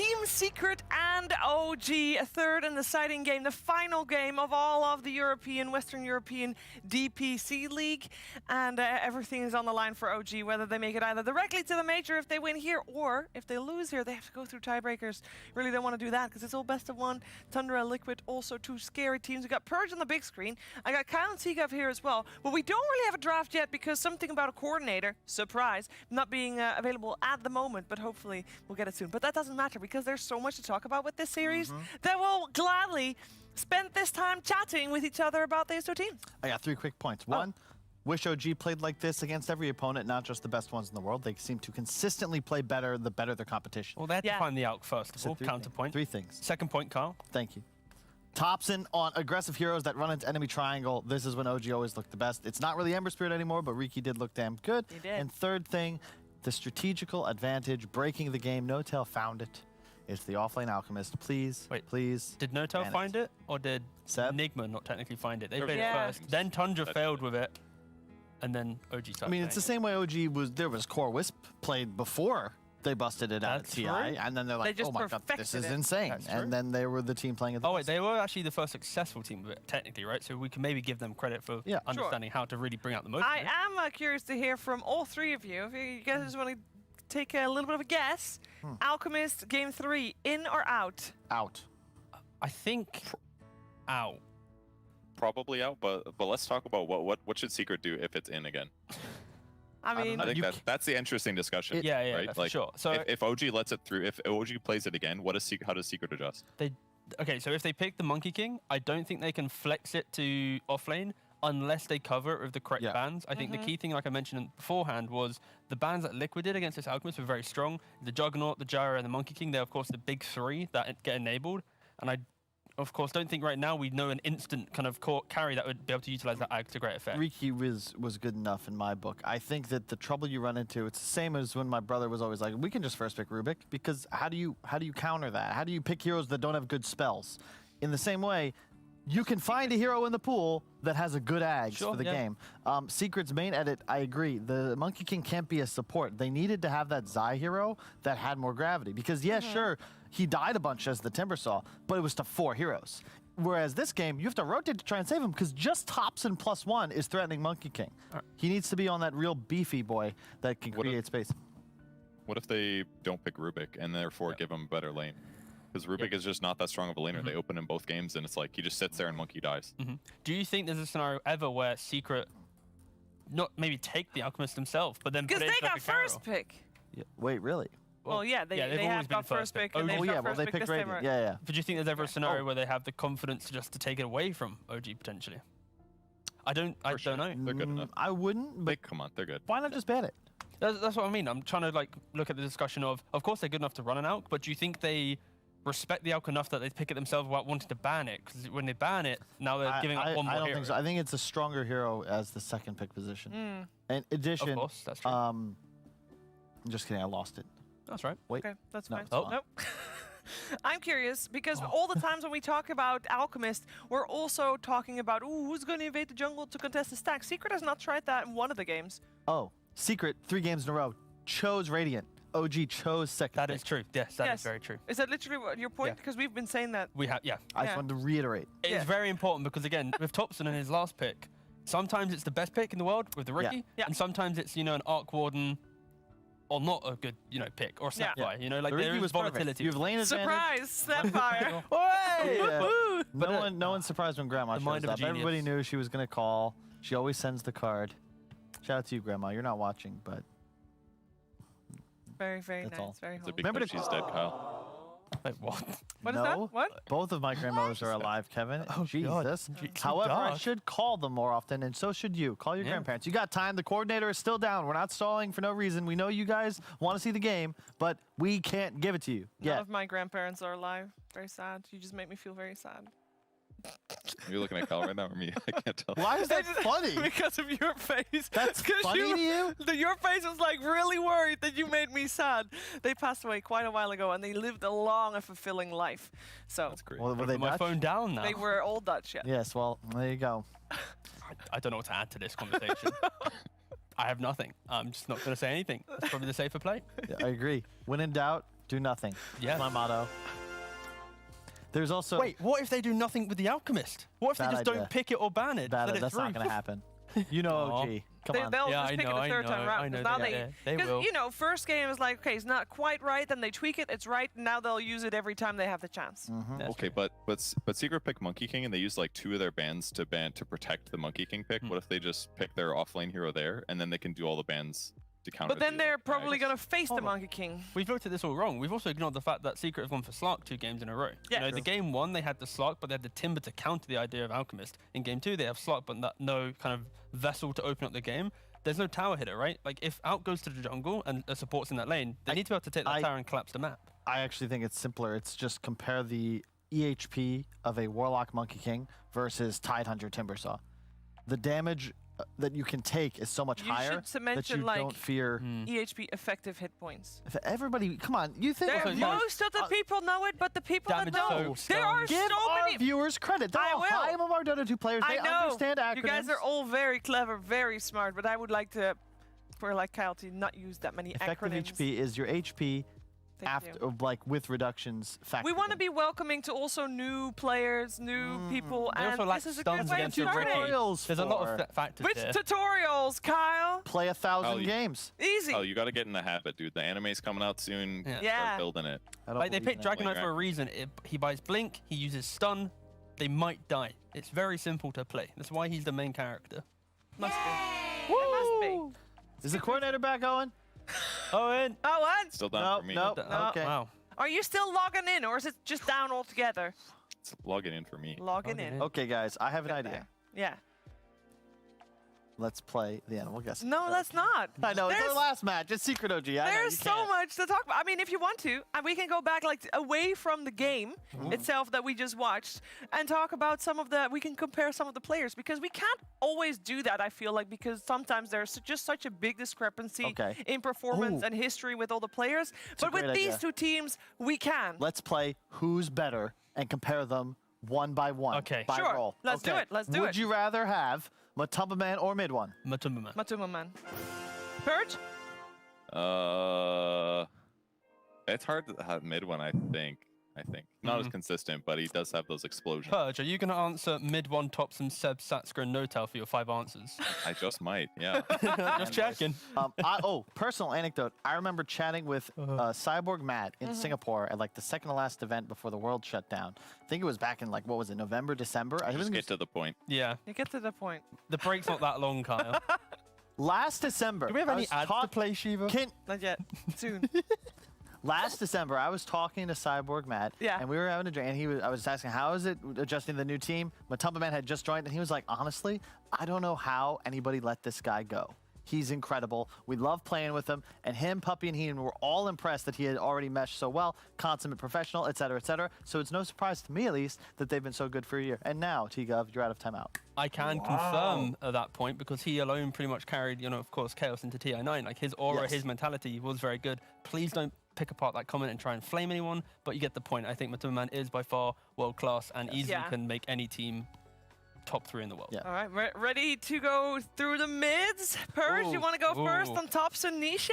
Team Secret and OG, a third and deciding game, the final game of all of the Western European DPC League. And everything is on the line for OG, whether they make it either directly to the major if they win here, or if they lose here, they have to go through tiebreakers. Really don't want to do that because it's all best of one. Tundra, Liquid, also two scary teams. We got Purge on the big screen. I got Kyle and Seagup here as well. But we don't really have a draft yet because something about a coordinator, surprise, not being available at the moment, but hopefully we'll get it soon. But that doesn't matter because there's so much to talk about with this series that we'll gladly spend this time chatting with each other about these two teams. I got 3 quick points. One, wish OG played like this against every opponent, not just the best ones in the world. They seem to consistently play better the better their competition. Well, they had to find the AUK first of So all, counterpoint. 3 things. Second point, Carl. Thank you. Topson on aggressive heroes that run into enemy triangle. This is when OG always looked the best. It's not really Ember Spirit anymore, but Riki did look damn good. He did. And third thing, the strategical advantage, breaking the game. No-Tail found it. It's the offlane alchemist. Please, Wait, please. Did No-Tail ban find it, or did Seb? Enigma not technically find it? They Sure. played Yeah. it first. Then Tundra failed with it, and then OG started I mean, it's the playing same way OG was. There was Core Wisp played before they busted it out That's at TI, true. and then they're like, just "Oh my god, this perfected is it. insane!" That's true. And then they were the team playing at it. the Oh wait, best. they were actually the first successful team of it, technically, right? So we can maybe give them credit for Yeah. understanding how to really bring out the most. I of it. am curious to hear from all three of you. If you guys want to take a little bit of a guess, Alchemist Game 3, in or out? Out. I think out. Probably out, but let's talk about what should Secret do if it's in again. I mean, I think You that's the interesting discussion. Yeah, right? for sure. So if OG lets it through, if OG plays it again, how does Secret adjust? okay, so if they pick the Monkey King, I don't think they can flex it to offlane unless they cover it with the correct Yeah. bans. I think the key thing, like I mentioned beforehand, was the bans that Liquid did against this Alchemist were very strong. The Juggernaut, the Gyro, and the Monkey King, they're of course the big 3 that get enabled. And I, of course, don't think right now we know an instant kind of carry that would be able to utilize that AG to great effect. Riki was good enough in my book. I think that the trouble you run into, it's the same as when my brother was always like, we can just first pick Rubik, because how do you counter that? How do you pick heroes that don't have good spells? In the same way, you can find a hero in the pool that has a good ags Sure, for the yeah. game. Secret's main edit, I agree. The Monkey King can't be a support. They needed to have that Zai hero that had more gravity. Because, yeah, sure, he died a bunch as the Timbersaw, but it was to 4 heroes. Whereas this game, you have to rotate to try and save him because just Topson +1 is threatening Monkey King. He needs to be on that real beefy boy that can create space. What if they don't pick Rubik and therefore give him a better lane? Because Rubik is just not that strong of a laner. They open in both games, and it's like he just sits there and Monkey dies. Do you think there's a scenario ever where Secret not maybe take the Alchemist themselves, but then because put it they into got like a carry? first pick. Yeah. Wait, really? Well, yeah, they they've always have been got first pick, and Oh, they've Oh, got yeah, well, first they pick picked this time Radiant. around. Yeah, yeah. But do you think there's ever a scenario where they have the confidence just to take it away from OG potentially? I don't know. They're good enough. I wouldn't, but Come on, they're good. why not just ban it? That's what I mean. I'm trying to like look at the discussion of course they're good enough to run an AUK, but do you think they respect the AUK enough that they pick it themselves without wanting to ban it? Because when they ban it, now they're giving up one more I don't hero. think so. I think it's a stronger hero as the second pick position. In addition, Of course, that's true. I'm just kidding. I lost it. That's right. Wait. Okay, that's No, fine. it's fine. Nope. I'm curious because all the times when we talk about Alchemist, we're also talking about, ooh, who's going to invade the jungle to contest the stack? Secret has not tried that in one of the games. Oh, Secret 3 games in a row chose Radiant. OG chose second. That pick. is true. Yes, that is Yes. very true. Is that literally what your point? Yeah. Because we've been saying that. We have, yeah. I Yeah. just wanted to reiterate. It is Yeah. very important because again, with Topson in his last pick, sometimes it's the best pick in the world with the rookie, Yeah. and sometimes it's an Arc Warden or not a good pick or Yeah. Snapfire. Like The there Riki is was perfect. volatility. You have lane advantage. Surprise! Snapfire! Yeah. Woo! But, No one's surprised when Grandma the shows mind of a up. Everybody genius. knew she was going to call. She always sends the card. Shout out to you, Grandma. You're not watching, but Very, very That's nice. all. Very It's a humble. big Remember thing to- she's dead, Kyle. Wait, what? What is no, that? What? Both of my grandmothers are alive, Kevin. Oh, God. Jesus. It's However, I dark. should call them more often, and so should you. Call your Yeah. grandparents. You got time. The coordinator is still down. We're not stalling for no reason. We know you guys want to see the game, but we can't give it to you. None Yeah. of my grandparents are alive. Very sad. You just make me feel very sad. You're looking at Kyle right now, or me? I can't tell. Why is that funny? Because of your face. That's 'Cause funny to you? Your face was like really worried that you made me sad. They passed away quite a while ago, and they lived a long and fulfilling life. So That's great. Well, were they my Dutch? phone down now. they were all Dutch, yeah. Yes, well, there you go. I don't know what to add to this conversation. I have nothing. I'm just not going to say anything. That's probably the safer play. Yeah, I agree. When in doubt, Do nothing. Yeah. That's my motto. There's also... Wait, what if they do nothing with the Alchemist? What if they Bad just idea. don't pick it or ban it? Bad, Let it that's not through? going to happen. You know OG. Come on. They'll Yeah, just I pick know, it I the third time know, around. I know, 'cause now they will. you know, first game is like, okay, it's not quite right, then they tweak it, it's right, and now they'll use it every time they have the chance. That's Okay, true. but Secret pick Monkey King, and they use like 2 of their bans to protect the Monkey King pick. What if they just pick their offlane hero there, and then they can do all the bans to counter? But then they're probably gonna. going to face the Monkey King. We've looked at this all wrong. We've also ignored the fact that Secret have gone for Slark 2 games in a row. Yeah. You know, the game 1, they had the Slark, but they had the Timber to counter the idea of Alchemist. In game 2, they have Slark, but no kind of vessel to open up the game. There's no tower hitter, right? Like, if Out goes to the jungle and supports in that lane, they need to be able to take that tower and collapse the map. I actually think it's simpler. It's just compare the EHP of a Warlock Monkey King versus Tidehunter Timbersaw. The damage that you can take is so much You higher should that mention, you like, don't fear. EHP effective hit points. If everybody, come on, you think There, most of the people know it, but the people that Damage don't, so there are give so our many. viewers credit. They're I all will. high MMR Dota 2 players. They I know. understand acronyms. You guys are all very clever, very smart, but I would like to, for like Kyle, to not use that many Effective acronyms. HP is your HP Thank after, you. like with reductions. We want to be welcoming to also new players, new people, They and also lack this is a good stuns way against to the start Ricky. it. Tutorials There's a lot for- of factors Which here. tutorials, Kyle? play 1,000 Oh, you- games. Easy. Oh, you got to get in the habit, dude. The anime's coming out soon. Yeah. Yeah. Start building it. I don't Like, they believe picked in that. Dragonite for a reason. He buys Blink, he uses Stun, they might die. It's very simple to play. That's why he's the main character. Must be. It must be. Is the coordinator back, Owen? Owen! Oh, what? Still down Nope, for me. nope. Oh, Okay. wow. Are you still logging in, or is it just down altogether? It's logging in for me. Logging Logging in. in. Okay, guys, I have an Get idea. there. Yeah. Let's play the animal guessing. No, that's not. I know, it's There's- our last match. It's Secret OG. I know, There's you so can't. much to talk about. I mean, if you want to, and we can go back like away from the game itself that we just watched and talk about some of the. We can compare some of the players because we can't always do that. I feel like because sometimes there's just such a big discrepancy Okay. in performance Ooh. and history with all the players. a But with great these idea. two teams, we can. Let's play who's better and compare them one by one. Okay. By Sure. roll. Let's do Okay. it. Let's do Would it. you rather have Matumba Man or Mid One? Matumba Man. Matuma man. Purge. It's hard to have mid one. I think. Not as consistent, but he does have those explosions. Purge, are you going to answer mid one tops and Seb, Satsker, and Notal for your 5 answers? I just might. Yeah. Just checking. Personal anecdote. I remember chatting with Cyborg Matt in Singapore at like the second to last event before the world shut down. I think it was back in like, what was it, November, December? I Just think it get to the point. Yeah. You get to the point. The break's not that long, Kyle. last December. Do we have I any was ads to play, Shiva? Not yet. Soon. Last December, I was talking to Cyborg Matt, Yeah. and we were having a drink, and I was asking, how is it adjusting to the new team? Matumba Man had just joined, and he was like, honestly, I don't know how anybody let this guy go. He's incredible. We love playing with him, and him, Puppy, and Heenan were all impressed that he had already meshed so well, consummate professional, et cetera, et cetera. So it's no surprise to me, at least, that they've been so good for a year. And now, T-Gov, you're out of timeout. I can confirm at that point because he alone pretty much carried, you know, of course, Chaos into TI9. Like his aura, Yes. his mentality was very good. Please don't pick apart that comment and try and flame anyone, but you get the point. I think Matumba Man is by far world class and easily Yeah. can make any team top 3 in the world. Yeah. All right, ready to go through the mids? Purge, you Ooh, want to go first ooh. on tops and Nisha?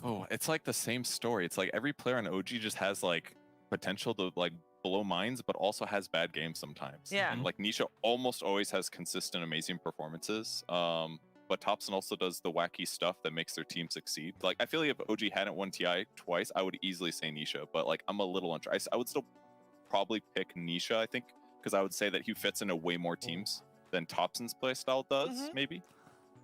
Oh, it's like the same story. It's like every player in OG just has like potential to like blow minds, but also has bad games sometimes. Yeah. And, like Nisha almost always has consistent, amazing performances. But Thompson also does the wacky stuff that makes their team succeed. Like I feel like if OG hadn't won TI twice, I would easily say Nisha. But like I'm a little unsure. I would still probably pick Nisha, I think, because I would say that he fits into way more teams than Thompson's playstyle does. Maybe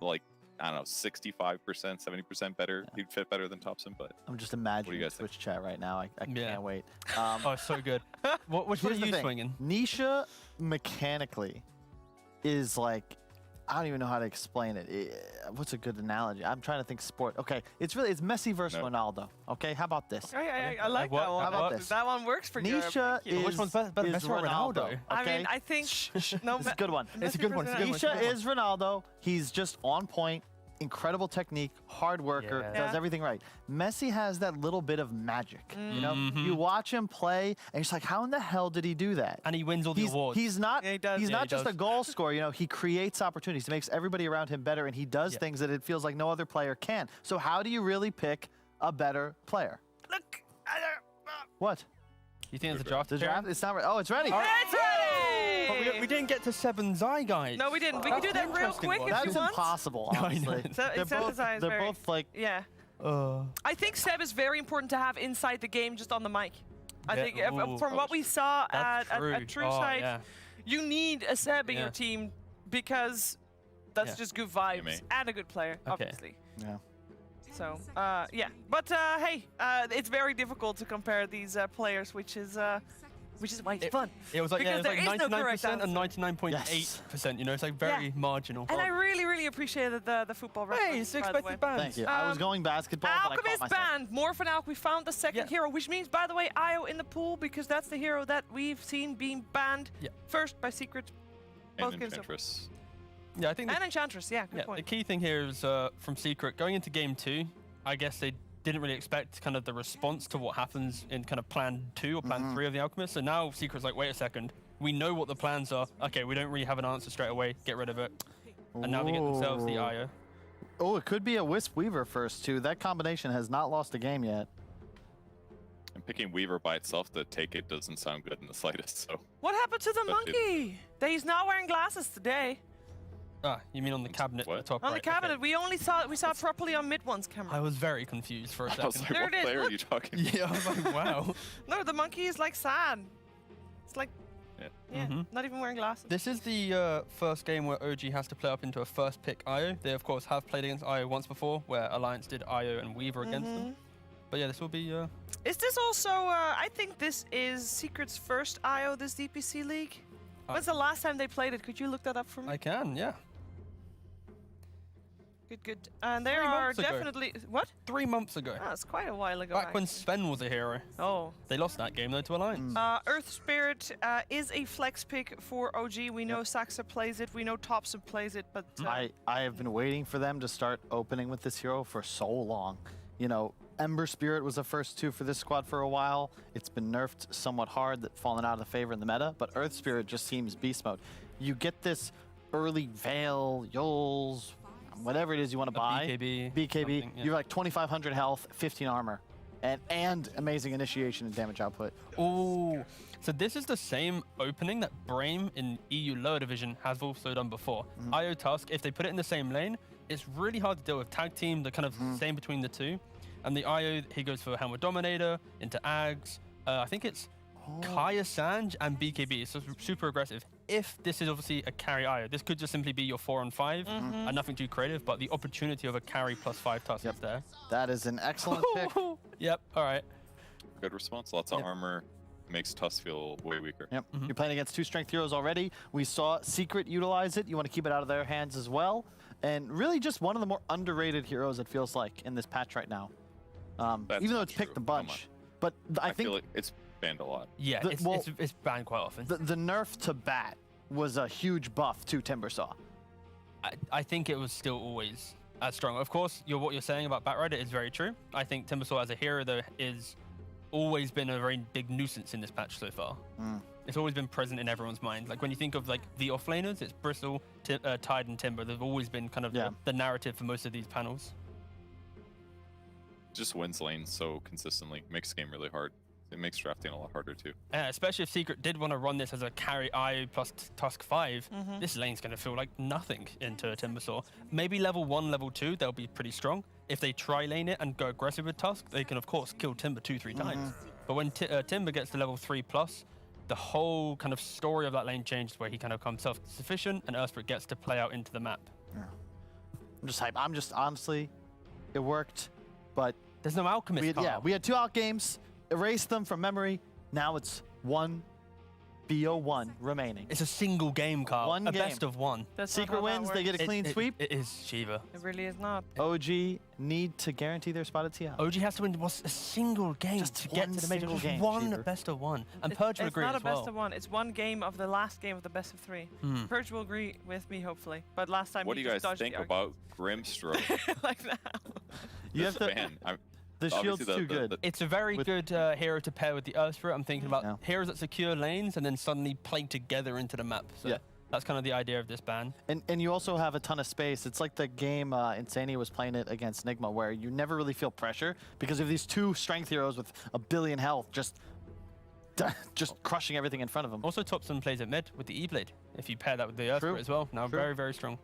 like I don't know, 65%, 70% better. He'd fit better than Thompson, but I'm just imagining guys Twitch chat right now. I Yeah. can't wait. Oh, it's so good. Which one are Here's the you thing. swinging? Nisha mechanically is like, I don't even know how to explain it. What's a good analogy? I'm trying to think sport. Okay, it's Messi versus No. Ronaldo. Okay, how about this? I like what- that one. how about this? That one works for you. Nisha Thank you. is, Which one's better, is Messi or Ronaldo? Okay? I mean, I think no. It's a good one. It's a good one. It's a good one. Nisha is Ronaldo. He's just on point. Incredible technique, hard worker, Yeah. does Yeah. everything right. Messi has that little bit of magic. You know, you watch him play, and you're just like, how in the hell did he do that? And he wins all the awards. He's not. Yeah, he does. He's Yeah, not he just does. a goal scorer. You know, he creates opportunities. He makes everybody around him better, and he does things that it feels like no other player can. So how do you really pick a better player? Look, What? You think it's a draft? The draft? It's not ready. Oh, it's ready. It's ready! But we didn't get to 7 Zai, guys. No, we didn't. We can do that real quick if That's you want. impossible, I know. honestly. So it says Zai is they're very- both like. Yeah. Uh, I think Seb is very important to have inside the game, just on the mic. I Yeah, think ooh. from what we saw that's at true. True Oh, Side, yeah. you need a Seb in Yeah. your team because that's Yeah. just good vibes mate. and a good player, Okay. obviously. Yeah. So, yeah. But hey, it's very difficult to compare these players, which is why it's fun. It was like, yeah, it Because was like there is no correct 99% and answer. 99.8%. You know, it's like very Yeah. marginal. And I really appreciated the football reference. Hey, it's by the way. expected bands. Thank you. I was going basketball, but I caught Alchemist myself. banned. Morphin Alch, we found the second Yeah. hero, which means, by the way, Io in the pool, because that's the hero that we've seen being banned Yeah. first by Secret. Both And games over. Enchantress. Yeah, I think And Enchantress, yeah, good the point. key thing here is from Secret, going into game 2, I guess they didn't really expect kind of the response to what happens in kind of plan 2 or plan 3 of the Alchemist. So now Secret's like, wait a second, we know what the plans are. Okay, we don't really have an answer straight away. Get rid of it. And now they get themselves the Ooh. IO. Oh, it could be a Wisp Weaver first, too. That combination has not lost a game yet. And picking Weaver by itself to take it doesn't sound good in the slightest. So What happened to the Especially- monkey? He's not wearing glasses today. Ah, you mean on the cabinet at What? the top On right? the okay. cabinet, we saw it properly on mid one's I camera. was very confused for a I was second. like, There what it is, player are look. you talking about? Yeah, I was like, wow. No, the monkey is like sad. It's like, Yeah. Mhm. not even wearing glasses. This is the first game where OG has to play up into a first pick IO. They, of course, have played against IO once before, where Alliance did IO and Weaver against them. But yeah, this will be... Is this also, I think this is Secret's first IO this DPC League? When's the last time they played it? Could you look that up for me? I can, yeah. Good. And there 3 are months ago. definitely... What? 3 months ago. Oh, it's quite a while ago. Back when actually. Sven was a hero. Oh. They lost that game, though, to Alliance. Earth Spirit is a flex pick for OG. We know Saxa plays it. We know Thompson plays it, but... I have been waiting for them to start opening with this hero for so long. You know, Ember Spirit was the first 2 for this squad for a while. It's been nerfed somewhat hard, that fallen out of the favor in the meta, but Earth Spirit just seems beast mode. You get this early Veil, Yols, whatever it is you want to buy. BKB. something, yeah. You're like 2,500 health, 15 armor, and amazing initiation and damage output. Ooh. So this is the same opening that Brame in EU lower division has also done before. IO Tusk, if they put it in the same lane, it's really hard to deal with. Tag team, the kind of same between the two. And the IO, he goes for Helmet Dominator, into Ags. I think it's Kaya Sanj and BKB. It's just super aggressive. If this is obviously a carry IO, this could just simply be your 4-on-5 and nothing too creative, but the opportunity of a carry +5 Tusk is there. That is an excellent pick. Yep, all right. Good response. Lots of Yep. armor. Makes Tusk feel way weaker. Yep. You're playing against 2 strength heroes already. We saw Secret utilize it. You want to keep it out of their hands as well. And really just one of the more underrated heroes, it feels like, in this patch right now. That's Even though not it's picked true. a Come on. bunch. But I I think feel like it's banned a lot. Yeah, The- well, it's banned quite often. the nerf to Bat was a huge buff to Timbersaw. I think it was still always as strong. Of course, what you're saying about Batrider is very true. I think Timbersaw as a hero, though, is always been a very big nuisance in this patch so far. It's always been present in everyone's mind. Like when you think of like the offlaners, it's Bristle, Tide, and Timber. They've always been kind of the narrative for most of these panels. Just wins lanes so consistently. Makes the game really hard. It makes drafting a lot harder too. Especially if Secret did want to run this as a carry IO plus Tusk 5, this lane's going to feel like nothing into Timbersaw. Maybe level 1, level 2, they'll be pretty strong. If they tri-lane it and go aggressive with Tusk, they can of course kill Timber 2-3 times. But when Timber gets to level 3+, the whole kind of story of that lane changes where he kind of becomes self-sufficient and Earthspirit gets to play out into the map. I'm just hyped. I'm just, honestly, it worked, but There's no Alchemist. we had 2 out games, erased them from memory. Now it's 1 BO1 remaining. It's a single game, Carl. One a game. best of one. That's not Secret how that wins, they get a works. clean sweep. It is Shiva. It really is not. OG need to guarantee their spot at TL. OG has to win a single game Just to get one to the major. single Just game, one Cheever. best of one. And Purge will It's agree not as a best well. of one. It's one game of the last game of the best of 3. Purge will agree with me, hopefully. But last time What do he you just guys dodged think the about Grimstroke? like that. You This have to, ban. the obviously shield's too good. It's a very With- good hero to pair with the Earthspirit. I'm thinking about Yeah. heroes that secure lanes and then suddenly play together into the map. So Yeah. That's kind of the idea of this ban. And you also have a ton of space. It's like the game Insania was playing it against Nigma, where you never really feel pressure because of these two strength heroes with a billion health just crushing everything in front of them. Also, Topson plays at mid with the E-Blade. If you pair that with the Earthquake as well, now very, very strong.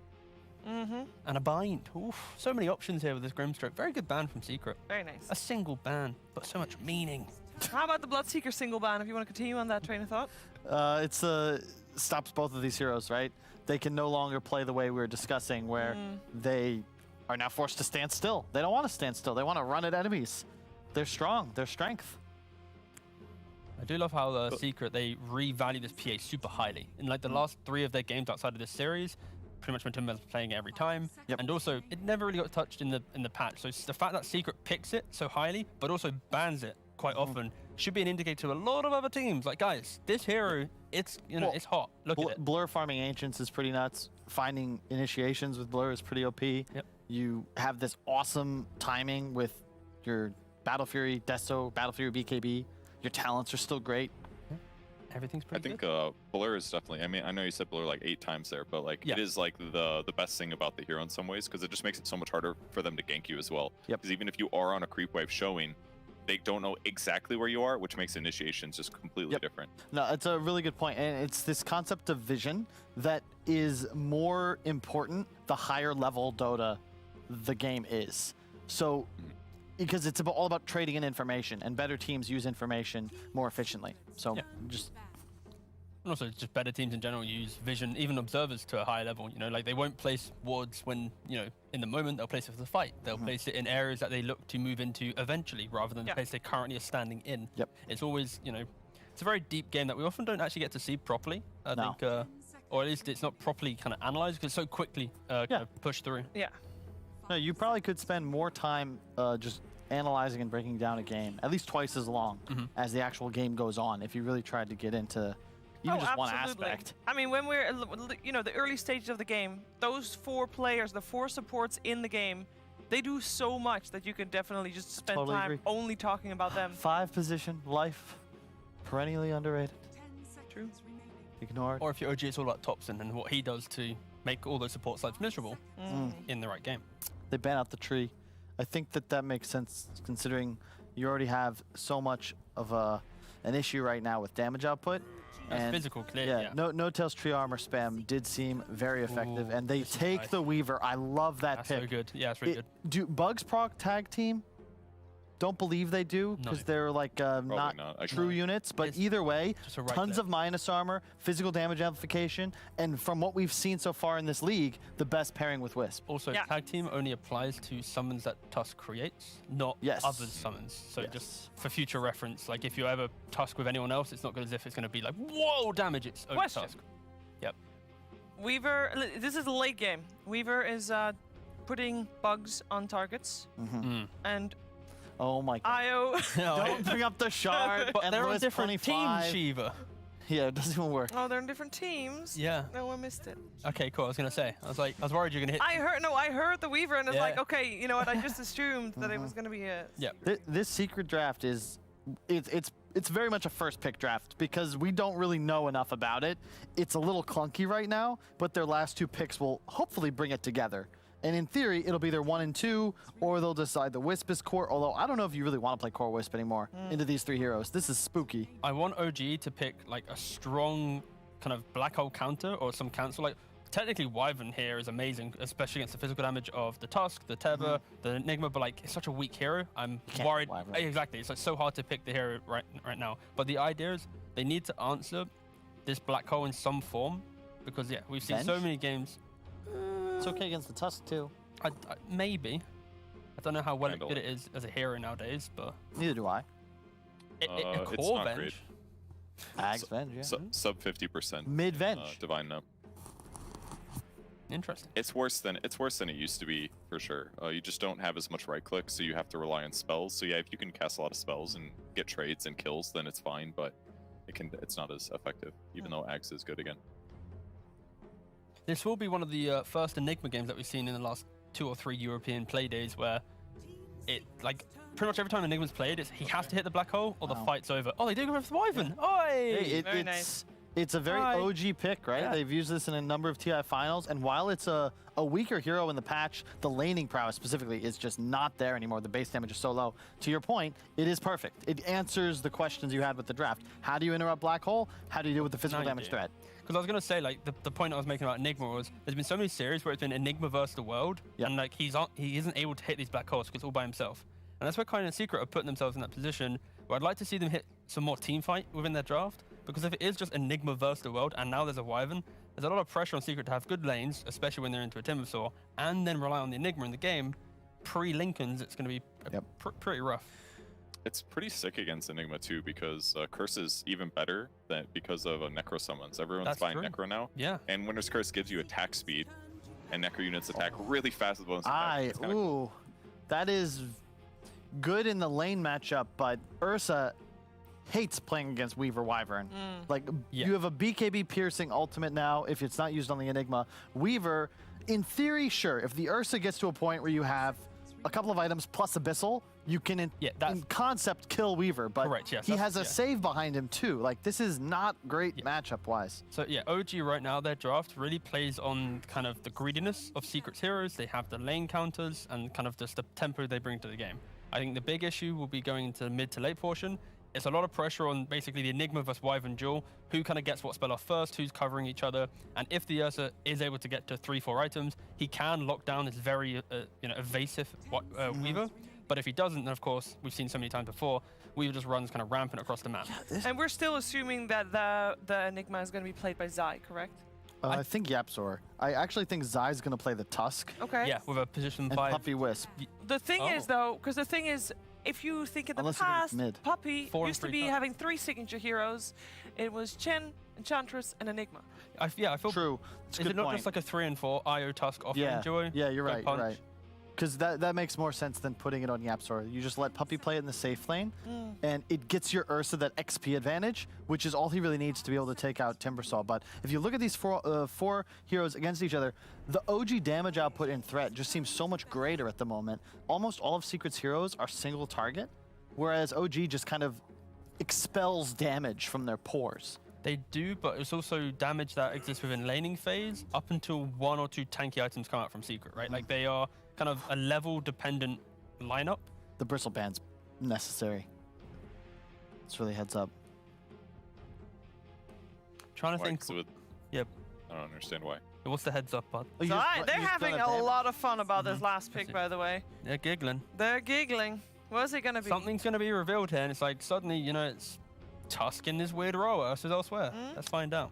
And a bind. Oof, so many options here with this Grimstroke. Very good ban from Secret. Very nice. A single ban, but so much meaning. How about the Bloodseeker single ban, if you want to continue on that train of thought? It's stops both of these heroes, right? They can no longer play the way we were discussing, where they are now forced to stand still. They don't want to stand still. They want to run at enemies. They're strong. They're strength. I do love how Secret, they revalue this PA super highly. In like the last 3 of their games outside of this series, pretty much when Tundra was playing it every time. And also, it never really got touched in the patch. So the fact that Secret picks it so highly, but also bans it quite often, should be an indicator to a lot of other teams. Like, guys, this hero, it's it's hot. Look at it. Blur farming Ancients is pretty nuts. Finding initiations with Blur is pretty OP. You have this awesome timing with your Battle Fury, Deso, Battle Fury, BKB. Your talents are still great. Everything's pretty good. I think Blur is definitely, I mean, I know you said Blur like 8 times there, but like it is like the best thing about the hero in some ways, because it just makes it so much harder for them to gank you as well. Because even if you are on a creep wave showing, they don't know exactly where you are, which makes initiations just completely different. No, it's a really good point. And it's this concept of vision that is more important the higher level Dota the game is. So, because it's all about trading in information, and better teams use information more efficiently. So just... And also, just better teams in general use vision, even observers to a higher level. You know, like they won't place wards when, you know, in the moment, they'll place it for the fight. They'll place it in areas that they look to move into eventually, rather than the place they currently are standing in. It's always, you know, it's a very deep game that we often don't actually get to see properly. I think, or at least it's not properly kind of analyzed because it's so quickly kind of pushed through. No, you probably could spend more time just analyzing and breaking down a game, at least twice as long as the actual game goes on, if you really tried to get into even just one aspect. I mean, when we're, you know, the early stages of the game, those 4 players, the 4 supports in the game, they do so much that you could definitely just spend time only talking about them. 5 position, life, perennially underrated. True. Ignored. Or if you're OG, it's all about Topson and what he does to make all those supports lives miserable in the right game. They ban out the tree. I think that makes sense, considering you already have so much of an issue right now with damage output. And physical clear, No-Tail's tree armor spam did seem very effective, and they take the Weaver. I love that pick. That's so good. Yeah, it's really good. Do Bugs proc tag team? Don't believe they do, because they're like not true units, but either way, tons of minus armor, physical damage amplification, and from what we've seen so far in this league, the best pairing with Wisp. Also, tag team only applies to summons that Tusk creates, not other summons. So just for future reference, like if you ever Tusk with anyone else, it's not good as if it's going to be like, whoa, damage, it's only Tusk. Weaver, this is late game. Weaver is putting bugs on targets, and oh my god. IO. Don't bring up the shard. But they're on different teams, 25. Shiva. Yeah, it doesn't even work. Oh, they're in different teams? Yeah. No, I missed it. Okay, cool. I was going to say. I was worried you were going to hit. I heard the Weaver and it's like, okay, you know what? I just assumed that it was going to be a... This secret draft is... It's very much a first pick draft because we don't really know enough about it. It's a little clunky right now, but their last 2 picks will hopefully bring it together. And in theory, it'll be their 1 and 2, or they'll decide the Wisp is core. Although I don't know if you really want to play core Wisp anymore into these 3 heroes. This is spooky. I want OG to pick like a strong kind of black hole counter or some cancel. Like technically, Wyvern here is amazing, especially against the physical damage of the Tusk, the Tether, the Enigma. But like, it's such a weak hero. I'm worried. Exactly, it's like so hard to pick the hero right now. But the idea is they need to answer this black hole in some form, because we've seen so many games. It's okay against the Tusk too. Maybe. I don't know how well good it is as a hero nowadays, but neither do I. A core Venge. Ags Venge, yeah. Sub 50%. Mid Venge. Divine Nub. Interesting. It's worse than it used to be for sure. You just don't have as much right click, so you have to rely on spells. So yeah, if you can cast a lot of spells and get trades and kills, then it's fine. But it's not as effective, even though Ags is good again. This will be one of the first Enigma games that we've seen in the last 2 or 3 European play days where it, like, pretty much every time Enigma's played, he has to hit the black hole or the fight's over. Oh, they do go with Wyvern. Oi! Very nice. It's a very OG pick, right? Yeah. They've used this in a number of TI finals, and while it's a weaker hero in the patch, the laning prowess specifically is just not there anymore. The base damage is so low. To your point, it is perfect. It answers the questions you had with the draft. How do you interrupt Black Hole? How do you deal with the physical damage threat? Because I was gonna say, like, the point I was making about Enigma was there's been so many series where it's been Enigma versus the world, and like he isn't able to hit these black holes because it's all by himself. And that's where kind of Secret are putting themselves in that position where I'd like to see them hit some more team fight within their draft. Because if it is just Enigma versus the world, and now there's a Wyvern, there's a lot of pressure on Secret to have good lanes, especially when they're into a Timbersaw, and then rely on the Enigma in the game. Pre-Lincolns, it's going to be pretty rough. It's pretty sick against Enigma too, because Curse is even better than because of Necro summons. Everyone's buying Necro now. Yeah. And Winter's Curse gives you attack speed, and Necro units attack really fast with bonus attack. Ooh, that is good in the lane matchup, but Ursa hates playing against Weaver Wyvern. Like, you have a BKB piercing ultimate now if it's not used on the Enigma. Weaver, in theory, sure, if the Ursa gets to a point where you have a couple of items plus Abyssal, you can in concept kill Weaver, but he has a save behind him too. Like, this is not great matchup wise. So yeah, OG right now, their draft really plays on kind of the greediness of Secret's heroes. They have the lane counters and kind of just the tempo they bring to the game. I think the big issue will be going into the mid to late portion. It's a lot of pressure on basically the Enigma versus Wyvern duel. Who kind of gets what spell off first, who's covering each other. And if the Ursa is able to get to 3-4 items, he can lock down this very evasive Weaver. But if he doesn't, then of course, we've seen so many times before, Weaver just runs kind of rampant across the map. And we're still assuming that the Enigma is going to be played by Zai, correct? I think Yapzor. I actually think Zai's going to play the Tusk. Okay. Yeah, with a position and 5. Puppy Wisp. The thing is, though, because the thing is, if you think in the Unless past, mid. Puppy 4 and used to 3 be Puppy. having 3 signature heroes. It was Chen, Enchantress, and Enigma. I feel True. It's a is good it not point. just like a 3 and 4 IO Tusk offering duo? Yeah, you're Go right. punch? You're right. Because that makes more sense than putting it on Yapzor. You just let Puppy play it in the safe lane, and it gets your Ursa that XP advantage, which is all he really needs to be able to take out Timbersaw. But if you look at these four heroes against each other, the OG damage output in threat just seems so much greater at the moment. Almost all of Secret's heroes are single target, whereas OG just kind of expels damage from their pores. They do, but it's also damage that exists within laning phase up until 1 or 2 tanky items come out from Secret, right? Like they are kind of a level-dependent lineup. The Bristle Band's necessary. It's really heads up. Trying to Why? think. 'Cause it would- Yep. I don't understand why. What's the heads up, bud? Oh, you So just- they're you just having done a damage. lot of fun about this last pick, by the way. They're giggling. They're giggling. What's it going to be? Something's going to be revealed here, and it's like suddenly, it's Tusk in this weird role versus elsewhere. Let's find out.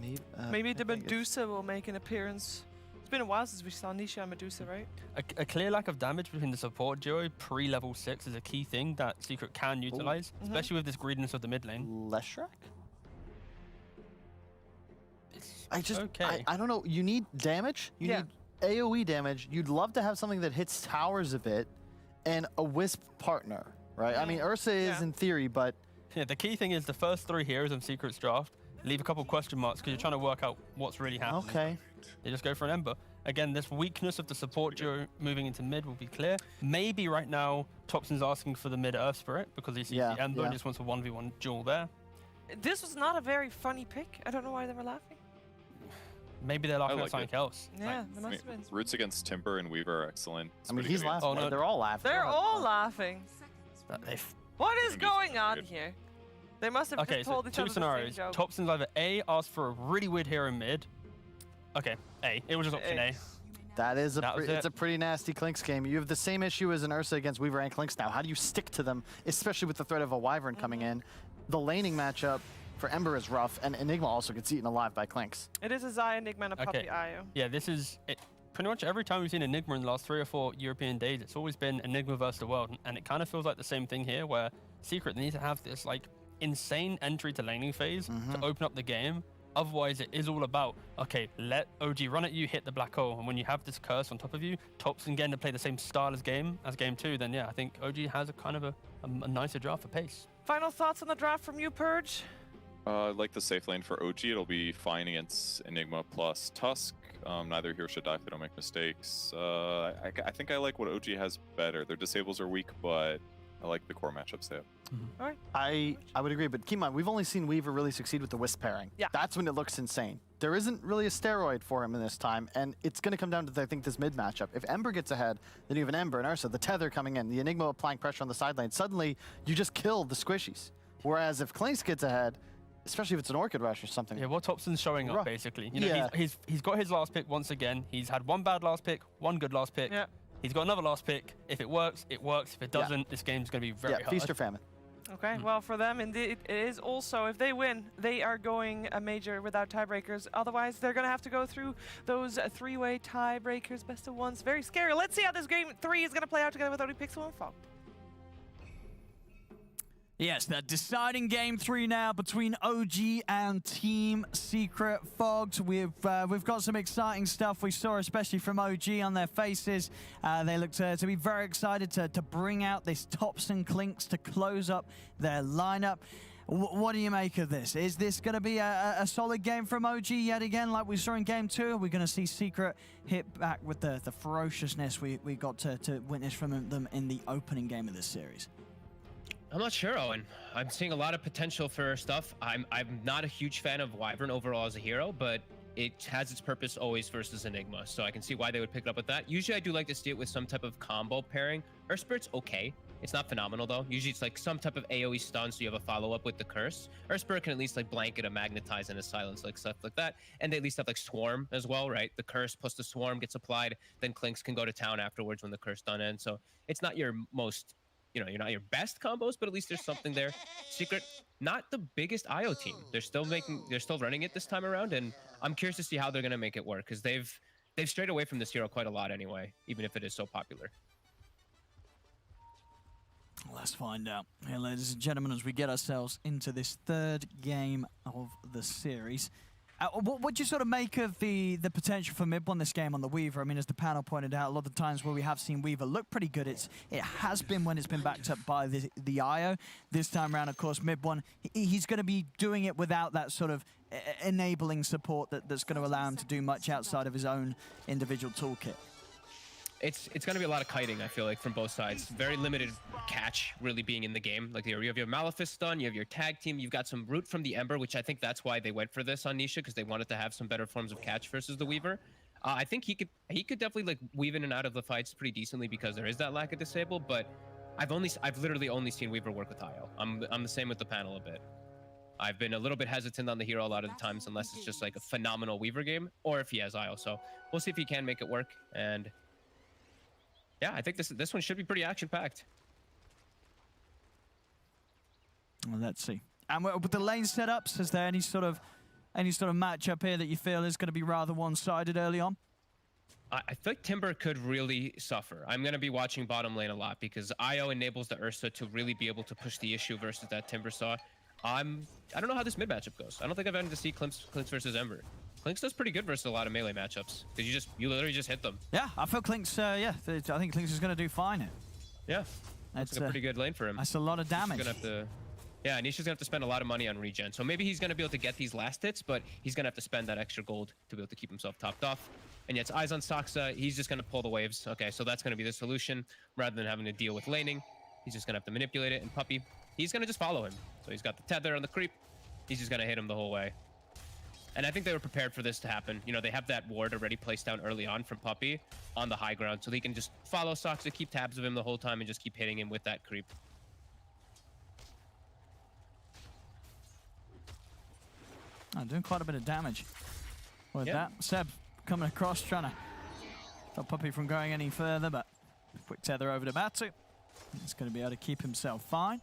Maybe the I think it's- Medusa will make an appearance. It's been a while since we saw Nisha and Medusa, right? A clear lack of damage between the support duo pre-level 6 is a key thing that Secret can utilize, especially with this greediness of the mid lane. Leshrac? It's I just, okay. I don't know. You need damage. You need AoE damage. You'd love to have something that hits towers a bit, and a Wisp partner, right? I mean, Ursa is in theory, but Yeah, the key thing is the first 3 heroes in Secret's draft leave a couple question marks because you're trying to work out what's really happening. okay. They just go for an Ember. Again, this weakness of the support duo moving into mid will be clear. Maybe right now, Topson's asking for the mid Earth Spirit because he sees the Ember and just wants a 1v1 duel there. This was not a very funny pick. I don't know why they were laughing. Maybe they're laughing I at like something it. else. Yeah, Like, there must have been. Roots against Timber and Weaver are excellent. It's I mean, pretty he's good against- laughing. Oh, no. They're all laughing. They're all laughing. they What is Maybe going it's on good. here? They must have Okay, just so told each 2 other scenarios. the same joke. Topson's either A, asked for a really weird hero mid. Okay, A. It was just option A. That is That was it's it. a pretty nasty Clinks game. You have the same issue as an Ursa against Weaver and Clinks now. How do you stick to them, especially with the threat of a Wyvern coming in? The laning matchup for Ember is rough, and Enigma also gets eaten alive by Clinks. It is a Zai, Enigma, and a Puppy Okay. Io. Yeah, this is it. Pretty much every time we've seen Enigma in the last 3 or 4 European days, it's always been Enigma versus the world, and it kind of feels like the same thing here, where Secret need to have this like insane entry to laning phase to open up the game. Otherwise, it is all about, okay, let OG run at you, hit the black hole, and when you have this curse on top of you, Topson getting to play the same style as game 2, then yeah, I think OG has a kind of a nicer draft for pace. Final thoughts on the draft from you, Purge? I like the safe lane for OG. It'll be fine against Enigma plus Tusk. Neither hero should die if they don't make mistakes. I think I like what OG has better. Their disables are weak, but I like the core matchups they have. All right. I would agree, but keep in mind, we've only seen Weaver really succeed with the Wisp pairing. Yeah. That's when it looks insane. There isn't really a steroid for him in this time, and it's going to come down to, I think, this mid matchup. If Ember gets ahead, then you have an Ember and Ursa, the Tether coming in, the Enigma applying pressure on the side lane. Suddenly, you just kill the squishies. Whereas if Clinks gets ahead, especially if it's an Orchid Rush or something. Yeah, well, Thompson's showing up, Rough. basically. You know, Yeah. he's got his last pick once again. He's had one bad last pick, one good last pick. Yeah. He's got another last pick. If it works, it works. If it Yeah. doesn't, this game's going to be very Yeah, hard. feast or famine. Okay, well, for them, indeed, it is also, if they win, they are going a major without tiebreakers. Otherwise, they're going to have to go through those three-way tiebreakers, best of ones. Very scary. Let's see how this game 3 is going to play out together with ODPixel and Fog. Yes, that deciding game 3 now between OG and Team Secret. Fogged, we've got some exciting stuff we saw, especially from OG on their faces. They look to be very excited to bring out this Thompson Clinks to close up their lineup. What do you make of this? Is this going to be a solid game from OG yet again, like we saw in game 2? Are we going to see Secret hit back with the ferociousness we got to witness from them in the opening game of this series? I'm not sure, Owen. I'm seeing a lot of potential for stuff. I'm not a huge fan of Wyvern overall as a hero, but it has its purpose always versus Enigma, so I can see why they would pick it up with that. Usually I do like to see it with some type of combo pairing. Earth Spirit's okay. It's not phenomenal though. Usually it's like some type of AoE stun, so you have a follow-up with the curse. Earth Spirit can at least like blanket a magnetize and a silence, like stuff like that. And they at least have like swarm as well, right? The curse plus the swarm gets applied, then Clinks can go to town afterwards when the curse done ends. So it's not your most, you know, you're not your best combos, but at least there's something there. Secret, not the biggest IO team. They're still running it this time around, and I'm curious to see how they're gonna make it work, because they've strayed away from this hero quite a lot anyway, even if it is so popular. Let's find out here, ladies and gentlemen, as we get ourselves into this third game of the series. What do you sort of make of the potential for mid on this game on the Weaver? I mean, as the panel pointed out, a lot of the times where we have seen Weaver look pretty good, it has been when it's been backed up by the IO. This time around, of course, mid one, he's going to be doing it without that sort of enabling support that's going to allow him to do much outside of his own individual toolkit. It's going to be a lot of kiting, I feel like, from both sides. Very limited catch really being in the game. Like, you have your Malefice stun, you have your tag team, you've got some root from the Ember, which I think that's why they went for this on Nisha, because they wanted to have some better forms of catch versus the Weaver. I think he could definitely like weave in and out of the fights pretty decently because there is that lack of disable, but I've literally only seen Weaver work with IO. I'm the same with the panel a bit. I've been a little bit hesitant on the hero a lot of the times, unless it's just like a phenomenal Weaver game, or if he has IO. So we'll see if he can make it work. And yeah, I think this one should be pretty action-packed. Well, let's see. And with the lane setups, is there any sort of matchup here that you feel is going to be rather one-sided early on? I feel like Timber could really suffer. I'm going to be watching bottom lane a lot because IO enables the Ursa to really be able to push the issue versus that Timber saw. I don't know how this mid matchup goes. I don't think I've had to see Clinks versus Ember. Clinks does pretty good versus a lot of melee matchups because you literally just hit them. Yeah, I feel Clinks. I think Clinks is going to do fine here. Yeah, that's like a pretty good lane for him. That's a lot of damage. Yeah, Nisha's gonna have to spend a lot of money on regen. So maybe he's gonna be able to get these last hits, but he's gonna have to spend that extra gold to be able to keep himself topped off. And yet, eyes on Saksa, he's just gonna pull the waves. Okay, so that's gonna be the solution rather than having to deal with laning. He's just gonna have to manipulate it. And Puppy, he's gonna just follow him. So he's got the tether on the creep. He's just gonna hit him the whole way. And I think they were prepared for this to happen. You know, they have that ward already placed down early on from Puppy on the high ground, so they can just follow Saksa, keep tabs of him the whole time, and just keep hitting him with that creep. Oh, doing quite a bit of damage with that. Seb coming across, trying to stop Puppy from going any further, but quick tether over to Batu. He's going to be able to keep himself fine.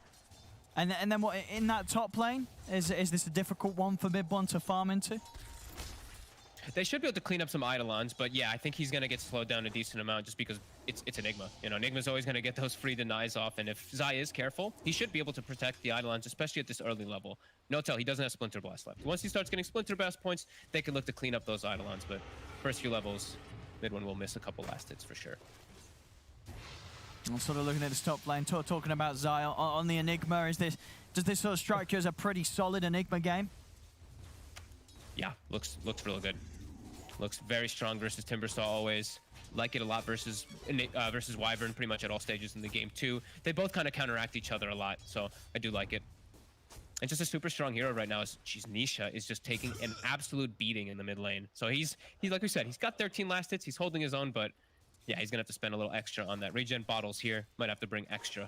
And then what in that top lane? Is this a difficult one for Mid1 to farm into? They should be able to clean up some Eidolons, but yeah, I think he's going to get slowed down a decent amount just because it's Enigma. You know, Enigma's always going to get those free denies off, and if Zai is careful, he should be able to protect the Eidolons, especially at this early level. No tell, he doesn't have Splinter Blast left. Once he starts getting Splinter Blast points, they can look to clean up those Eidolons, but first few levels, Mid1 will miss a couple last hits for sure. I'm sort of looking at this top lane, talking about Zai on the Enigma. Does this sort of strike you as a pretty solid Enigma game? Yeah, looks real good. Looks very strong versus Timbersaw always. like it a lot versus Wyvern pretty much at all stages in the game too. They both kind of counteract each other a lot, so I do like it. And just a super strong hero right now is Nisha is just taking an absolute beating in the mid lane. So he's like we said, he's got 13 last hits, he's holding his own, but yeah, he's gonna have to spend a little extra on that. Regen bottles here, might have to bring extra.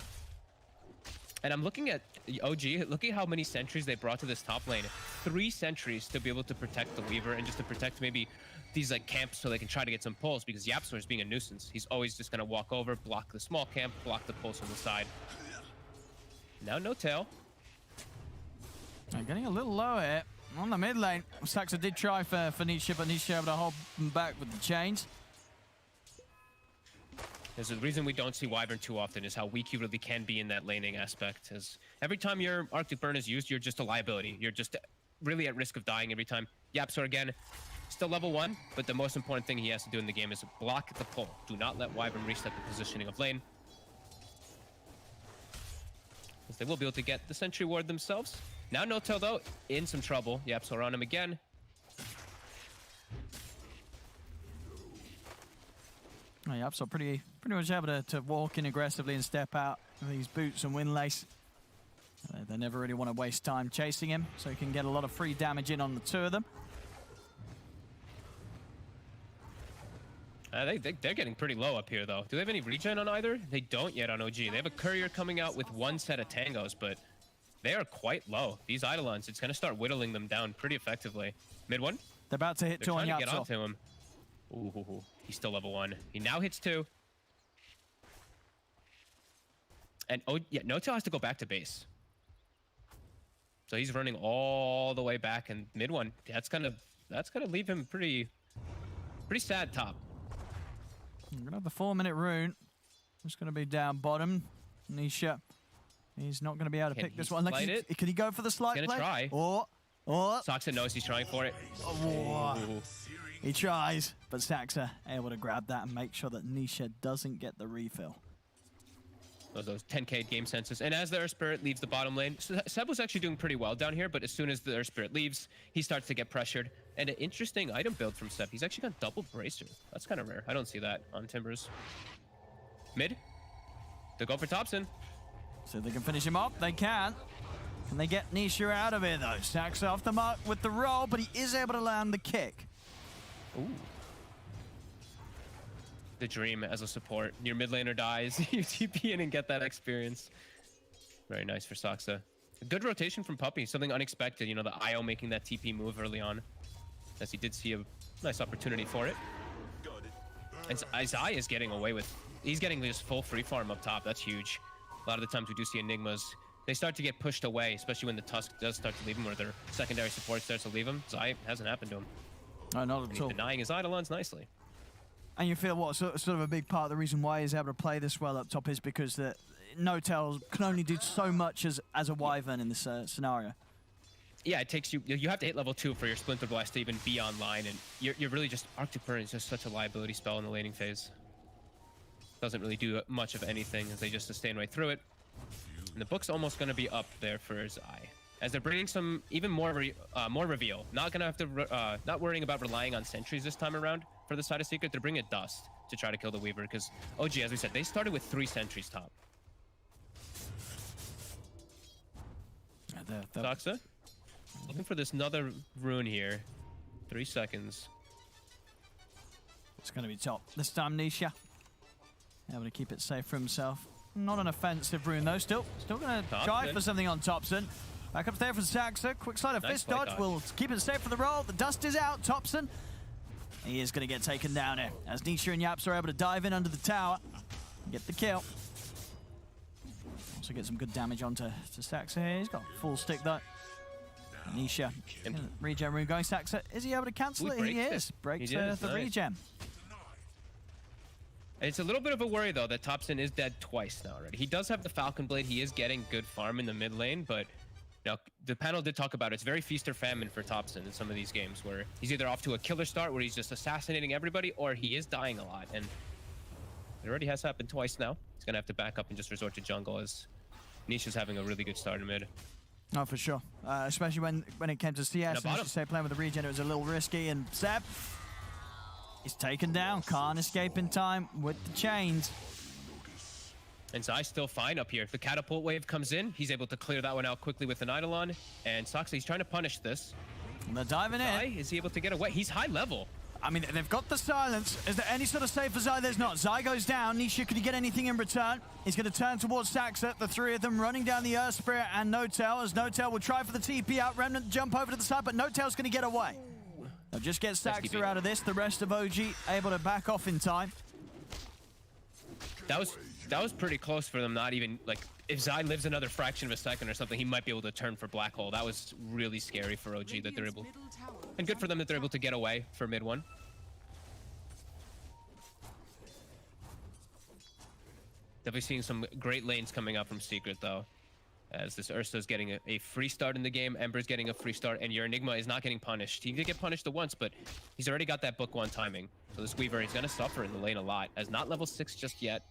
And I'm looking at OG, look at how many sentries they brought to this top lane. 3 sentries to be able to protect the Weaver and just to protect maybe these like camps so they can try to get some pulls, because YapzOr is being a nuisance. He's always just gonna walk over, block the small camp, block the pulse on the side. Now no tail. Getting a little low here on the mid lane. Saxa did try for Nisha, but Nisha able to hold him back with the chains. There's a reason we don't see Wyvern too often is how weak you really can be in that laning aspect. As every time your Arctic Burn is used, you're just a liability. You're just really at risk of dying every time. YapzOr again, still level 1, but the most important thing he has to do in the game is block the pull. Do not let Wyvern reset the positioning of lane, because they will be able to get the sentry ward themselves. Now no-tail though, in some trouble. YapzOr on him again. Oh, YapzOr pretty much able to walk in aggressively and step out with these boots and windlace. They never really want to waste time chasing him, so he can get a lot of free damage in on the 2 of them. They're getting pretty low up here though. Do they have any regen on either? They don't yet on OG. They have a courier coming out with 1 set of tangos, but they are quite low. These Eidolons, it's going to start whittling them down pretty effectively. Mid one. They're about to hit 2 on YapzOr. They're trying to get onto him. Ooh, he's still level 1. He now hits 2. And oh yeah, no-tail has to go back to base. So he's running all the way back, and mid one, that's gonna leave him pretty sad top. We're gonna have the 4-minute rune. Just gonna be down bottom. Nisha. He's not going to be able to pick this one. Like, can he go for the slide play? He's going to try. Or Saxa knows he's trying for it. He tries, but Saxa able to grab that and make sure that Nisha doesn't get the refill. Those 10k game senses. And as the Earth Spirit leaves the bottom lane, Seb was actually doing pretty well down here, but as soon as the Earth Spirit leaves, he starts to get pressured. And an interesting item build from Seb. He's actually got double bracer. That's kind of rare. I don't see that on Timbers. Mid. They go for Thompson. So they can finish him off. They can. Can they get Nisha out of here, though? Saxa off the mark with the roll, but he is able to land the kick. Ooh. The dream as a support. Your mid laner dies, you TP in and get that experience. Very nice for Saxa. A good rotation from Puppey, something unexpected. You know, the IO making that TP move early on, as he did see a nice opportunity for it. And Isaiah is getting away with, he's getting this full free farm up top. That's huge. A lot of the times we do see Enigmas, they start to get pushed away, especially when the Tusk does start to leave him, or their secondary support starts to leave him. Zai hasn't happened to him. No, not at all. Denying his Eidolons nicely. And you feel what sort of a big part of the reason why he's able to play this well up top is because the no-tail can only do so much as a Wyvern in this scenario. Yeah, it takes you have to hit level 2 for your Splinter Blast to even be online, and you're really just, Arctic Burn is just such a liability spell in the laning phase. Doesn't really do much of anything as they just sustain right through it. And the book's almost going to be up there for Zai, as they're bringing some even more reveal. Not going to have to not worrying about relying on sentries this time around for the side of Secret. They're bringing a Dust to try to kill the Weaver, because OG, as we said, they started with 3 sentries top. Saxa looking for this another rune here. 3 seconds. It's going to be top this time. Nisha able to keep it safe for himself. Not an offensive rune though. Still going to try for something on Thompson. Back up there for Saxa. Quick side of fist dodge will keep it safe for the roll. The dust is out. Thompson, he is going to get taken down here as Nisha and Yaps are able to dive in under the tower and get the kill. Also get some good damage onto Saxa here. He's got full stick though. Nisha, regen rune going. Saxa, is he able to cancel it? He is. Breaks the regen. It's a little bit of a worry, though, that Thompson is dead twice now already. He does have the Falcon Blade. He is getting good farm in the mid lane, but you know, the panel did talk about it. It's very feast or famine for Thompson in some of these games, where he's either off to a killer start where he's just assassinating everybody, or he is dying a lot. And it already has happened twice now. He's going to have to back up and just resort to jungle, as Nisha's having a really good start in mid. Oh, for sure. Especially when it came to CS, and as you say, playing with the regen, it was a little risky. And Seb, He's taken down. Can't escape in time with the chains. And Zai's still fine up here. If the catapult wave comes in, he's able to clear that one out quickly with an Eidolon. And Soxa, he's trying to punish this. And they're diving in. Zai, is he able to get away? He's high level. I mean, they've got the silence. Is there any sort of save for Zai? There's not. Zai goes down. Nisha, could he get anything in return? He's going to turn towards Saxa. The three of them running down the Earth Spirit and No-Tail, as No-Tail will try for the TP out. Remnant jump over to the side, but No-Tail's going to get away. They'll just get Saxa out of this. The rest of OG able to back off in time. That was pretty close for them. Not even, like, if Zai lives another fraction of a second or something, he might be able to turn for Black Hole. That was really scary for OG that they're able, and good for them that they're able to get away for mid one. Definitely seeing some great lanes coming up from Secret, though, as this Ursa's getting a free start in the game, Ember's getting a free start, and your Enigma is not getting punished. He did get punished the once, but he's already got that book one timing. So this Weaver, he's going to suffer in the lane a lot, as not level 6 just yet.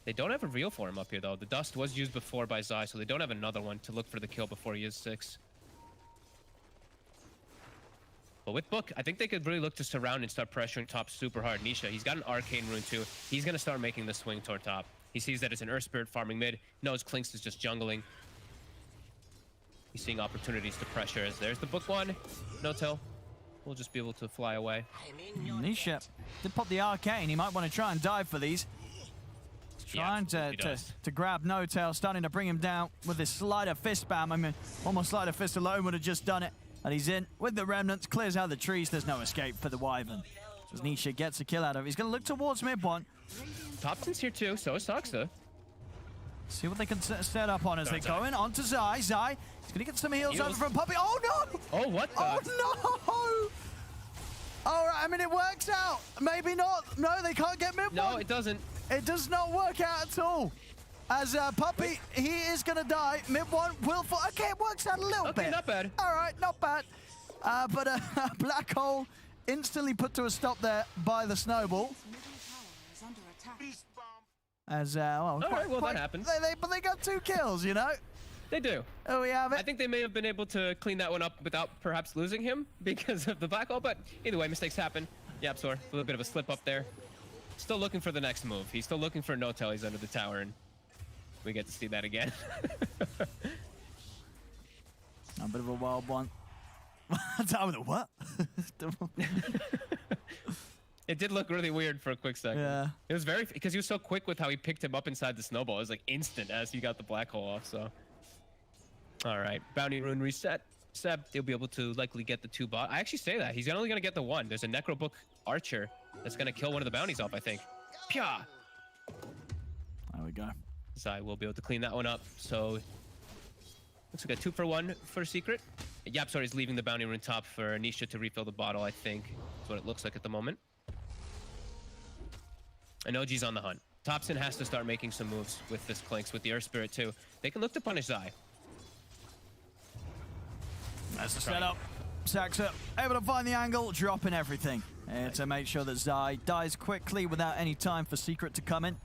They don't have a real for him up here, though. The Dust was used before by Zai, so they don't have another one to look for the kill before he is 6. But with Book, I think they could really look to surround and start pressuring top super hard. Nisha, he's got an Arcane Rune too. He's going to start making the swing toward top. He sees that it's an Earth Spirit farming mid. Knows Klinks is just jungling. He's seeing opportunities to pressure as there's the Book one. No-Tail will just be able to fly away. Nisha did pop the Arcane. He might want to try and dive for these. Trying to grab No-Tail, starting to bring him down with his Slider Fist spam. I mean, almost Slider Fist alone would have just done it. And he's in with the Remnants, clears out the trees. There's no escape for the Wyvern. As Nisha gets a kill out of it. He's going to look towards mid one. Topson's here too, so is Soxa. See what they can set up on as they go in. Onto Zai. Zai, he's going to get some heals over from Puppey. Oh, no! Oh, what the? Oh, no! All right, I mean, it works out. Maybe not. No, they can't get mid one. No, it doesn't. It does not work out at all. As Puppey, he is going to die. Mid one will fall. Okay, it works out a little bit. Okay, not bad. All right, not bad. But Black Hole instantly put to a stop there by the Snowball. As, well, that happens. But they got 2 kills, you know? They do. Oh, we have it. I think they may have been able to clean that one up without perhaps losing him because of the Black Hole, but either way, mistakes happen. Yapzor, a little bit of a slip up there. Still looking for the next move. He's still looking for No-Tail. He's under the tower, and we get to see that again. A bit of a wild one. Tower with a what? It did look really weird for a quick second. Yeah. It was very, because he was so quick with how he picked him up inside the snowball. It was like instant as he got the Black Hole off, so. All right, Bounty Rune reset. Seb, he'll be able to likely get the 2 bot. I actually say that. He's only going to get the 1. There's a Necrobook Archer that's going to kill one of the bounties off, I think. Pya! There we go. Zai will be able to clean that one up. So, looks like a 2 for 1 for Secret. Yapzor is leaving the Bounty Rune top for Nisha to refill the bottle, I think. That's what it looks like at the moment. And OG's on the hunt. Topson has to start making some moves with this Klinks, with the Earth Spirit too. They can look to punish Zai. That's the setup. Saxa able to find the angle, dropping everything. And to make sure that Zai dies quickly without any time for Secret to come in.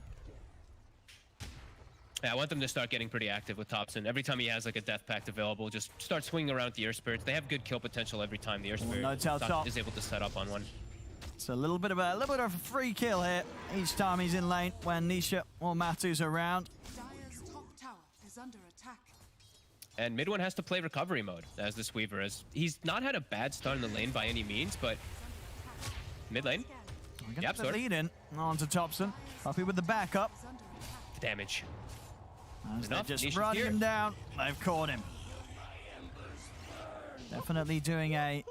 Yeah, I want them to start getting pretty active with Topson. Every time he has like a Death Pact available, just start swinging around with the Earth Spirits. They have good kill potential every time the Earth Spirit is able to set up on one. It's a little bit of a free kill here each time he's in lane when Nisha or Matu's around. Dire's top tower is under attack. And mid one has to play recovery mode as this Weaver is. He's not had a bad start in the lane by any means, but mid lane. Yep, the lead in onto Topson. Puppey with the backup. Damage. As they're just running him down. They've caught him. Definitely doing a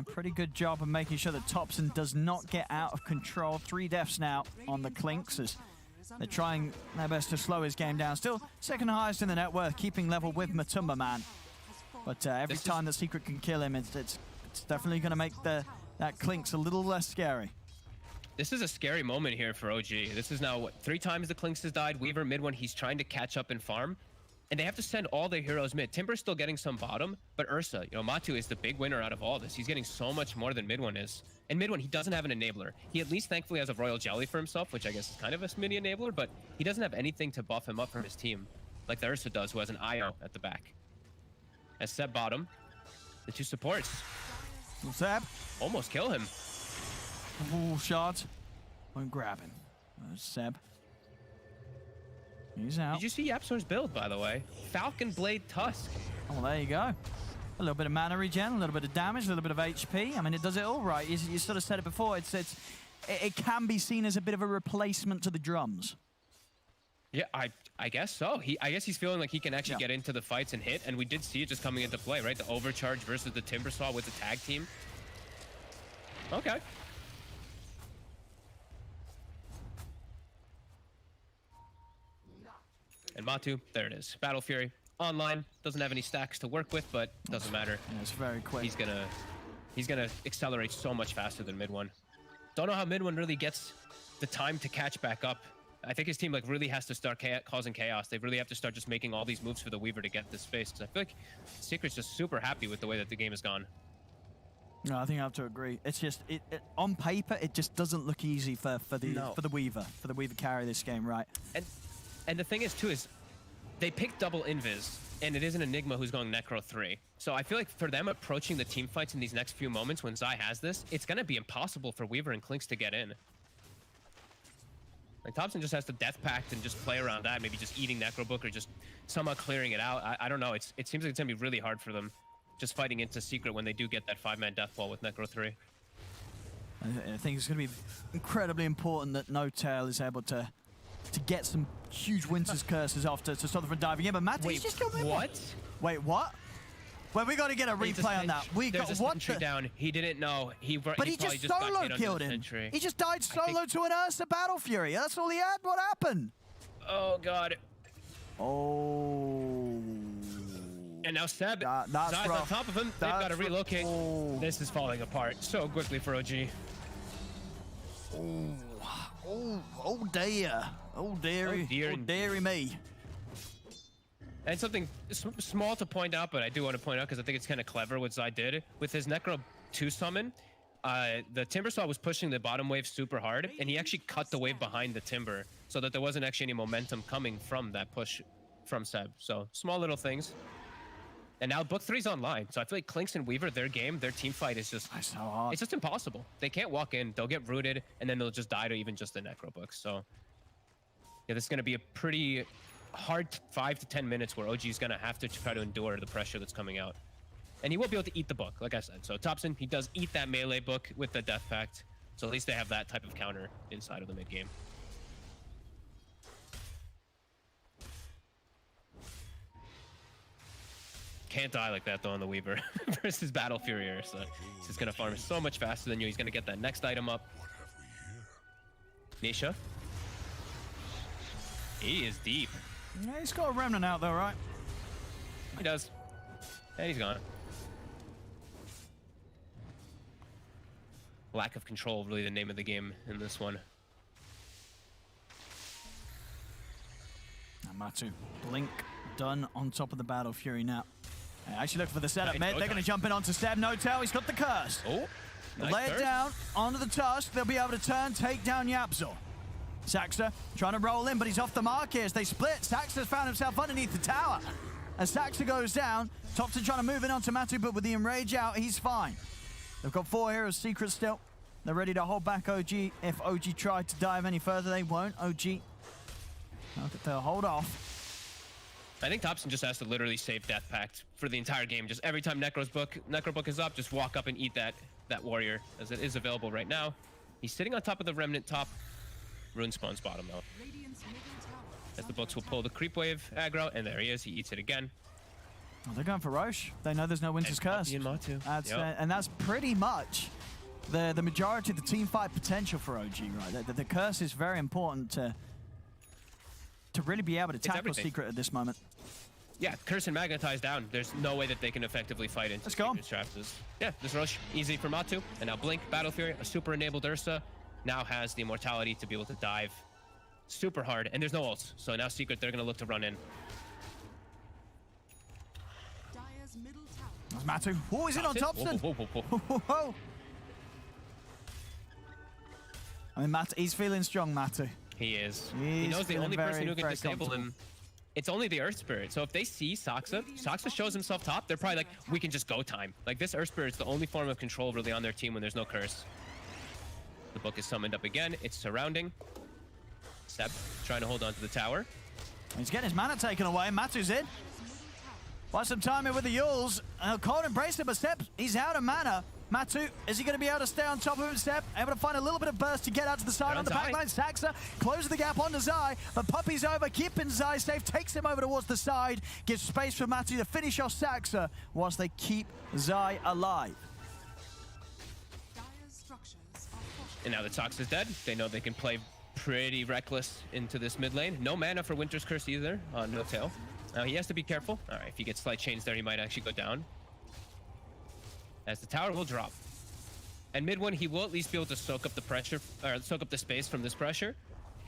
pretty good job of making sure that Topson does not get out of control. 3 deaths now on the Klinks as they're trying their best to slow his game down. Still second highest in the net worth, keeping level with Matumba Man. But every time the Secret can kill him, it's definitely going to make that Klinks a little less scary. This is a scary moment here for OG. This is now, what, 3 times the Klinks has died. Weaver mid one, he's trying to catch up and farm. And they have to send all their heroes mid. Timber's still getting some bottom, but Ursa, you know, Matu is the big winner out of all this. He's getting so much more than mid one is. And mid one, he doesn't have an enabler. He at least thankfully has a Royal Jelly for himself, which I guess is kind of a mini enabler, but he doesn't have anything to buff him up from his team, like the Ursa does, who has an IO at the back. As Seb bottom, the 2 supports. Zeb. Almost kill him. Ooh, shot. Won't grab him. There's Seb. He's out. Did you see Yapsor's build, by the way? Falcon Blade Tusk. Oh, there you go. A little bit of mana regen, a little bit of damage, a little bit of HP. I mean, it does it all right. You sort of said it before. It can be seen as a bit of a replacement to the drums. Yeah, I guess so. I guess he's feeling like he can actually get into the fights and hit, and we did see it just coming into play, right? The overcharge versus the Timbersaw with the tag team. Okay. And Matu, there it is. Battle Fury online, doesn't have any stacks to work with, but doesn't matter. Yeah, it's very quick. He's gonna accelerate so much faster than mid one. Don't know how mid one really gets the time to catch back up. I think his team like really has to start causing chaos. They really have to start just making all these moves for the Weaver to get this space. Because I feel like Secret's just super happy with the way that the game has gone. No, I think I have to agree. It's just on paper, it just doesn't look easy for the Weaver to carry this game, right? And the thing is too is they picked double invis, and it is an Enigma who's going Necro 3. So I feel like for them approaching the team fights in these next few moments when Zai has this, it's gonna be impossible for Weaver and Klinks to get in. Like Thompson just has to Death Pact and just play around that, maybe just eating Necrobook or just somehow clearing it out. I don't know. It seems like it's gonna be really hard for them just fighting into Secret when they do get that 5-man death ball with Necro 3. I think it's going to be incredibly important that No Tail is able to get some huge Winter's Curses off to stop them from diving in. But Matt, he's just got what? Wait, what? Well, we got to get a replay on that. We got what? Down. He didn't know. But he just solo killed him. He just died solo to an Ursa Battle Fury. That's all he had. What happened? Oh God. Oh. And now Seb, that's Zai's on top of him. They've got to relocate. Oh. This is falling apart so quickly for OG. Oh dear. Oh dearie me. And something small to point out, but I do want to point out because I think it's kind of clever what Zai did with his Necro 2 summon. The Timbersaw was pushing the bottom wave super hard, and he actually cut the wave behind the Timber so that there wasn't actually any momentum coming from that push from Seb. So small little things. And now Book 3's online, so I feel like Klinks and Weaver, their team fight is just, so hard. It's just impossible. They can't walk in, they'll get rooted, and then they'll just die to even just the Necro Book. So yeah, this is going to be a pretty hard 5 to 10 minutes where OG is going to have to try to endure the pressure that's coming out. And he will be able to eat the book, like I said. So Thompson, he does eat that melee book with the Death Pact, so at least they have that type of counter inside of the mid game. Can't die like that though on the Weaver versus Battle Furier. So he's just gonna farm so much faster than you. He's gonna get that next item up. Nisha. He is deep. Yeah, he's got a remnant out though, right? He does. And he's gone. Lack of control, really the name of the game in this one. And Matu, blink done on top of the Battle Fury now. Actually look for the setup, mate. They're going to jump in onto Seb. No Tail, he's got the curse. Oh, nice lay it down onto the tusk. They'll be able to turn, take down Yapzor. Saxa trying to roll in, but he's off the mark here as they split. Saxa's found himself underneath the tower. As Saxa goes down, Thompson trying to move in onto Matu, but with the Enrage out, he's fine. They've got 4 heroes Secret still. They're ready to hold back OG. If OG tried to dive any further, they won't. OG, they'll hold off. I think Thompson just has to literally save Death Pact for the entire game. Just every time Necro Book is up, just walk up and eat that warrior, as it is available right now. He's sitting on top of the Remnant top. Rune spawns bottom though. As the books will pull the creep wave aggro, and there he is. He eats it again. Oh, they're going for Roche. They know there's no Winter's Curse. And Matu. And that's pretty much the majority of the team fight potential for OG, right? The curse is very important to really be able to tackle Secret at this moment. Yeah, Curse and Magnetize down. There's no way that they can effectively fight into Secret's traps. Yeah, this Roche, easy for Matu. And now Blink, Battle Fury, a super enabled Ursa, now has the immortality to be able to dive super hard. And there's no ults. So now Secret, they're going to look to run in. That's Matu. Oh, he's in on Thompson. Whoa. I mean, he's feeling strong, Matu. He is. He knows the only person who can disable him it's only the Earth Spirit. So if they see Saksa shows himself top, they're probably like, we can just go time. Like this Earth Spirit is the only form of control really on their team when there's no curse. The book is summoned up again. It's surrounding. Seb trying to hold on to the tower. He's getting his mana taken away. Matu's in. Buy some time in with the Yules. Cold embraced him, but Seb, he's out of mana. Matu, is he going to be able to stay on top of him? Seb, able to find a little bit of burst to get out to the side on the backline. Saxa closes the gap onto Zai, but Puppey's over, keeping Zai safe, takes him over towards the side, gives space for Matu to finish off Saxa whilst they keep Zai alive. And now that Sox is dead, they know they can play pretty reckless into this mid lane. No mana for Winter's Curse either on No Tail. Now he has to be careful. All right, if he gets slight chains there, he might actually go down. As the tower will drop. And mid one, he will at least be able to soak up the pressure, or soak up the space from this pressure.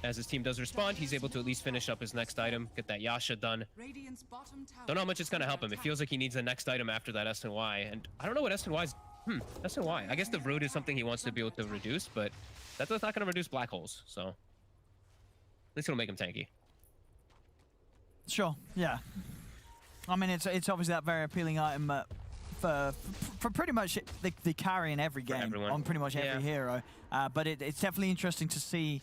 As his team does respond, he's able to at least finish up his next item, get that Yasha done. Don't know how much it's going to help him. It feels like he needs the next item after that SNY. And I don't know what SNY's... SNY. I guess the root is something he wants to be able to reduce, but that's not going to reduce black holes, so... At least it'll make him tanky. Sure, yeah. I mean, it's obviously that very appealing item for pretty much the carry in every game on pretty much every hero. But it's definitely interesting to see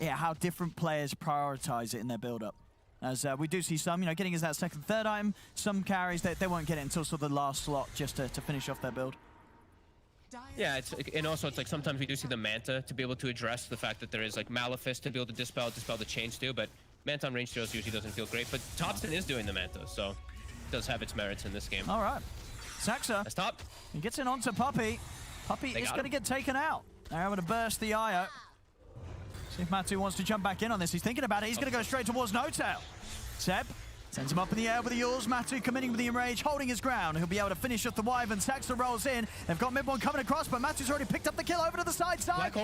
how different players prioritize it in their build-up. As we do see some, getting as that second, third item. Some carries, they won't get it until sort of the last slot just to finish off their build. Yeah, and also it's like sometimes we do see the Manta to be able to address the fact that there is like Malefice to be able to dispel the chains too, but Manta on range heroes usually doesn't feel great. But Topson is doing the Manta, so it does have its merits in this game. All right. Saxa. That's top. He gets in onto Puppey. Puppey is going to get taken out. They're able to burst the IO. See if Matu wants to jump back in on this. He's thinking about it. He's going to go straight towards No Tail. Seb sends him up in the air with the Yules. Matu committing with the Enrage, holding his ground. He'll be able to finish off the Wyvern. Saxa rolls in. They've got mid one coming across, but Matu's already picked up the kill over to the side.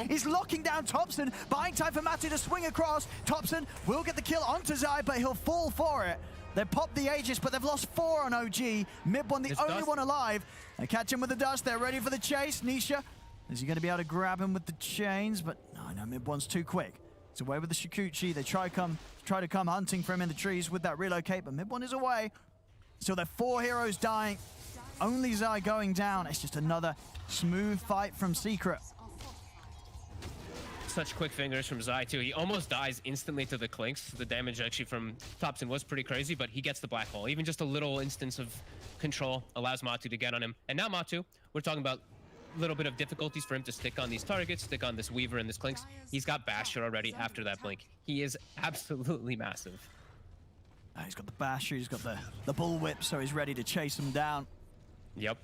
He's locking down Topson, buying time for Matu to swing across. Topson will get the kill onto Zai, but he'll fall for it. They've popped the Aegis, but they've lost 4 on OG. Mid one, the only one alive. They catch him with the dust. They're ready for the chase. Nisha, is he going to be able to grab him with the chains? But no, mid one's too quick. It's away with the Shikuchi. They try to come hunting for him in the trees with that relocate, but mid one is away. So they're 4 heroes dying. Only Zai going down. It's just another smooth fight from Secret. Such quick fingers from Zai too. He almost dies instantly to the clinks. The damage actually from Topson was pretty crazy, but he gets the black hole. Even just a little instance of control allows Matu to get on him. And now Matu, we're talking about a little bit of difficulties for him to stick on these targets, stick on this Weaver and this Clinks. He's got Basher already after that blink. He is absolutely massive. He's got the Basher, he's got the Bullwhip, so he's ready to chase him down. Yep.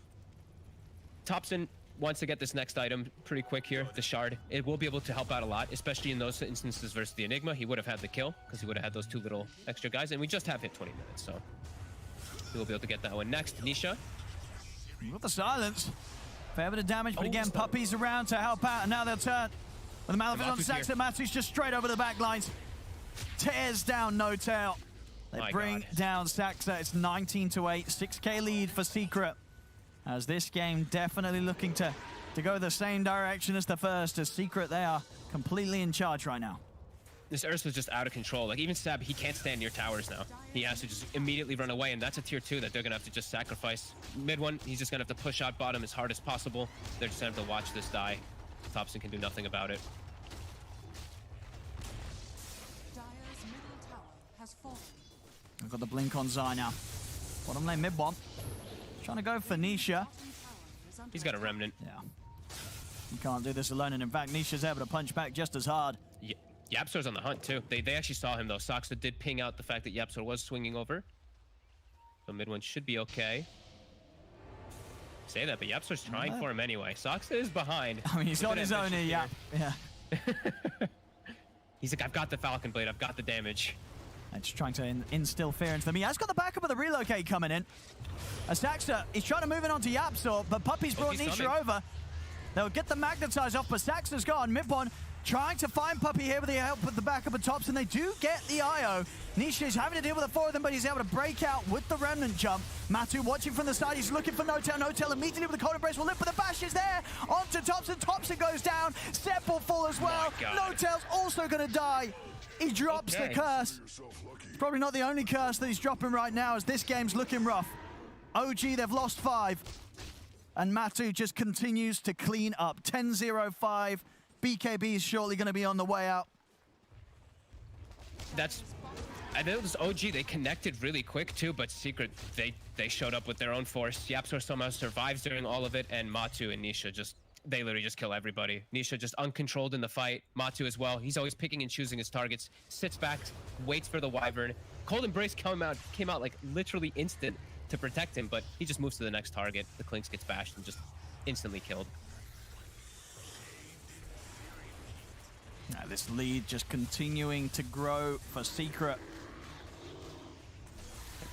Topson wants to get this next item pretty quick here, the Shard. It will be able to help out a lot, especially in those instances versus the Enigma. He would have had the kill because he would have had those 2 little extra guys, and we just have hit 20 minutes, so he will be able to get that one next. Nisha. With the silence. Fair bit of damage, but again, Puppey's around to help out, and now they'll turn. With the Malefice on Saxa, Matu's just straight over the back lines. Tears down No Tail. They bring down Saxa. It's 19-8, 6k lead for Secret. As this game definitely looking to go the same direction as the first. As Secret, they are completely in charge right now. This Ursa is just out of control. Like, even Sab, he can't stand near towers now. He has to just immediately run away, and that's a tier 2 that they're going to have to just sacrifice. Mid one, he's just going to have to push out bottom as hard as possible. They're just going to have to watch this die. Topson can do nothing about it. I've got the blink on Zai now. Bottom lane mid one. Trying to go for Nisha. He's got a Remnant. Yeah. You can't do this alone, and in fact, Nisha's able to punch back just as hard. Yapsor's on the hunt, too. They actually saw him, though. Saksa did ping out the fact that Yapsor was swinging over. So mid one should be okay. Say that, but Yapsor's trying for him anyway. Saksa is behind. I mean, he's on his own here, yeah. He's like, I've got the Falcon Blade. I've got the damage. And just trying to instill fear into them. He has got the backup of the relocate coming in. Saxa, he's trying to move it onto Yapsor, but Puppey's brought Nisha over. They'll get the Magnetize off, but Saxa's gone. Mid one trying to find Puppey here with the help of the backup of Tops, and they do get the IO. Nisha is having to deal with the 4 of them, but he's able to break out with the Remnant jump. Matu watching from the side. He's looking for No Tail. No Tail immediately with the Cold Embrace will lift, but the bash is there. Onto Topson. Topson goes down. Seb will fall as well. No Tail's also going to die. He drops the curse. It's probably not the only curse that he's dropping right now, as this game's looking rough. OG, they've lost 5. And Matu just continues to clean up. 10-0-5. BKB is shortly going to be on the way out. I think it was OG. They connected really quick too, but Secret, they showed up with their own force. Yapzor somehow survives during all of it, and Matu and Nisha they literally just kill everybody. Nisha just uncontrolled in the fight. Matu as well. He's always picking and choosing his targets. Sits back, waits for the Wyvern. Cold Embrace came out like literally instant to protect him, but he just moves to the next target. The Clinks gets bashed and just instantly killed. Now this lead just continuing to grow for Secret.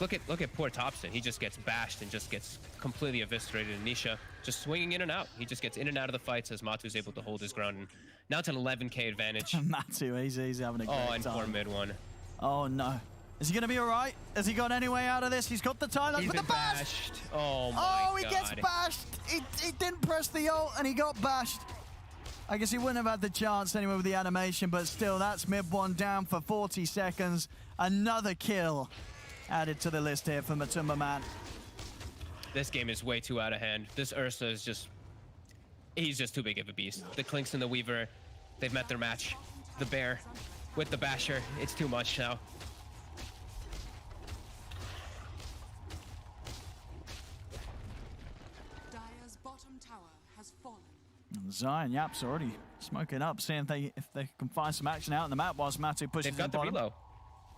Look at poor Thompson. He just gets bashed and just gets completely eviscerated. And Nisha just swinging in and out. He just gets in and out of the fights as Matu's able to hold his ground. And now it's an 11k advantage. Matu, he's having a great time. Oh, and poor mid one. Oh no. Is he going to be all right? Has he got any way out of this? He's got the time with the bash. Bashed. Oh my Oh, he gets bashed. He didn't press the ult and he got bashed. I guess he wouldn't have had the chance anyway with the animation, but still, that's mid one down for 40 seconds. Another kill added to the list here for Matumba Man. This game is way too out of hand. This Ursa is he's just too big of a beast. The Clinks and the Weaver, they've met their match. The Bear with the Basher, it's too much now. Dire's bottom tower has fallen. And Zion Yap's already smoking up, seeing if they can find some action out in the map whilst Matu pushes They've got in the bottom. reload.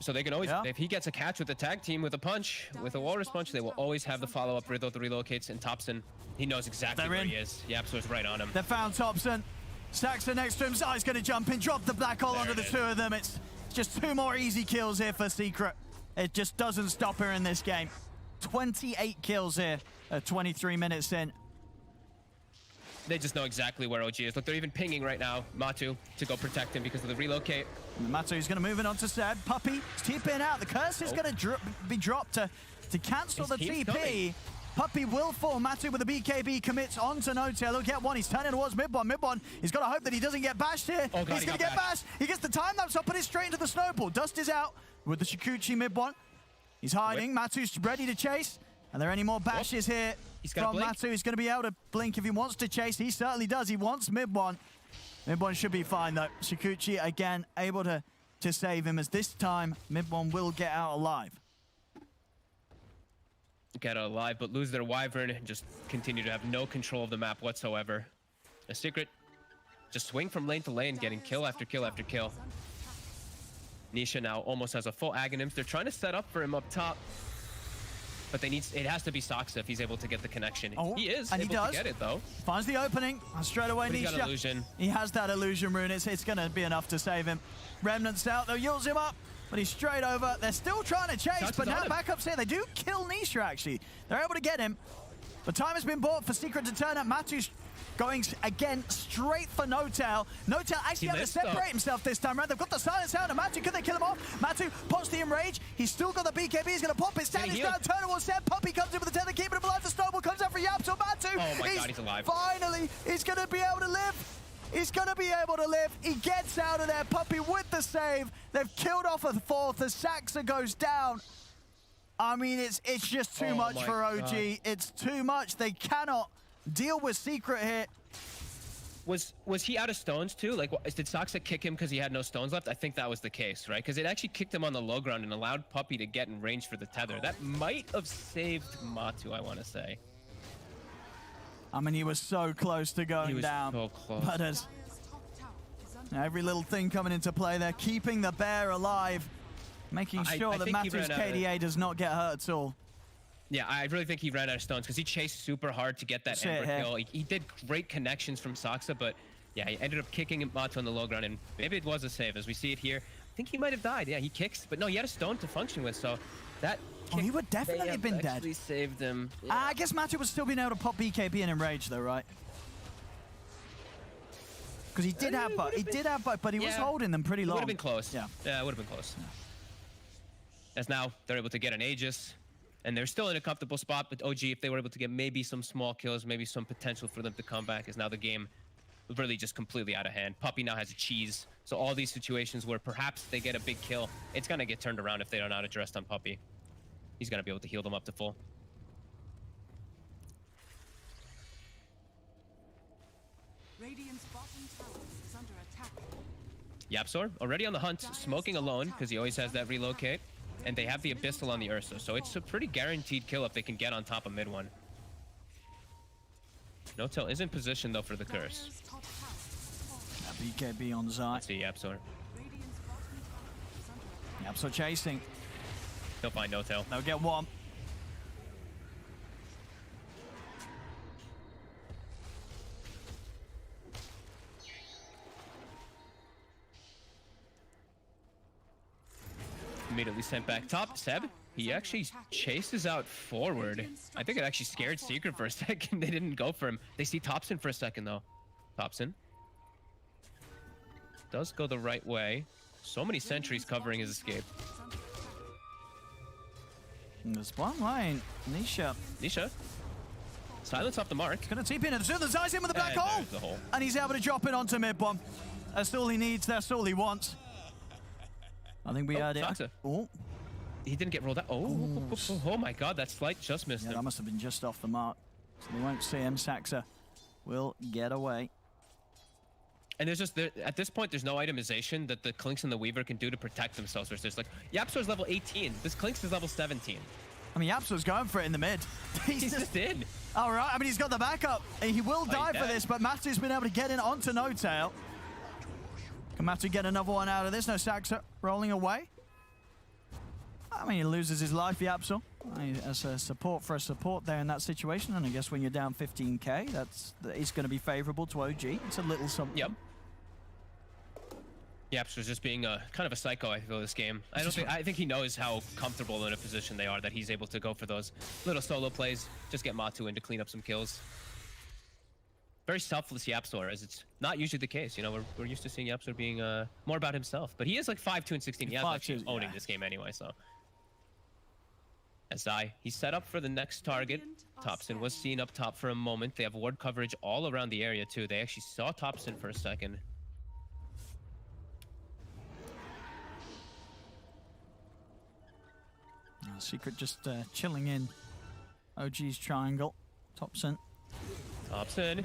So they can always, if he gets a catch with the tag team with a punch, with a walrus punch, they will always have the follow-up reload that relocates. And Thompson, he knows exactly where he is. Yapsor's right on him. They found Thompson. Saxon next to him. Zai's going to jump in, drop the black hole onto the two of them. It's just 2 more easy kills here for Secret. It just doesn't stop her in this game. 28 kills here at 23 minutes in. They just know exactly where OG is. Look, they're even pinging right now Matu to go protect him because of the relocate. Matu's going to move it onto Seb. Puppy is TPing out. The curse is going to be dropped to cancel the TP. Coming. Puppy will fall. Matu with the BKB commits onto No-Tail. He'll get one. He's turning towards mid-one. Mid-one, he's got to hope that he doesn't get bashed here. Oh, God, he's going to get bashed. He gets the time lapse up, put it straight into the snowball. Dust is out with the Shikuchi mid-one. He's hiding. Matu's ready to chase. Are there any more bashes here from Matu? He's going to be able to blink if he wants to chase. He certainly does. He wants mid-one. Mid-one should be fine, though. Shikuchi, again, able to save him, as this time, mid-one will get out alive. Get out alive, but lose their Wyvern and just continue to have no control of the map whatsoever. A Secret just swing from lane to lane, getting kill after kill after kill. Nisha now almost has a full Aghanim's. They're trying to set up for him up top. But it has to be Soxa if he's able to get the connection. Oh, he is and able to get it, though. Finds the opening. And straight away, But Nisha. he's got illusion. He has that illusion rune. It's going to be enough to save him. Remnant's out, though. Yields him up. But he's straight over. They're still trying to chase, but now backup's here. They do kill Nisha, actually. They're able to get him. But time has been bought for Secret to turn up. Matu's going again straight for No-Tail. No-Tail actually had to separate himself this time around. They've got the silence out of Matu. Can they kill him off? Matu pops the enrage. He's still got the BKB. He's going to pop it. Standing down. Turn towards Seb. Puppy comes in with the tether, keeping him alive. The snowball comes out for Yapzor. Matu. Oh my God, he's alive. Finally, he's going to be able to live. He's going to be able to live. He gets out of there. Puppy with the save. They've killed off a fourth. The Saxa goes down. I mean, it's just too much for OG. God. It's too much. They cannot deal with Secret here. Was he out of stones too? Like, did Soxa kick him because he had no stones left? I think that was the case, right? Because it actually kicked him on the low ground and allowed Puppy to get in range for the tether. That might have saved Matu, I want to say. I mean, he was so close to going down. So close. But as every little thing coming into play there, keeping the bear alive, making sure that Matu's KDA does not get hurt at all. Yeah, I really think he ran out of stones because he chased super hard to get that Ember kill. He did great connections from Soxa, but yeah, he ended up kicking Matu on the low ground, and maybe it was a save as we see it here. I think he might have died. Yeah, he kicks, but no, he had a stone to function with, so that he would definitely have been dead. Saved him. Yeah. I guess Matu would still been able to pop BKB and enrage though, right? Because he did have bite, but he was holding them pretty long. Would have been close. Yeah, it would have been close. Yeah. As now they're able to get an Aegis, and they're still in a comfortable spot. But OG, if they were able to get maybe some small kills, maybe some potential for them to come back, is now the game really just completely out of hand. Puppey now has a cheese. So all these situations where perhaps they get a big kill, it's going to get turned around if they don't know how to dress on Puppey. He's going to be able to heal them up to full. Radiant's bottom tower is under attack. YapzOr already on the hunt, smoking alone because he always has that relocate. And they have the Abyssal on the Ursa, so it's a pretty guaranteed kill if they can get on top of mid one. Notel is in position though for the curse. Dire's top tower is falling. BKB on Zai. Let's see YapzOr. Radiant's bottom tower is under attack. YapzOr chasing. He'll find Notel. They'll get one. Immediately sent back top. Seb, he actually chases out forward. I think it actually scared Secret for a second. They didn't go for him. They see Topson for a second though. Topson does go the right way. So many sentries covering his escape. There's one lane. Nisha. Nisha. Silence off the mark. Gonna TP in. The Zai's in with the black And hole. there's the hole. And he's able to drop it onto mid one. That's all he needs. That's all he wants. I think we had it. Saxa. Oh, He didn't get rolled out. Oh my god, that slight just missed yeah, him. that must have been just off the mark. So they won't see him. Saxa will get away. And there's just, at this point, there's no itemization that the Clinks and the Weaver can do to protect themselves. There's like, YapzOr's level 18. This Clinks is level 17. I mean, YapzOr's going for it in the mid. He's just in. All right, I mean, he's got the backup. He will die for dead. this, but Matu's been able to get in onto Notail. Can Matu get another one out of this? No, Saxa rolling away. I mean, he loses his life, YapzOr. As a support for a support there in that situation, and I guess when you're down 15k, it's going to be favorable to OG. It's a little something. Yep. YapzOr's just being kind of a psycho, I feel, this game. I think he knows how comfortable in a position they are that he's able to go for those little solo plays, just get Matu in to clean up some kills. Very selfless YapzOr, as it's not usually the case. You know, we're used to seeing YapzOr being more about himself, but he is like 5-2 and 16. He has actually owning this game anyway, so. As he's set up for the next target. Topson was seen up top for a moment. They have ward coverage all around the area too. They actually saw Topson for a second. Secret just chilling in OG's triangle. Topson.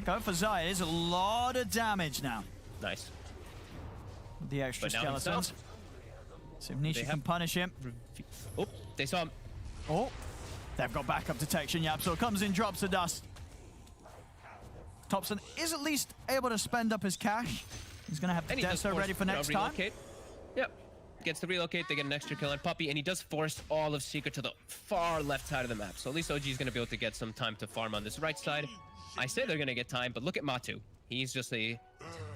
Go for Zai. It is a lot of damage now. Nice. With the extra But now skeletons. So if Nisha can punish him. Oh, they saw him. Oh, they've got backup detection. YapzOr comes in, drops the dust. Topson is at least able to spend up his cash. He's going to have the Deso ready for next time. Yep. Gets the relocate, they get an extra kill on Puppey, and he does force all of Secret to the far left side of the map. So at least OG is going to be able to get some time to farm on this right side. I say they're going to get time, but look at Matu. He's just a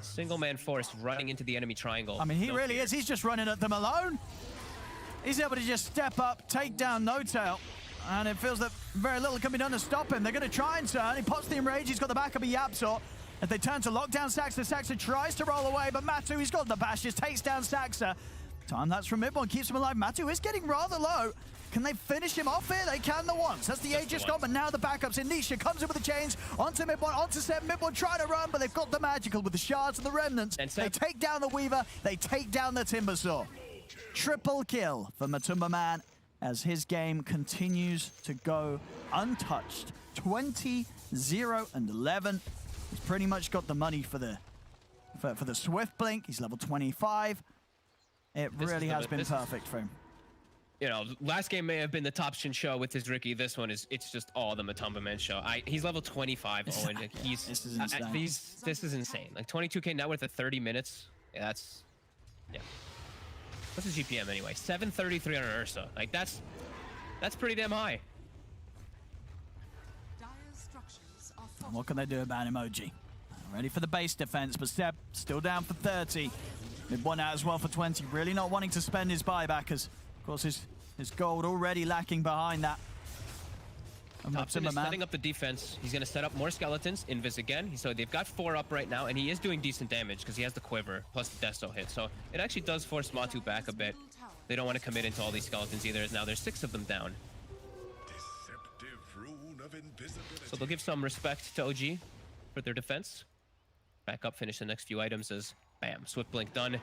single-man force running into the enemy triangle. I mean, he really is. He's just running at them alone. He's able to just step up, take down Notail, and it feels that very little can be done to stop him. They're going to try and turn. He pops the enrage. He's got the backup of YapzOr. If they turn to lockdown Saxa, Saxa tries to roll away, but Matu, he's got the bashes, takes down Saxa. Time that's from mid one, keeps him alive. Matu is getting rather low. Can they finish him off here? They can the once. That's the Aegis stop, and now the backups in. Nisha comes in with the chains onto mid one, onto Seb. Mid one trying to run, but they've got the magical with the shards and the remnants. And they take down the Weaver. They take down the Timbersaw. Triple kill for Matumba Man as his game continues to go untouched. 20, 0, and 11. He's pretty much got the money for the Swift Blink. He's level 25. It really has been perfect for him. You know, last game may have been the Topson show with his Ricky. This one it's just all the Matumba Man show. He's level 25, Owen. This is insane. This is insane. Like 22k net worth at 30 minutes. Yeah, what's his GPM anyway? 733 on an Ursa. Like that's pretty damn high. Dire's structures are What can they do about him, OG? Ready for the base defense, but Seb still down for 30. Mid one out as well for 20. Really not wanting to spend his buyback, as of course his gold already lacking behind that. Topson is setting up the defense. He's going to set up more skeletons. Invis again. So they've got 4 up right now, and he is doing decent damage because he has the quiver plus the Deso hit. So it actually does force Matu back a bit. They don't want to commit into all these skeletons either, as now there's 6 of them down. So they'll give some respect to OG for their defense. back up, finish the next few items as bam, Swift Blink done.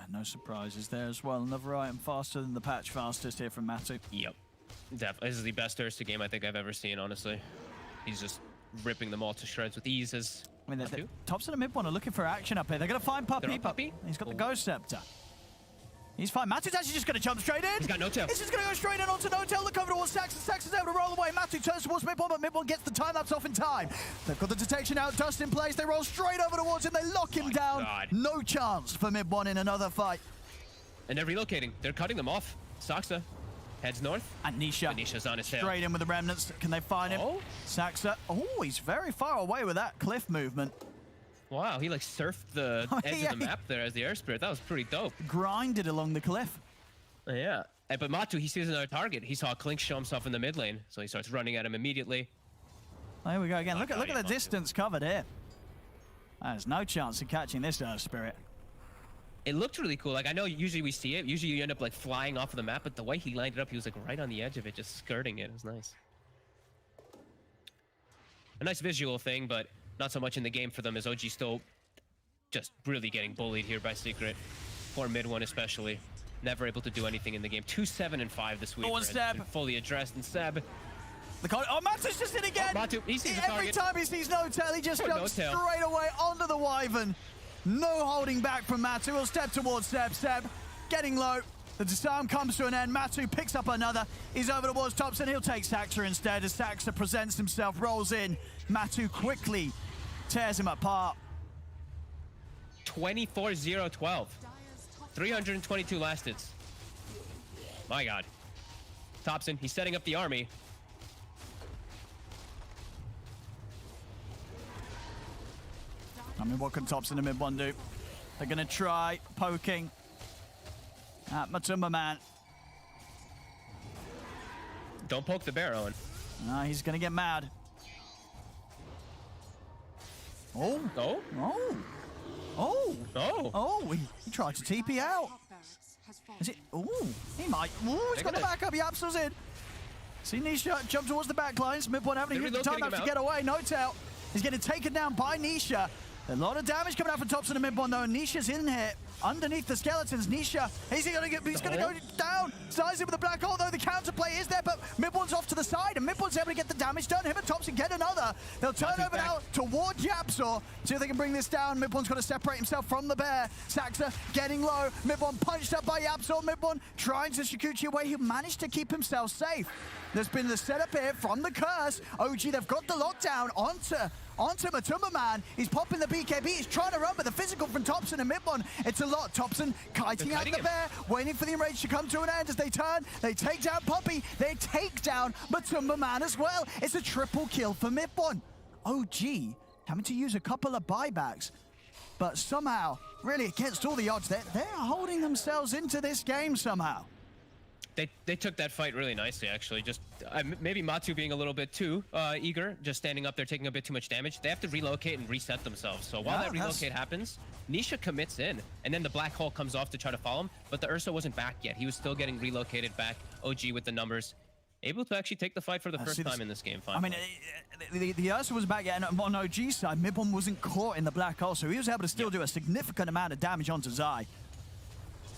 And no surprises there as well. Another item faster than the patch fastest here from Matu. Yep. Definitely. This is the best Ursa game I think I've ever seen, honestly. He's just ripping them all to shreds with ease as I mean, the tops of the mid one are looking for action up here. They're going to find Puppy. They're on Puppy? He's got the Ghost Scepter. He's fine. Matu's actually just going to jump straight in. He's got no tail. He's just going to go straight in onto no tail. Look over towards Saxon. Saxon's able to roll away. Matu turns towards mid one, but mid one gets the time lapse off in time. They've got the detection out, dust in place. They roll straight over towards him. They lock him down. God. No chance for mid one in another fight. And they're relocating. They're cutting them off. Saxa heads north. And Nisha. Nisha's on his tail. Straight in with the remnants. Can they find him? Oh. Saxa. Oh, he's very far away with that cliff movement. Wow, he like surfed the edge of the map there as the air spirit. That was pretty dope. Grinded along the cliff. Yeah. But Matu, he sees another target. He saw Clink show himself in the mid lane, so he starts running at him immediately. There we go again. Look at the Matu. distance covered here. There's no chance of catching this spirit. It looked really cool. Like, I know usually we see it. Usually you end up like flying off of the map, but the way he lined it up, he was like right on the edge of it, just skirting it. It was nice. A nice visual thing, but not so much in the game for them as OG still just really getting bullied here by Secret. Poor mid one especially. Never able to do anything in the game. 2-7 and 5 this week. Oh, and Seb. Fully addressed, and Seb. Oh, Matu's just in again. Oh, Matu, he sees the Every target. time he sees no tail, he just Oh, jumps no tail. straight away onto the Wyvern. No holding back from Matu. He'll step towards Seb. Seb getting low. The disarm comes to an end. Matu picks up another. He's over towards Thompson. He'll take Saxa instead as Saxa presents himself, rolls in. Matu quickly tears him apart. 24-0-12. 322 last hits. My God. Thompson, he's setting up the army. I mean, what can Thompson and mid one do? They're going to try poking at Matumba Man. Don't poke the bear, Owen. He's going to get mad. Oh. Oh? Oh. Oh. Oh. Oh, he tried to TP out. Top barracks has fallen. Is it? Ooh, he might. Ooh, he's got the backup. Yapso's in. See Nisha jump towards the back lines. Mid one having They're the time relocating to him get away. No tail. He's getting taken down by Nisha. A lot of damage coming out from Thompson and mid one though. Nisha's in here underneath the skeletons. Nisha, he's gonna go down. Size him with the black hole though. The counterplay is there, but mid one's off to the side, and mid one's able to get the damage done. Him and Thompson get another. They'll turn over now toward Yapsor. See if they can bring this down. Mid one's got to separate himself from the bear. Saxa getting low. Mid one punched up by Yapsor. Mid one trying to Shikuchi away. He managed to keep himself safe. There's been the setup here from the curse. OG, they've got the lockdown onto Matumba Man. He's popping the BKB. He's trying to run, but the physical from Thompson and Midbon, it's a lot. Thompson kiting out the bear, waiting for the enrage to come to an end as they turn. They take down Poppy. They take down Matumba Man as well. It's a triple kill for Midbon. OG having to use a couple of buybacks, but somehow, really against all the odds, they're holding themselves into this game somehow. They took that fight really nicely, actually. Just maybe Matu being a little bit too eager, just standing up there, taking a bit too much damage. They have to relocate and reset themselves. So while that relocate happens, Nisha commits in, and then the black hole comes off to try to follow him, but the Ursa wasn't back yet. He was still getting relocated back. OG with the numbers, able to actually take the fight for the first time in this game. Finally. I mean, the Ursa was back yet, and on OG's side, Midbon wasn't caught in the black hole, so he was able to still do a significant amount of damage onto Zai.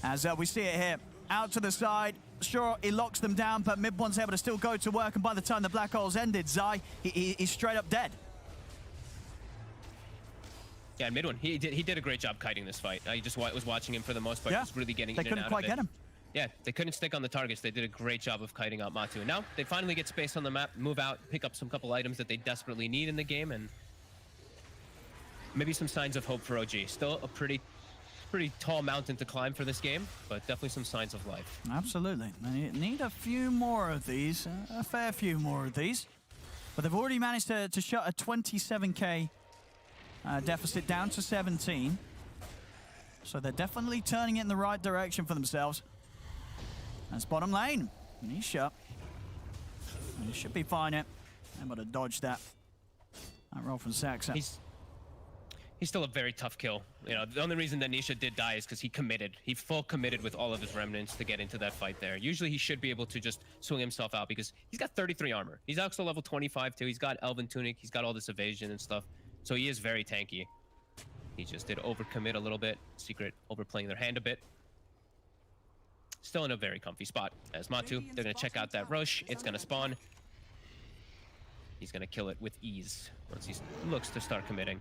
As we see it here, out to the side. Sure, he locks them down, but Midbon's able to still go to work, and by the time the black hole's ended, Zai, he's straight up dead. Yeah, mid one, he did a great job kiting this fight. I just was watching him for the most part. Yeah, He was really getting they in and couldn't out quite of it. get him. Yeah, they couldn't stick on the targets. They did a great job of kiting out Matu. And now they finally get space on the map, move out, pick up some couple items that they desperately need in the game, and maybe some signs of hope for OG. Still a pretty tall mountain to climb for this game, but definitely some signs of life. Absolutely. They need a few more of these, a fair few more of these. But they've already managed to shut a 27k deficit down to 17. So they're definitely turning it in the right direction for themselves. That's bottom lane. Nisha. He should be fine it. Able to dodge that roll from Saxa. he's still a very tough kill. You know, the only reason that Nisha did die is because he committed. He full committed with all of his remnants to get into that fight there. Usually he should be able to just swing himself out because he's got 33 armor. He's also level 25 too. He's got Elven Tunic. He's got all this evasion and stuff. So he is very tanky. He just did overcommit a little bit. Secret overplaying their hand a bit. Still in a very comfy spot. As Matu, they're going to check out that Roche. It's going to spawn. He's going to kill it with ease once he looks to start committing.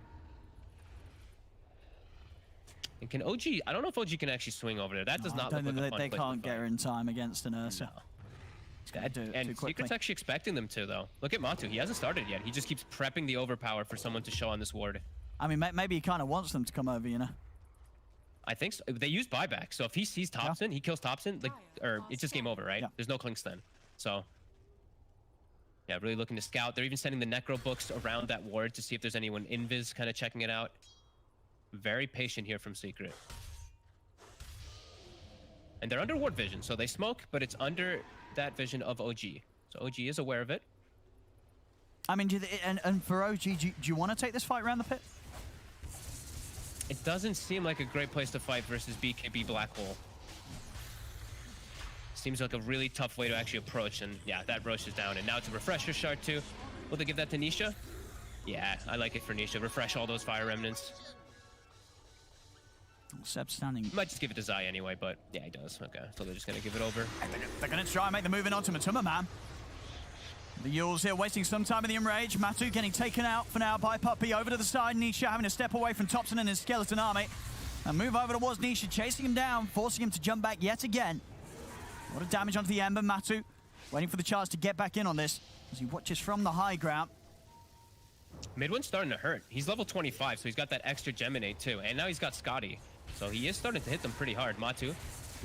And can OG... I don't know if OG can actually swing over there. That does not look like a fun They place can't to get her fight. in time against an Ursa. And Secret's actually expecting them to, though. Look at Matu. He hasn't started yet. He just keeps prepping the overpower for someone to show on this ward. I mean, maybe he kind of wants them to come over, you know? I think so. They use buyback. So if he sees Thompson, he kills Thompson, like, or it's just game over, right? Yeah. There's no clinks then. So, yeah, really looking to scout. They're even sending the Necro books around that ward to see if there's anyone invis kind of checking it out. Very patient here from Secret. And they're under ward vision, so they smoke, but it's under that vision of OG. So OG is aware of it. I mean, and for OG, do you want to take this fight around the pit? It doesn't seem like a great place to fight versus BKB Black Hole. Seems like a really tough way to actually approach, and yeah, that Roche is down. And now it's a refresher shard too. Will they give that to Nisha? Yeah, I like it for Nisha. Refresh all those fire remnants. Seb standing. Might just give it to Zai anyway, but yeah, he does. Okay, so they're just gonna give it over. They're going to try and make the move in onto Matuma, man. The Yules here wasting some time in the enrage. Matu getting taken out for now by Puppey. Over to the side, Nisha having to step away from Thompson and his skeleton army. And move over towards Nisha, chasing him down, forcing him to jump back yet again. A lot of damage onto the Ember. Matu waiting for the chance to get back in on this as he watches from the high ground. Midwin's starting to hurt. He's level 25, so he's got that extra Geminate too. And now he's got Scotty. So he is starting to hit them pretty hard. Matu,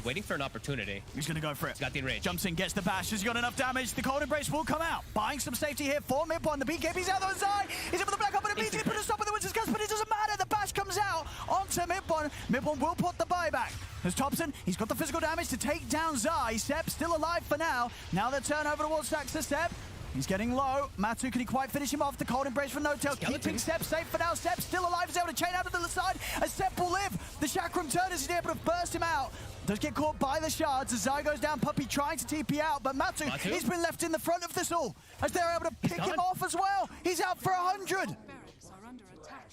waiting for an opportunity. He's going to go for it. He's got the enrage. Jumps in, gets the bash. Has he got enough damage? The Cold Embrace will come out. Buying some safety here for Midpoint. The BKB's out on the side. He's in for the Black Hole, but immediately put a stop with the Winter's Gust, but it doesn't matter. The bash comes out onto Midpoint. Midpoint will put the buyback. There's Thompson. He's got the physical damage to take down Zai. Sep still alive for now. Now the turn over towards Saxa. Sep. He's getting low. Matu, can he quite finish him off? The Cold Embrace for No-Tail. Keeping Sep safe for now. Sep still alive. He's able to chain out to the side. As Sep will live. The Chakram turn is able to burst him out. Does get caught by the shards as Zai goes down. Puppey trying to TP out, but Matu, he's been left in the front of this all as they're able to pick him off as well. He's out for 100. Barracks are under attack.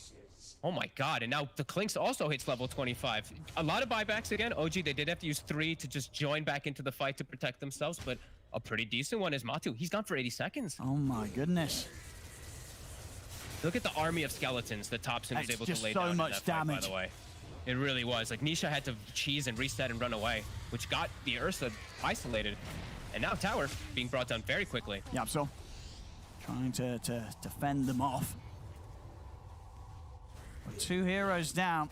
Oh my god, and now the Clinks also hits level 25. A lot of buybacks again. OG, they did have to use 3 to just join back into the fight to protect themselves, but a pretty decent one is Matu. He's gone for 80 seconds. Oh my goodness. Look at the army of skeletons that Thompson was able to lay so down much in that damage. fight, by the way. It really was. Like, Nisha had to cheese and reset and run away, which got the Ursa isolated. And now Tower being brought down very quickly. Yep, so trying to fend them off. With 2 heroes down.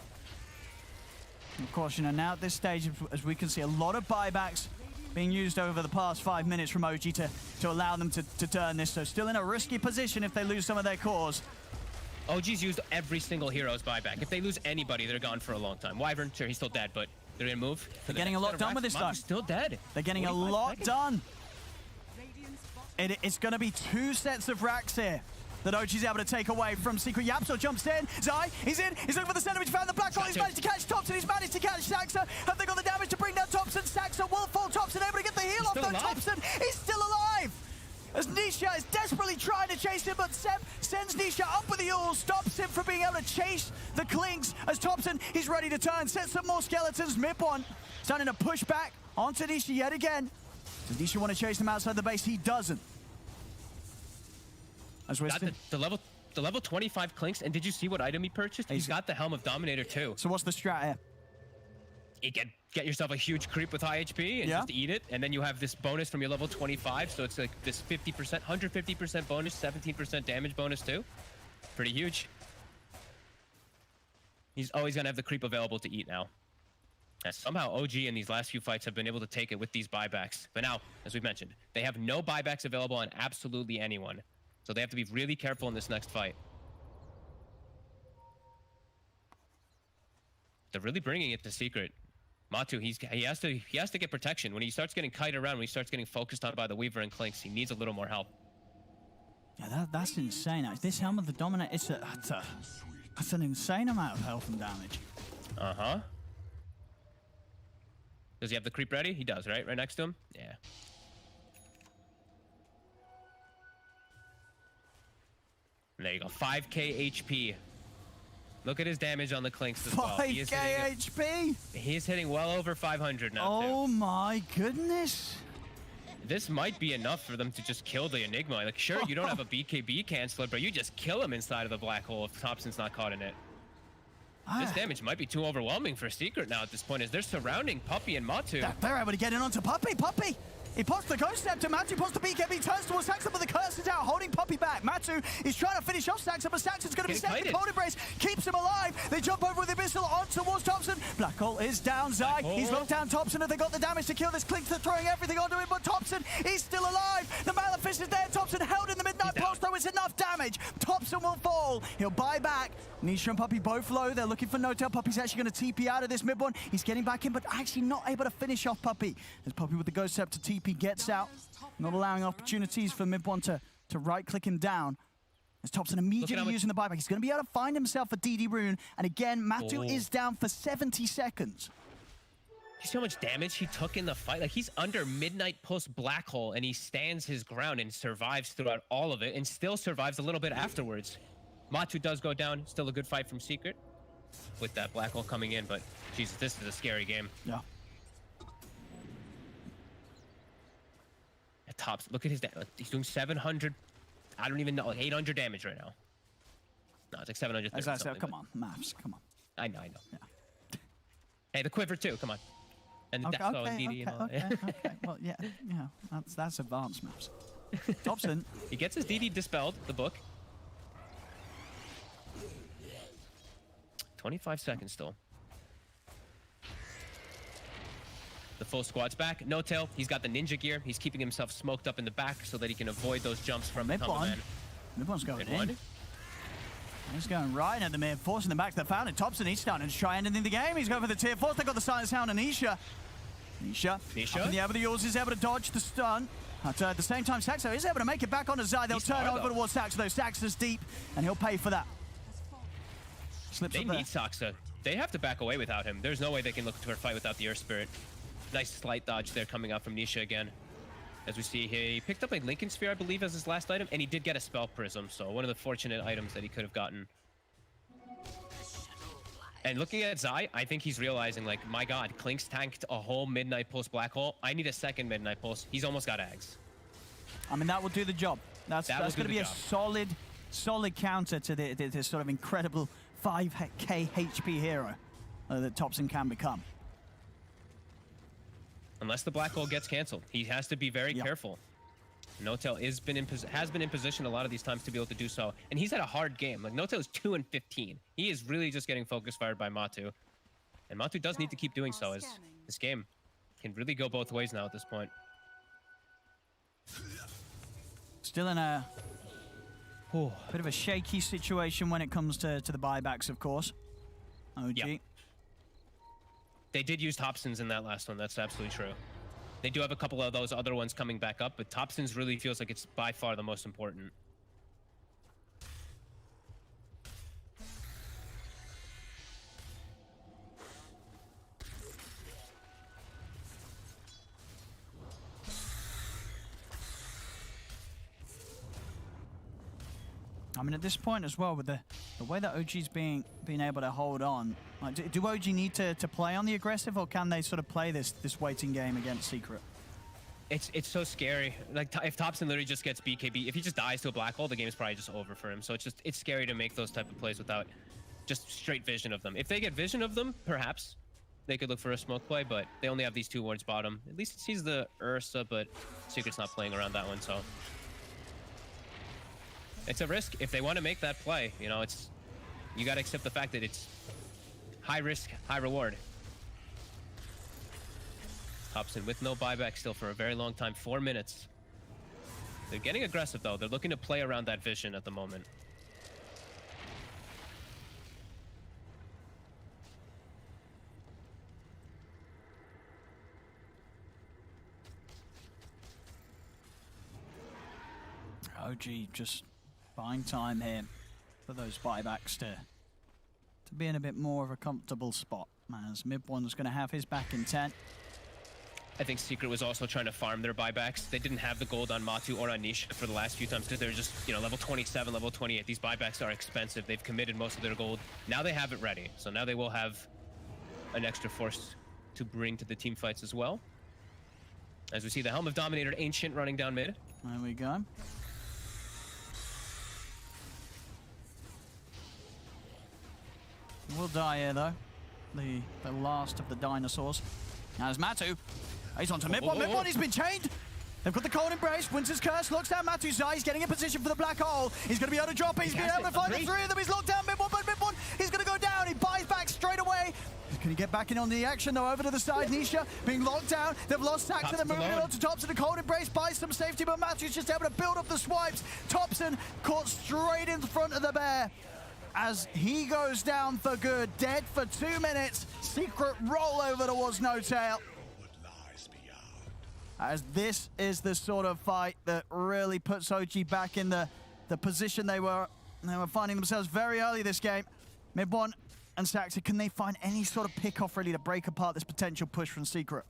Of course, you know, now at this stage, as we can see, a lot of buybacks being used over the past 5 minutes from OG to allow them to turn this. So still in a risky position if they lose some of their cores. OG's used every single hero's buyback. If they lose anybody, they're gone for a long time. Wyvern, sure, he's still dead, but they're gonna move. They're getting a lot done with this time. Still dead. They're getting a 45 lot seconds. done. It's going to be 2 sets of racks here that OG's able to take away from Secret. Yapso jumps in. Zai, he's in. He's looking for the center. He's found the Black Hole. He's managed to catch Thompson. He's managed to catch Saxa. Have they got the damage to bring down Thompson? Saxa will fall. Thompson able to get the heal off though. Thompson, he's still alive. As Nisha is desperately trying to chase him, but Sep sends Nisha up with the ult, stops him from being able to chase the Clinks. As Thompson, he's ready to turn, sets some more skeletons. Midpon starting to push back onto Nisha yet again. Does Nisha want to chase him outside the base? He doesn't. As we're Got the level 25 Clinks, and did you see what item he purchased? He's got the Helm of Dominator too. So what's the strat here? You get yourself a huge creep with high HP and just eat it, and then you have this bonus from your level 25, so it's like this 50%, 150% bonus, 17% damage bonus too. Pretty huge. He's always gonna have the creep available to eat now. And somehow OG in these last few fights have been able to take it with these buybacks. But now, as we've mentioned, they have no buybacks available on absolutely anyone. So they have to be really careful in this next fight. They're really bringing it to Secret. Matu, he has to get protection. When he starts getting kited around, when he starts getting focused on by the Weaver and Clinks, he needs a little more help. Yeah, that's insane. This Helm of the Dominator, it's a That's an insane amount of health and damage. Uh-huh. Does he have the creep ready? He does, right? Right next to him? Yeah. And there you go. 5k HP. Look at his damage on the Clinks as well. 5k HP? He's hitting well over 500 now, Oh too. my goodness. This might be enough for them to just kill the Enigma. Like, sure, you don't have a BKB canceler, but you just kill him inside of the black hole if Thompson's not caught in it. This damage might be too overwhelming for Secret now at this point, as they're surrounding Puppey and Matu. They're able to get in onto Puppey. Puppey! He pops the ghost step to Matu, pops the BKB, turns towards Saxon, but the curse is out, holding Puppey back. Matu is trying to finish off Saxon, but Saxon's going to be set. The cold embrace keeps him alive. They jump over with the Abyssal on towards Thompson. Black Hole is down. Zai, he's locked down Thompson, and they got the damage to kill this Clink. They're throwing everything onto him, but Thompson is still alive. The Malefice is there. Thompson held in the midnight pulse, though it's enough damage. Thompson will fall. He'll buy back. Nisha and Puppey both low. They're looking for No-Tail. Puppey's actually going to TP out of this mid one. He's getting back in, but actually not able to finish off Puppey. As Puppey with the Ghost Step to TP gets out. Not allowing opportunities for mid one to right-click him down. As Thompson immediately using the buyback. He's going to be able to find himself a DD rune. And again, Matu is down for 70 seconds. You see how much damage he took in the fight? Like, he's under Midnight Pulse Black Hole, and he stands his ground and survives throughout all of it, and still survives a little bit afterwards. Matu does go down. Still a good fight from Secret with that Black Hole coming in, but Jesus, this is a scary game. Yeah. Tops. Look at his damage. He's doing 700. I don't even know. Like 800 damage right now. No, it's like 730. Come on, maths. Come on. I know. Yeah. Hey, the quiver too. Come on. And the Death and DD and all that. Okay. Well, yeah. That's advanced maths. Thompson. He gets his DD dispelled. The book. 25 seconds still. The full squad's back. No-Tail, he's got the ninja gear. He's keeping himself smoked up in the back so that he can avoid those jumps from the man. Mid-one's going in. He's going right at the mid, forcing them back to the fountain. Thompson, he's starting to try ending the game. He's going for the tier 4. They got the Silence Hound and Nisha. Nisha. Up in the air with the yours is able to dodge the stun. At the same time, Saxo is able to make it back onto Zai. They'll turn over towards Saxo, though. Saxo's deep, and he'll pay for that. They need Saxa. They have to back away without him. There's no way they can look to a fight without the Earth Spirit. Nice slight dodge there coming out from Nisha again. As we see, he picked up a Lincoln Sphere, I believe, as his last item, and he did get a Spell Prism, so one of the fortunate items that he could have gotten. And looking at Zai, I think he's realizing, like, my god, Klink's tanked a whole Midnight Pulse Black Hole. I need a second Midnight Pulse. He's almost got Ags. I mean, that will do the job. That's going to be a solid counter to this sort of incredible 5k HP hero that Thompson can become. Unless the Black Hole gets canceled, he has to be very careful. No-Tail has been in position a lot of these times to be able to do so, and he's had a hard game. Like, No-Tail is 2-15. He is really just getting focus fired by Matu, and Matu does need to keep doing so, as this game can really go both ways now at this point. Still in a bit of a shaky situation when it comes to the buybacks, of course. OG. Yep. They did use Thompson's in that last one. That's absolutely true. They do have a couple of those other ones coming back up, but Thompson's really feels like it's by far the most important. I mean, at this point as well, with the way that OG's being able to hold on, like, do OG need to play on the aggressive, or can they sort of play this waiting game against Secret? It's so scary. Like, if Thompson literally just gets BKB, if he just dies to a black hole, the game's probably just over for him. So it's scary to make those type of plays without just straight vision of them. If they get vision of them, perhaps they could look for a smoke play, but they only have these two wards bottom. At least it sees the Ursa, but Secret's not playing around that one, so it's a risk. If they want to make that play, you know, you got to accept the fact that it's high risk, high reward. Thompson with no buyback still for a very long time, 4 minutes. They're getting aggressive though. They're looking to play around that vision at the moment. OG just buying time here for those buybacks to to be in a bit more of a comfortable spot, as Mid1's going to have his back in 10. I think Secret was also trying to farm their buybacks. They didn't have the gold on Matu or on Nisha for the last few times because they're just, you know, level 27, level 28. These buybacks are expensive. They've committed most of their gold. Now they have it ready. So now they will have an extra force to bring to the team fights as well. As we see the Helm of Dominator Ancient running down mid. There we go. We'll die here, though. The last of the dinosaurs. Now there's Matu. He's onto Mid1. Mid1, he's been chained. They've got the cold embrace. Winter's Curse looks down Matu's eye. He's getting in position for the black hole. He's going to be able to drop it. He's been able to find the three of them. He's locked down Mid1, but Mid1, he's going to go down. He buys back straight away. Can he get back in on the action, though? Over to the side. Nisha being locked down. They've lost Saxon. They're moving it on to Thompson. The cold embrace buys some safety, but Matu's just able to build up the swipes. Thompson caught straight in front of the bear. As he goes down for good, dead for 2 minutes. Secret roll over towards No Tail. As this is the sort of fight that really puts OG back in the position they were finding themselves very early this game. Mid1 and Saxa, can they find any sort of pick-off really to break apart this potential push from Secret?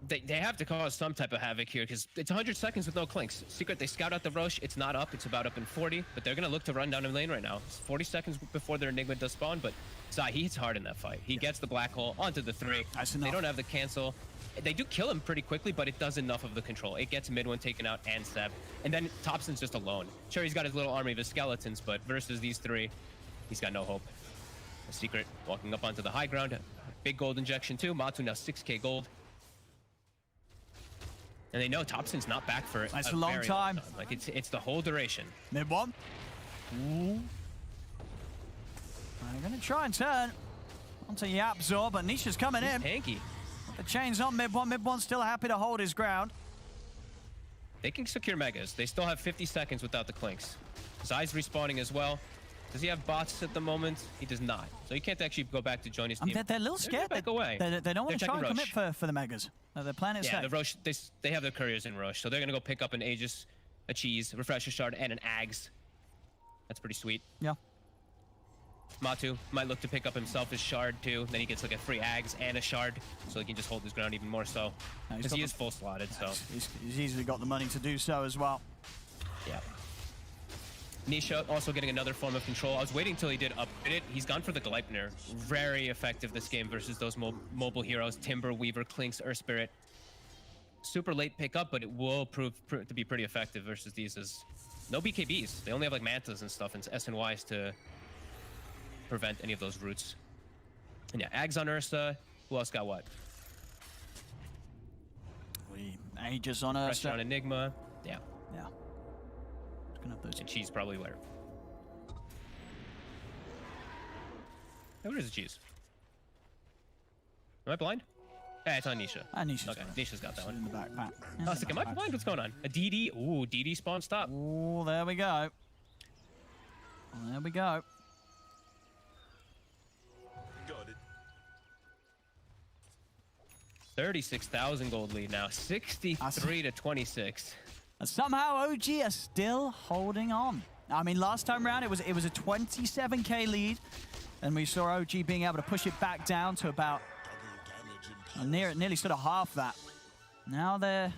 They have to cause some type of havoc here because it's 100 seconds with no clinks. Secret, they scout out the Roche. It's not up. It's about up in 40, but they're going to look to run down in lane right now. It's 40 seconds before their Enigma does spawn, but Zai, he hits hard in that fight. He gets the black hole onto the 3. They don't have the cancel. They do kill him pretty quickly, but it does enough of the control. It gets Mid1 taken out and Seb. And then Thompson's just alone. Sure, he's got his little army of his skeletons, but versus these 3, he's got no hope. The Secret walking up onto the high ground. Big gold injection too. Matu now 6k gold. And they know Thompson's not back for That's a a long very time. Long time. Like it's the whole duration. Mid1. Ooh. They're going to try and turn onto Yapzor, but Nisha's coming in. Hanky. The chain's on Mid1. Mid1's still happy to hold his ground. They can secure megas. They still have 50 seconds without the clinks. Zai's respawning as well. Does he have bots at the moment? He does not. So he can't actually go back to join his team. They're a little scared. Back away. They don't want to try and Roche. commit for the megas. They're playing it Yeah, safe. the Roche, they have their couriers in Roche, so they're going to go pick up an Aegis, a Cheese, Refresher Shard, and an Ags. That's pretty sweet. Yeah. Matu might look to pick up himself his Shard too. Then he gets like a free Ags and a Shard, so he can just hold his ground even more so. Because he is full slotted, so. He's easily got the money to do so as well. Yeah. Nisha also getting another form of control. I was waiting till he did upgrade it. He's gone for the Gleipnir. Very effective this game versus those mobile heroes. Timber, Weaver, Clinks, Earth Spirit. Super late pickup, but it will prove to be pretty effective versus these as no BKBs. They only have like Mantas and stuff and SNYs to prevent any of those roots. And yeah, Ags on Ursa. Who else got what? Aegis on Pressure Ursa. on Enigma. Yeah. Yeah. Gonna have those. And Cheese probably where? Hey, where is the Cheese? Am I blind? Yeah, it's on Nisha. Nisha's okay, Nisha's got that one. in the backpack. I was like, am I blind? What's going on? A DD? Ooh, DD spawn stop. Oh, there we go. There we go. Got it. 36,000 gold lead now. 63 to 26. And somehow OG are still holding on. I mean, last time around it was a 27k lead, and we saw OG being able to push it back down to about nearly sort of half that. Now the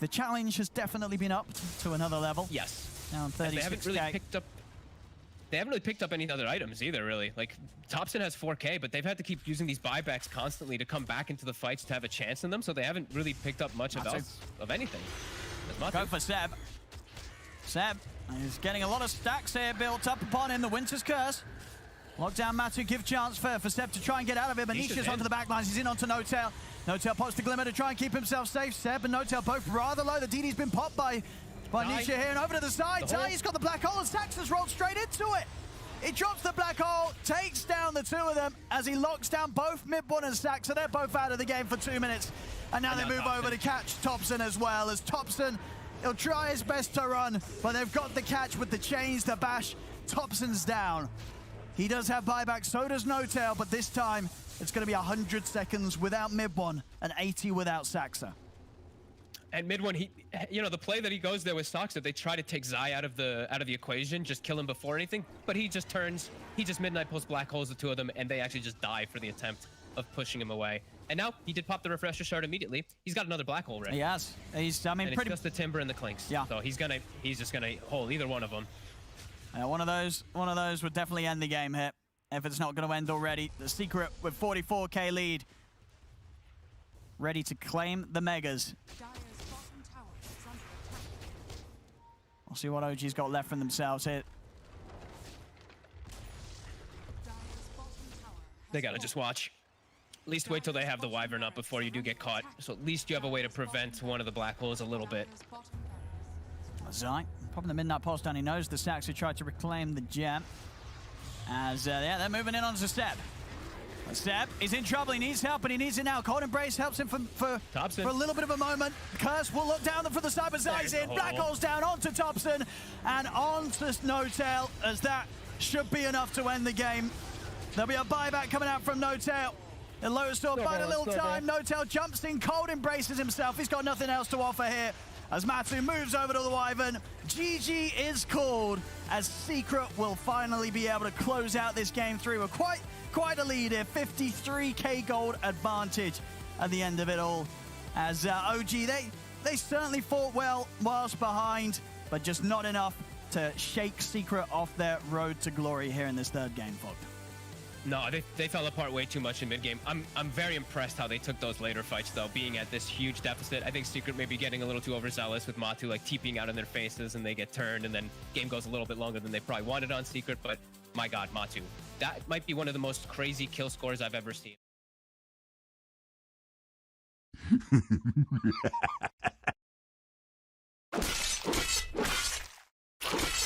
challenge has definitely been upped to another level. Yes. Now on 36k. They haven't really picked up any other items either, really. Like, Thompson has 4k, but they've had to keep using these buybacks constantly to come back into the fights to have a chance in them, so they haven't really picked up much of anything. Go for Seb. Seb is getting a lot of stacks here built up upon him. The Winter's Curse. Lockdown Matu, give chance for Seb to try and get out of it, but Nisha's onto the back lines. He's in onto No Tail. No Tail pops the Glimmer to try and keep himself safe. Seb and No Tail both rather low. The DD's been popped by Nisha here, and over to the side. Tai's got the black hole, and Saxon's rolled straight into it. He drops the black hole, takes down the two of them as he locks down both Mid1 and Sax, so they're both out of the game for 2 minutes. And now they move over to catch Thompson as well, as Thompson, he'll try his best to run, but they've got the catch with the chains to bash. Thompson's down. He does have buyback, so does No Tail, but this time it's going to be 100 seconds without Mid1 and 80 without Saxa. And mid one, the play that he goes there with Stockster, they try to take Zai out of the equation, just kill him before anything. But he just turns, he just midnight pulls black holes the two of them, and they actually just die for the attempt of pushing him away. And now he did pop the refresher shard immediately. He's got another black hole ready. He has. He's, I mean, and pretty. It's just the Timber and the Clinks. Yeah. So he's just gonna hold either one of them. One of those would definitely end the game here if it's not going to end already. The Secret with 44k lead, ready to claim the Megas. Dire's bottom tower is under attack. We'll see what OG's got left from themselves here. Dire's bottom tower They gotta just watch. At least wait till they have the Wyvern up before you do get caught. So at least you have a way to prevent one of the black holes a little bit. Zai popping the midnight pulse down. He knows the Stacks who tried to reclaim the gem. As yeah, they're moving in onto Step. Step is in trouble. He needs help, and he needs it now. Cold Embrace helps him for a little bit of a moment. Curse will look down for the sniper. Zai's in. Black holes down onto Thompson and onto No-Tail, as that should be enough to end the game. There'll be a buyback coming out from No-Tail. The Lotus Storm bide a little time. No-Tail jumps in. Cold embraces himself. He's got nothing else to offer here. As Matsu moves over to the Wyvern, GG is called, as Secret will finally be able to close out this game through a quite a lead here. 53k gold advantage at the end of it all. As OG, they certainly fought well whilst behind, but just not enough to shake Secret off their road to glory here in this third game, folks. No, they fell apart way too much in mid-game. I'm very impressed how they took those later fights, though, being at this huge deficit. I think Secret may be getting a little too overzealous with Matu, like, TPing out in their faces, and they get turned, and then game goes a little bit longer than they probably wanted on Secret, but my god, Matu. That might be one of the most crazy kill scores I've ever seen.